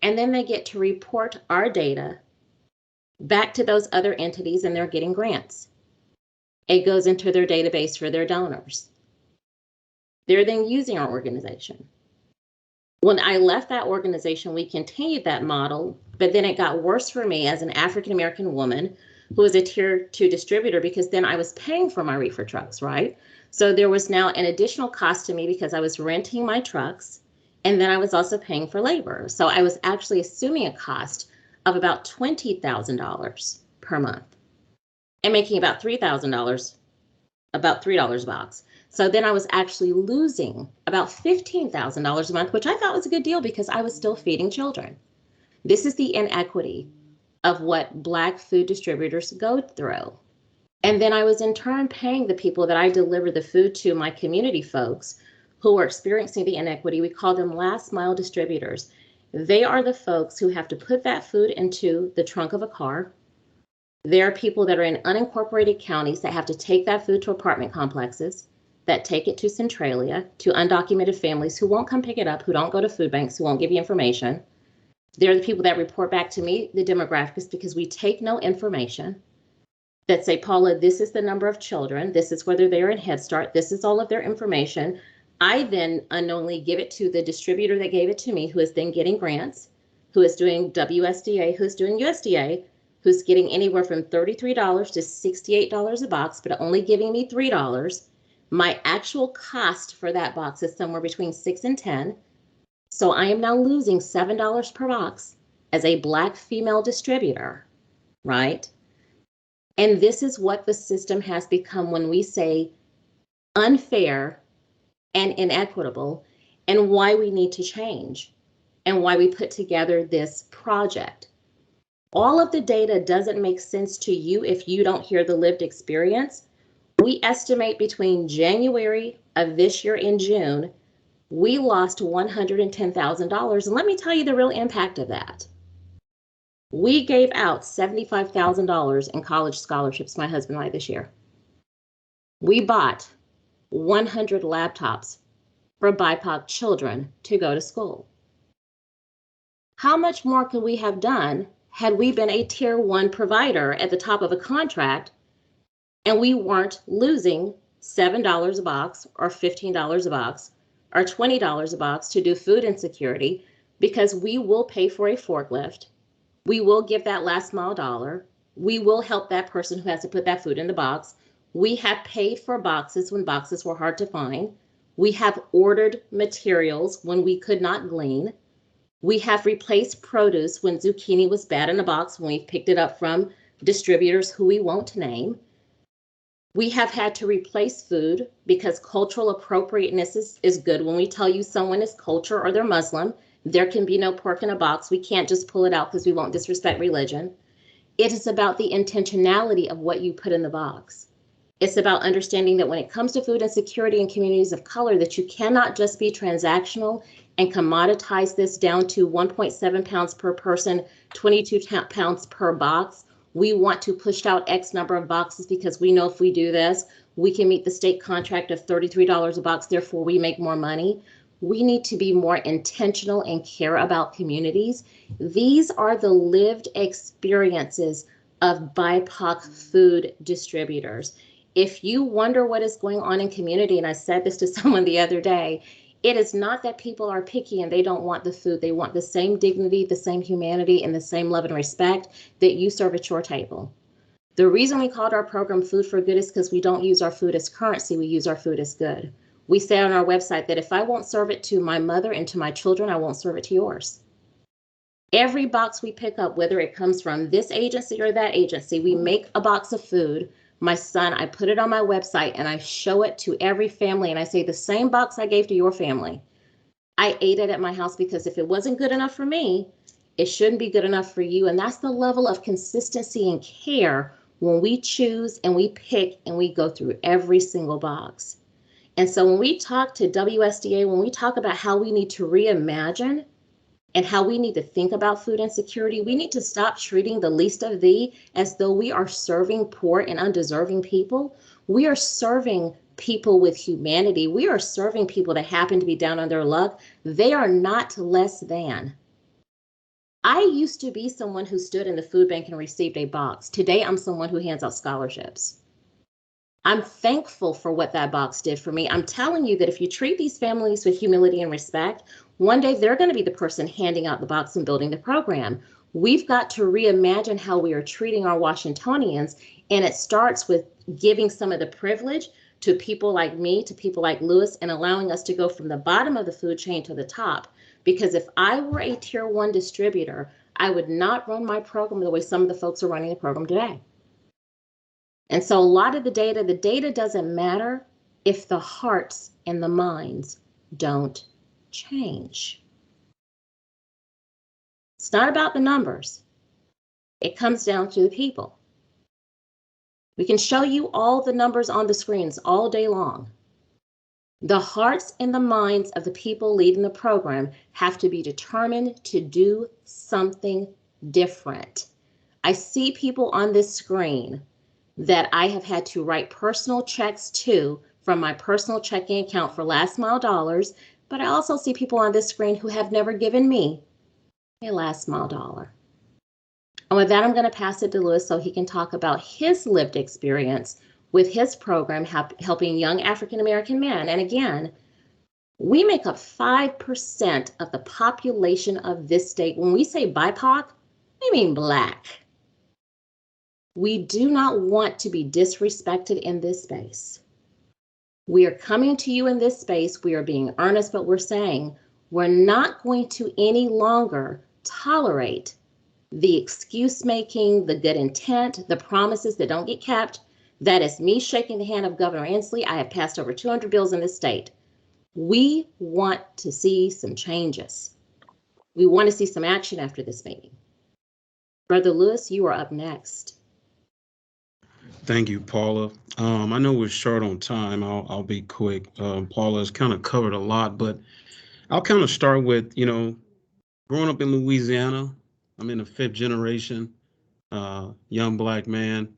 and then they get to report our data back to those other entities, and they're getting grants. It goes into their database for their donors. They're then using our organization. When I left that organization, we continued that model, but then it got worse for me as an African-American woman who was a tier 2 distributor, because then I was paying for my reefer trucks, right? So there was now an additional cost to me because I was renting my trucks, and then I was also paying for labor. So I was actually assuming a cost of about $20,000 per month and making about $3,000, about $3 a box. So then I was actually losing about $15,000 a month, which I thought was a good deal because I was still feeding children. This is the inequity of what Black food distributors go through. And then I was in turn paying the people that I deliver the food to, my community folks who are experiencing the inequity. We call them last mile distributors. They are the folks who have to put that food into the trunk of a car. There are people that are in unincorporated counties that have to take that food to apartment complexes, that take it to Centralia, to undocumented families who won't come pick it up, who don't go to food banks, who won't give you information. They're the people that report back to me the demographics, because we take no information, that say, Paula, this is the number of children, this is whether they're in Head Start, this is all of their information. I then unknowingly give it to the distributor that gave it to me, who is then getting grants, who is doing WSDA, who's doing USDA, who's getting anywhere from $33 to $68 a box, but only giving me $3. My actual cost for that box is somewhere between $6 and $10. So I am now losing $7 per box as a Black female distributor, right? And this is what the system has become when we say unfair and inequitable, and why we need to change, and why we put together this project. All of the data doesn't make sense to you if you don't hear the lived experience. We estimate between January of this year and June, we lost $110,000. And let me tell you the real impact of that. We gave out $75,000 in college scholarships, my husband and I, this year. We bought 100 laptops for BIPOC children to go to school. How much more could we have done had we been a tier 1 provider at the top of a contract, and we weren't losing $7 a box or $15 a box or $20 a box to do food insecurity, because we will pay for a forklift. We will give that last mile dollar. We will help that person who has to put that food in the box. We have paid for boxes when boxes were hard to find. We have ordered materials when we could not glean. We have replaced produce when zucchini was bad in a box, when we've picked it up from distributors who we won't name. We have had to replace food because cultural appropriateness is good. When we tell you someone is culture or they're Muslim, there can be no pork in a box. We can't just pull it out because we won't disrespect religion. It is about the intentionality of what you put in the box. It's about understanding that when it comes to food insecurity in communities of color, that you cannot just be transactional and commoditize this down to 1.7 pounds per person, 22 pounds per box. We want to push out X number of boxes because we know if we do this, we can meet the state contract of $33 a box, therefore we make more money. We need to be more intentional and care about communities. These are the lived experiences of BIPOC food distributors. If you wonder what is going on in community, and I said this to someone the other day, it is not that people are picky and they don't want the food. They want the same dignity, the same humanity, and the same love and respect that you serve at your table. The reason we called our program Food for Good is because we don't use our food as currency, we use our food as good. We say on our website that if I won't serve it to my mother and to my children, I won't serve it to yours. Every box we pick up, whether it comes from this agency or that agency, we make a box of food. My son, I put it on my website and I show it to every family. And I say, the same box I gave to your family, I ate it at my house, because if it wasn't good enough for me, it shouldn't be good enough for you. And that's the level of consistency and care when we choose and we pick and we go through every single box. And so when we talk to WSDA, when we talk about how we need to reimagine and how we need to think about food insecurity, we need to stop treating the least of thee as though we are serving poor and undeserving people. We are serving people with humanity. We are serving people that happen to be down on their luck. They are not less than. I used to be someone who stood in the food bank and received a box. Today, I'm someone who hands out scholarships. I'm thankful for what that box did for me. I'm telling you that if you treat these families with humility and respect, one day they're going to be the person handing out the box and building the program. We've got to reimagine how we are treating our Washingtonians, and it starts with giving some of the privilege to people like me, to people like Lewis, and allowing us to go from the bottom of the food chain to the top. Because if I were a tier 1 distributor, I would not run my program the way some of the folks are running the program today. And so a lot of the data doesn't matter if the hearts and the minds don't change. It's not about the numbers. It comes down to the people. We can show you all the numbers on the screens all day long. The hearts and the minds of the people leading the program have to be determined to do something different. I see people on this screen that I have had to write personal checks to from my personal checking account for last mile dollars, but I also see people on this screen who have never given me a last mile dollar. And with that, I'm going to pass it to Lewis so he can talk about his lived experience with his program helping young African American men. And again, we make up 5% of the population of this state. When we say BIPOC, we mean Black. We do not want to be disrespected in this space. We are coming to you in this space. We are being earnest, but we're saying we're not going to any longer tolerate the excuse making, the good intent, the promises that don't get kept. That is me shaking the hand of Governor Inslee. I have passed over 200 bills in this state. We want to see some changes. We want to see some action after this meeting. Brother Lewis, you are up next. Thank you, Paula. I know we're short on time. I'll be quick. Paula has kind of covered a lot, but I'll kind of start with, growing up in Louisiana, I'm in the 5th generation, young Black man.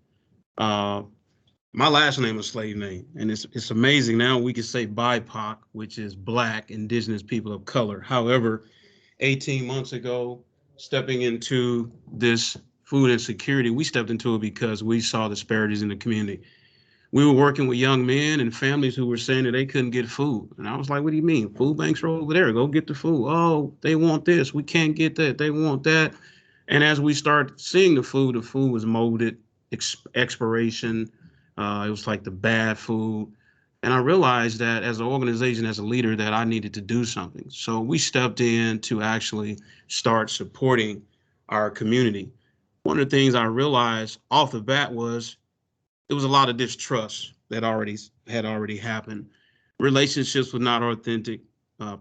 My last name is a slave name, and it's amazing now we can say BIPOC, which is Black, Indigenous people of color. However, 18 months ago, stepping into this food insecurity, we stepped into it because we saw disparities in the community. We were working with young men and families who were saying that they couldn't get food. And I was like, what do you mean? Food banks are over there. Go get the food. Oh, they want this. We can't get that. They want that. And as we started seeing the food was molded, expiration. It was like the bad food. And I realized that as an organization, as a leader, that I needed to do something. So we stepped in to actually start supporting our community. One of the things I realized off the bat was there was a lot of distrust that had already happened. Relationships were not authentic.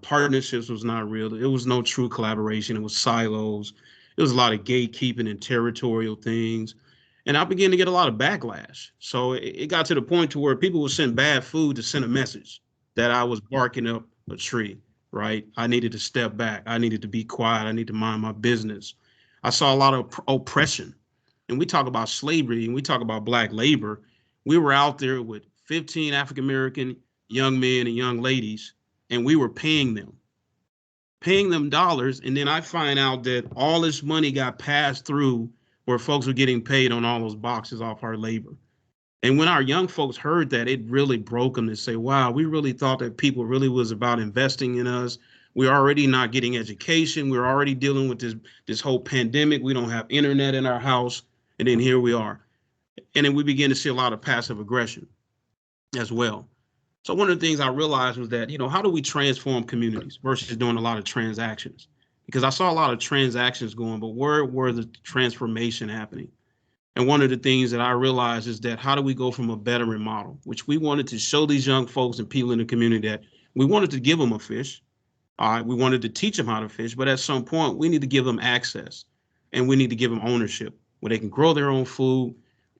Partnerships was not real. It was no true collaboration. It was silos. It was a lot of gatekeeping and territorial things. And I began to get a lot of backlash. So it got to the point to where people would send bad food to send a message that I was barking up a tree, right? I needed to step back. I needed to be quiet. I need to mind my business. I saw a lot of oppression. And we talk about slavery and we talk about Black labor. We were out there with 15 African-American young men and young ladies, and we were paying them dollars. And then I find out that all this money got passed through where folks were getting paid on all those boxes off our labor. And when our young folks heard that, it really broke them to say, wow, we really thought that people really was about investing in us. We're already not getting education. We're already dealing with this whole pandemic. We don't have internet in our house. And then here we are. And then we begin to see a lot of passive aggression as well. So one of the things I realized was that, how do we transform communities versus doing a lot of transactions? because I saw a lot of transactions going, but where were the transformation happening? And one of the things that I realized is that how do we go from a betterment model, which we wanted to show these young folks and people in the community that we wanted to give them a fish. We wanted to teach them how to fish, but at some point we need to give them access and we need to give them ownership where they can grow their own food,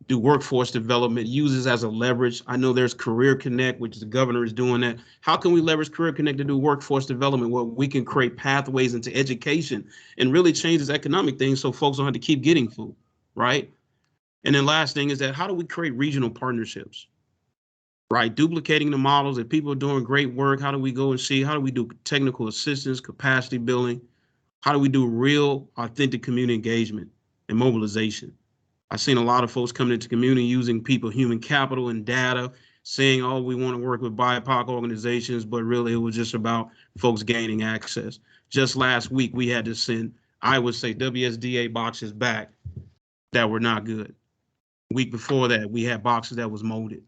do workforce development, use this as a leverage. I know there's Career Connect, which the governor is doing that. How can we leverage Career Connect to do workforce development where we can create pathways into education and really change this economic thing so folks don't have to keep getting food, right? And then last thing is that how do we create regional partnerships, right? Duplicating the models that people are doing great work. How do we go and see, how do we do technical assistance, capacity building? How do we do real, authentic community engagement and mobilization? I've seen a lot of folks coming into community using people, human capital and data, saying, oh, we want to work with BIPOC organizations, but really it was just about folks gaining access. Just last week, we had to send, I would say, WSDA boxes back that were not good. Week before that, we had boxes that was molded.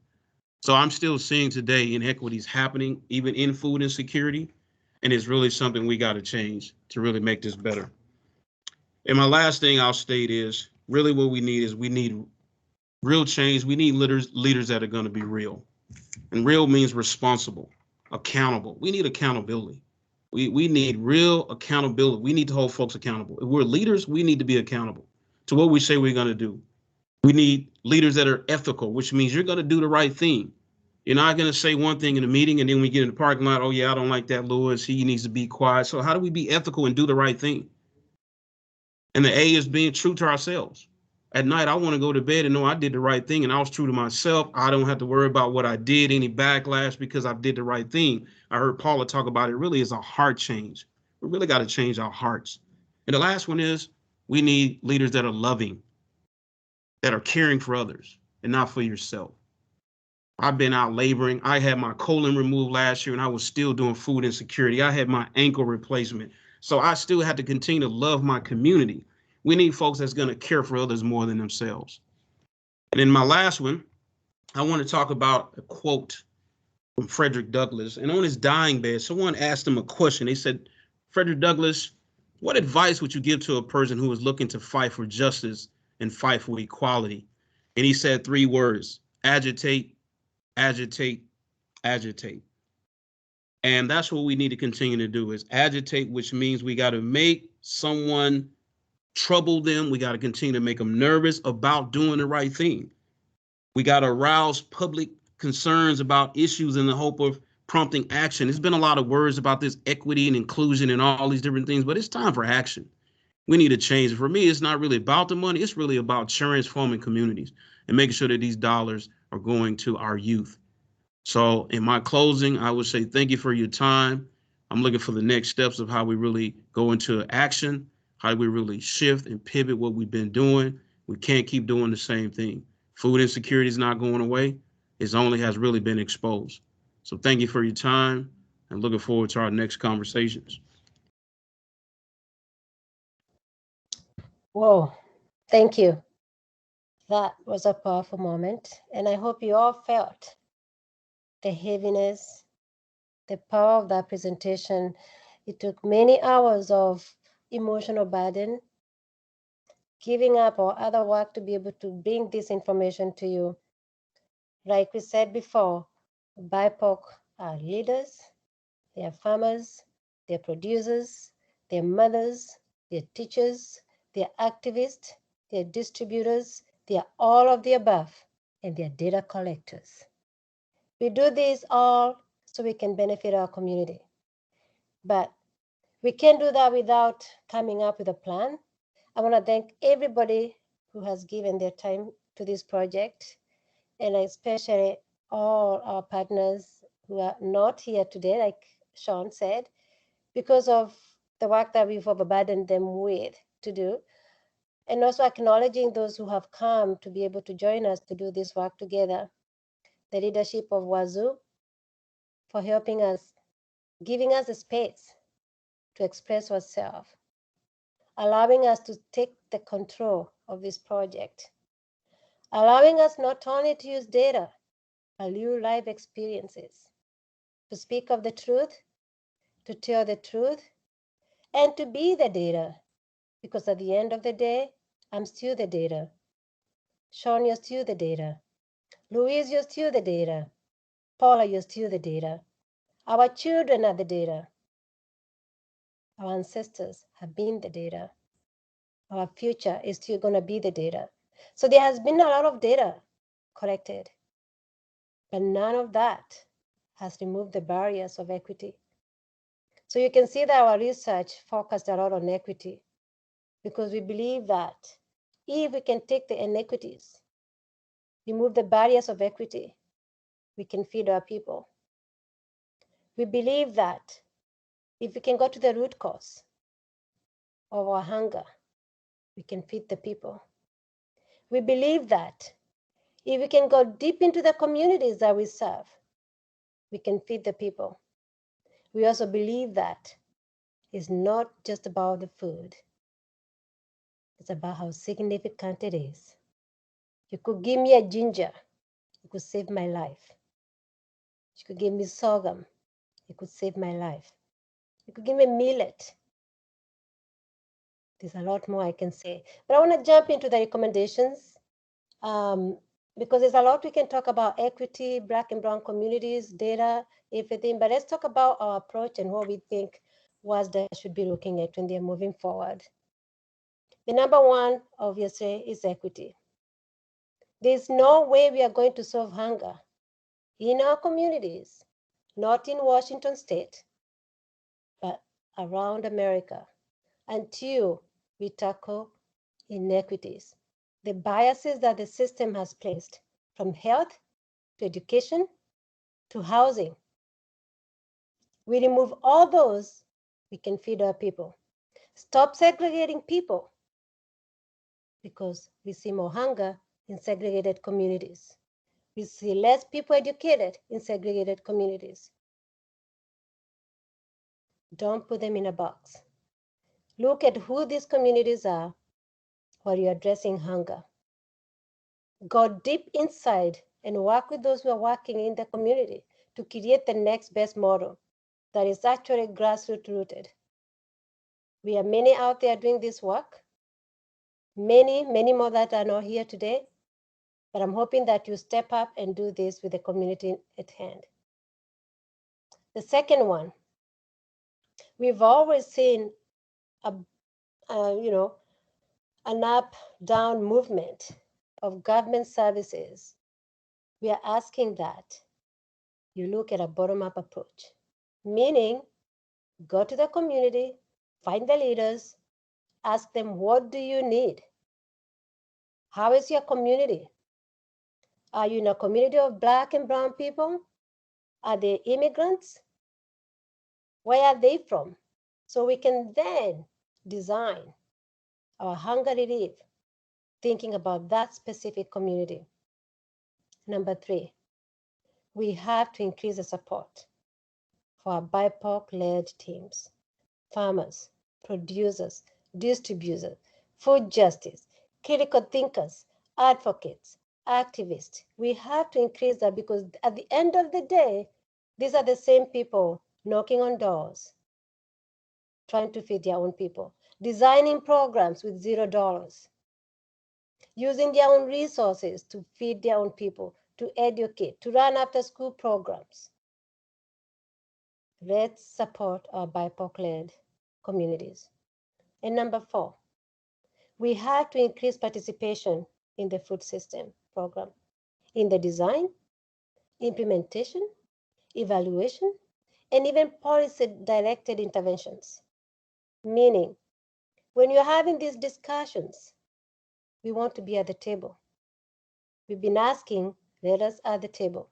So I'm still seeing today inequities happening, even in food insecurity, and it's really something we got to change to really make this better. And my last thing I'll state is really what we need is we need real change. We need leaders that are going to be real. And real means responsible, accountable. We need accountability. We need real accountability. We need to hold folks accountable. If we're leaders, we need to be accountable to what we say we're going to do. We need leaders that are ethical, which means you're going to do the right thing. You're not going to say one thing in a meeting and then we get in the parking lot, oh yeah, I don't like that Lewis, he needs to be quiet. So how do we be ethical and do the right thing? And the A is being true to ourselves. At night, I want to go to bed and know I did the right thing and I was true to myself. I don't have to worry about what I did, any backlash, because I did the right thing. I heard Paula talk about it really is a heart change. We really got to change our hearts. And the last one is we need leaders that are loving, that are caring for others and not for yourself. I've been out laboring. I had my colon removed last year and I was still doing food insecurity. I had my ankle replacement. So I still had to continue to love my community. We need folks that's going to care for others more than themselves. And in my last one, I want to talk about a quote from Frederick Douglass. And on his dying bed, someone asked him a question. They said, Frederick Douglass, what advice would you give to a person who is looking to fight for justice and fight for equality? And he said 3 words: agitate, agitate, agitate. And that's what we need to continue to do, is agitate, which means we got to make someone trouble them. We got to continue to make them nervous about doing the right thing. We got to arouse public concerns about issues in the hope of prompting action. There's been a lot of words about this equity and inclusion and all these different things, but it's time for action. We need to change. For me, it's not really about the money. It's really about transforming communities and making sure that these dollars are going to our youth. So in my closing, I would say thank you for your time. I'm looking for the next steps of how we really go into action, how we really shift and pivot what we've been doing. We can't keep doing the same thing. Food insecurity is not going away. It only has really been exposed. So thank you for your time and looking forward to our next conversations. Whoa, thank you. That was a powerful moment, and I hope you all felt the heaviness, the power of that presentation. It took many hours of emotional burden, giving up our other work to be able to bring this information to you. Like we said before, BIPOC are leaders, they are farmers, they're producers, they're mothers, they're teachers, they're activists, they're distributors, they're all of the above, and they're data collectors. We do this all so we can benefit our community. But we can't do that without coming up with a plan. I want to thank everybody who has given their time to this project, and especially all our partners who are not here today, like Sean said, because of the work that we've overburdened them with to do. And also acknowledging those who have come to be able to join us to do this work together. The leadership of Wazoo for helping us, giving us the space to express ourselves, allowing us to take the control of this project, allowing us not only to use data, but new life experiences, to speak of the truth, to tell the truth, and to be the data. Because at the end of the day, I'm still the data. Sean, you're still the data. Louise, you're still the data. Paula, you're still the data. Our children are the data. Our ancestors have been the data. Our future is still going to be the data. So there has been a lot of data collected, but none of that has removed the barriers of equity. So you can see that our research focused a lot on equity because we believe that if we can take the inequities, remove the barriers of equity, we can feed our people. We believe that if we can go to the root cause of our hunger, we can feed the people. We believe that if we can go deep into the communities that we serve, we can feed the people. We also believe that it's not just about the food. It's about how significant it is. You could give me a ginger, it could save my life. You could give me sorghum, it could save my life. You could give me millet. There's a lot more I can say. But I want to jump into the recommendations because there's a lot we can talk about equity, Black and brown communities, data, everything. But let's talk about our approach and what we think WSDA should be looking at when they're moving forward. The number one, obviously, is equity. There's no way we are going to solve hunger in our communities, not in Washington state, but around America, until we tackle inequities, the biases that the system has placed, from health to education to housing. We remove all those, we can feed our people. Stop segregating people, because we see more hunger in segregated communities. We see less people educated in segregated communities. Don't put them in a box. Look at who these communities are while you're addressing hunger. Go deep inside and work with those who are working in the community to create the next best model that is actually grassroots rooted. We are many out there doing this work, many more that are not here today, but I'm hoping that you step up and do this with the community at hand. The second one, we've always seen an up-down movement of government services. We are asking that you look at a bottom-up approach, meaning go to the community, find the leaders, ask them, what do you need? How is your community? Are you in a community of Black and brown people? Are they immigrants? Where are they from? So we can then design our hunger relief, thinking about that specific community. Number three, we have to increase the support for our BIPOC-led teams, farmers, producers, distributors, food justice, critical thinkers, advocates, activists. We have to increase that because at the end of the day, these are the same people knocking on doors, trying to feed their own people, designing programs with $0, using their own resources to feed their own people, to educate, to run after-school programs. Let's support our BIPOC-led communities. And number four, we have to increase participation in the food system program, in the design, implementation, evaluation, and even policy-directed interventions. Meaning, when you're having these discussions, we want to be at the table. We've been asking, let us at the table.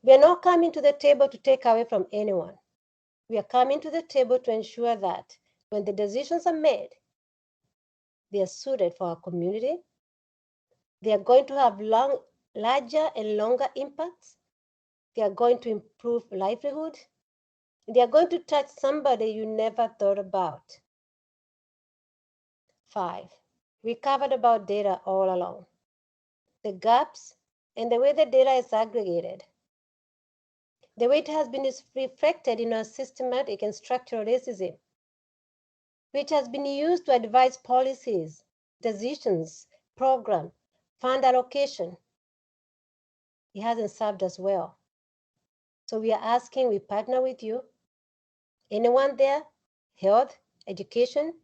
We are not coming to the table to take away from anyone. We are coming to the table to ensure that when the decisions are made, they are suited for our community. They are going to have larger and longer impacts. They are going to improve livelihood. They are going to touch somebody you never thought about. 5, we covered about data all along. The gaps and the way the data is aggregated. The way it has been reflected in our systematic and structural racism. which has been used to advise policies, decisions, program, fund allocation. It hasn't served us well. So we are asking, we partner with you. Anyone there? Health, education,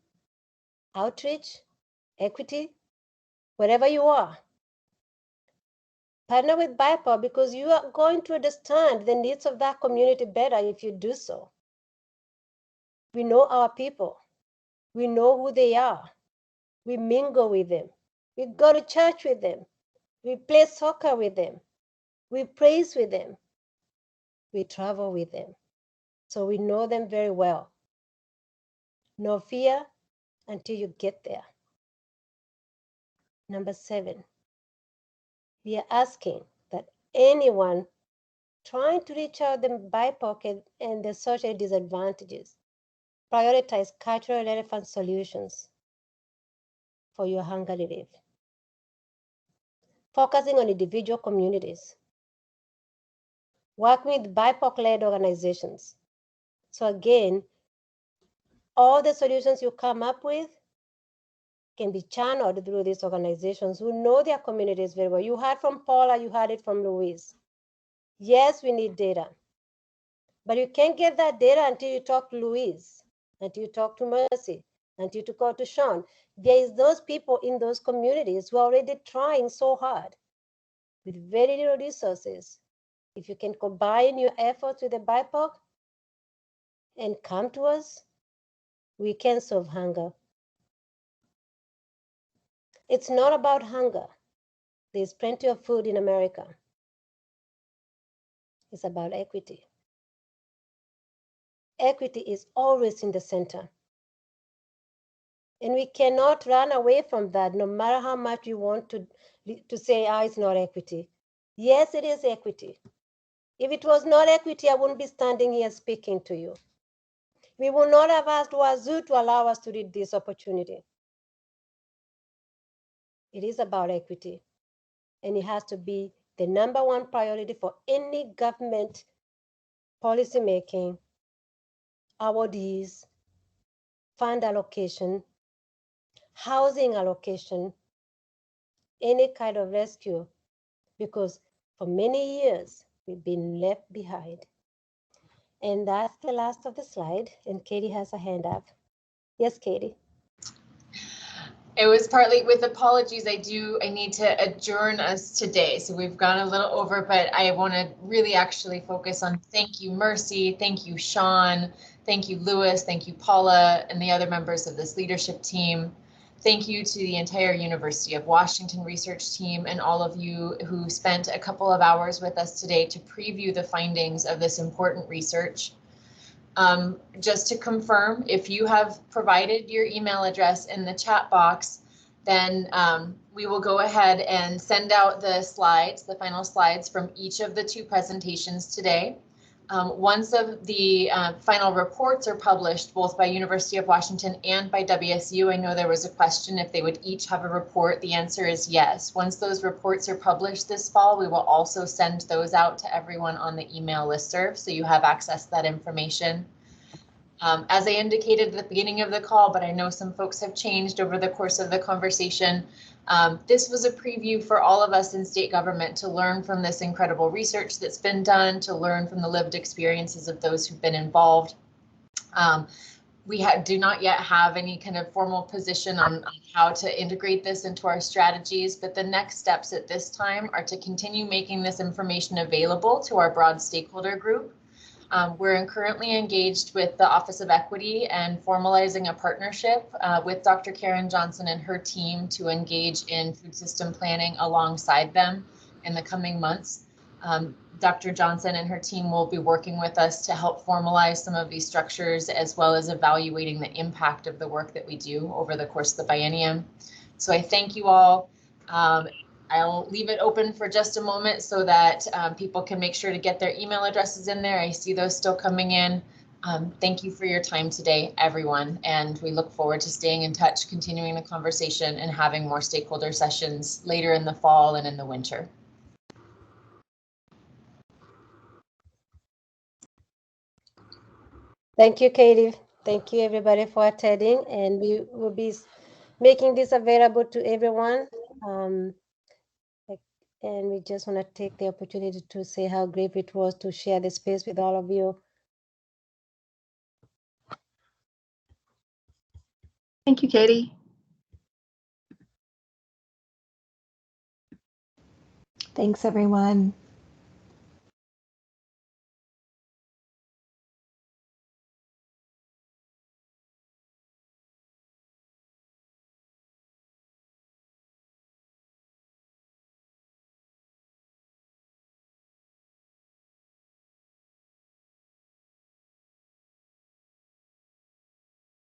outreach, equity, wherever you are. Partner with BIPOC because you are going to understand the needs of that community better if you do so. We know our people. We know who they are. We mingle with them. We go to church with them. We play soccer with them. We praise with them. We travel with them. So we know them very well. No fear until you get there. Number 7, we are asking that anyone trying to reach out the BIPOC and the social disadvantages, prioritize cultural relevant solutions for your hunger relief. Focusing on individual communities. Working with BIPOC-led organizations. So again, all the solutions you come up with can be channeled through these organizations who know their communities very well. You heard from Paula, you heard it from Louise. Yes, we need data, but you can't get that data until you talk to Louise, until you talk to Mercy, until you talk to Sean. There is those people in those communities who are already trying so hard with very little resources. If you can combine your efforts with the BIPOC and come to us, we can solve hunger. It's not about hunger. There's plenty of food in America. It's about equity. Equity is always in the center. And we cannot run away from that, no matter how much we want to say, it's not equity. Yes, it is equity. If it was not equity, I wouldn't be standing here speaking to you. We would not have asked Wazoo to allow us to read this opportunity. It is about equity, and it has to be the #1 priority for any government policy making, awardees, fund allocation, housing allocation, any kind of rescue, because for many years, we've been left behind. And that's the last of the slide, and Katie has a hand up. Yes, Katie. It was partly with apologies. I need to adjourn us today. So we've gone a little over, but I want to really actually focus on thank you, Mercy. Thank you, Sean. Thank you, Louis. Thank you, Paula, and the other members of this leadership team. Thank you to the entire University of Washington research team and all of you who spent a couple of hours with us today to preview the findings of this important research. Just to confirm, if you have provided your email address in the chat box, then we will go ahead and send out the slides, the final slides from each of the 2 presentations today. Once of the final reports are published, both by University of Washington and by WSU, I know there was a question if they would each have a report. The answer is yes. Once those reports are published this fall, we will also send those out to everyone on the email listserv, so you have access to that information. As I indicated at the beginning of the call, but I know some folks have changed over the course of the conversation, this was a preview for all of us in state government to learn from this incredible research that's been done, to learn from the lived experiences of those who've been involved. We do not yet have any kind of formal position on how to integrate this into our strategies, but the next steps at this time are to continue making this information available to our broad stakeholder group. We're currently engaged with the Office of Equity and formalizing a partnership with Dr. Karen Johnson and her team to engage in food system planning alongside them in the coming months. Dr. Johnson and her team will be working with us to help formalize some of these structures, as well as evaluating the impact of the work that we do over the course of the biennium. So I thank you all. I'll leave it open for just a moment so that people can make sure to get their email addresses in there. I see those still coming in. Thank you for your time today, everyone. And we look forward to staying in touch, continuing the conversation, and having more stakeholder sessions later in the fall and in the winter. Thank you, Katie. Thank you everybody for attending, and we will be making this available to everyone. And we just want to take the opportunity to say how great it was to share the space with all of you. Thank you, Katie. Thanks, everyone.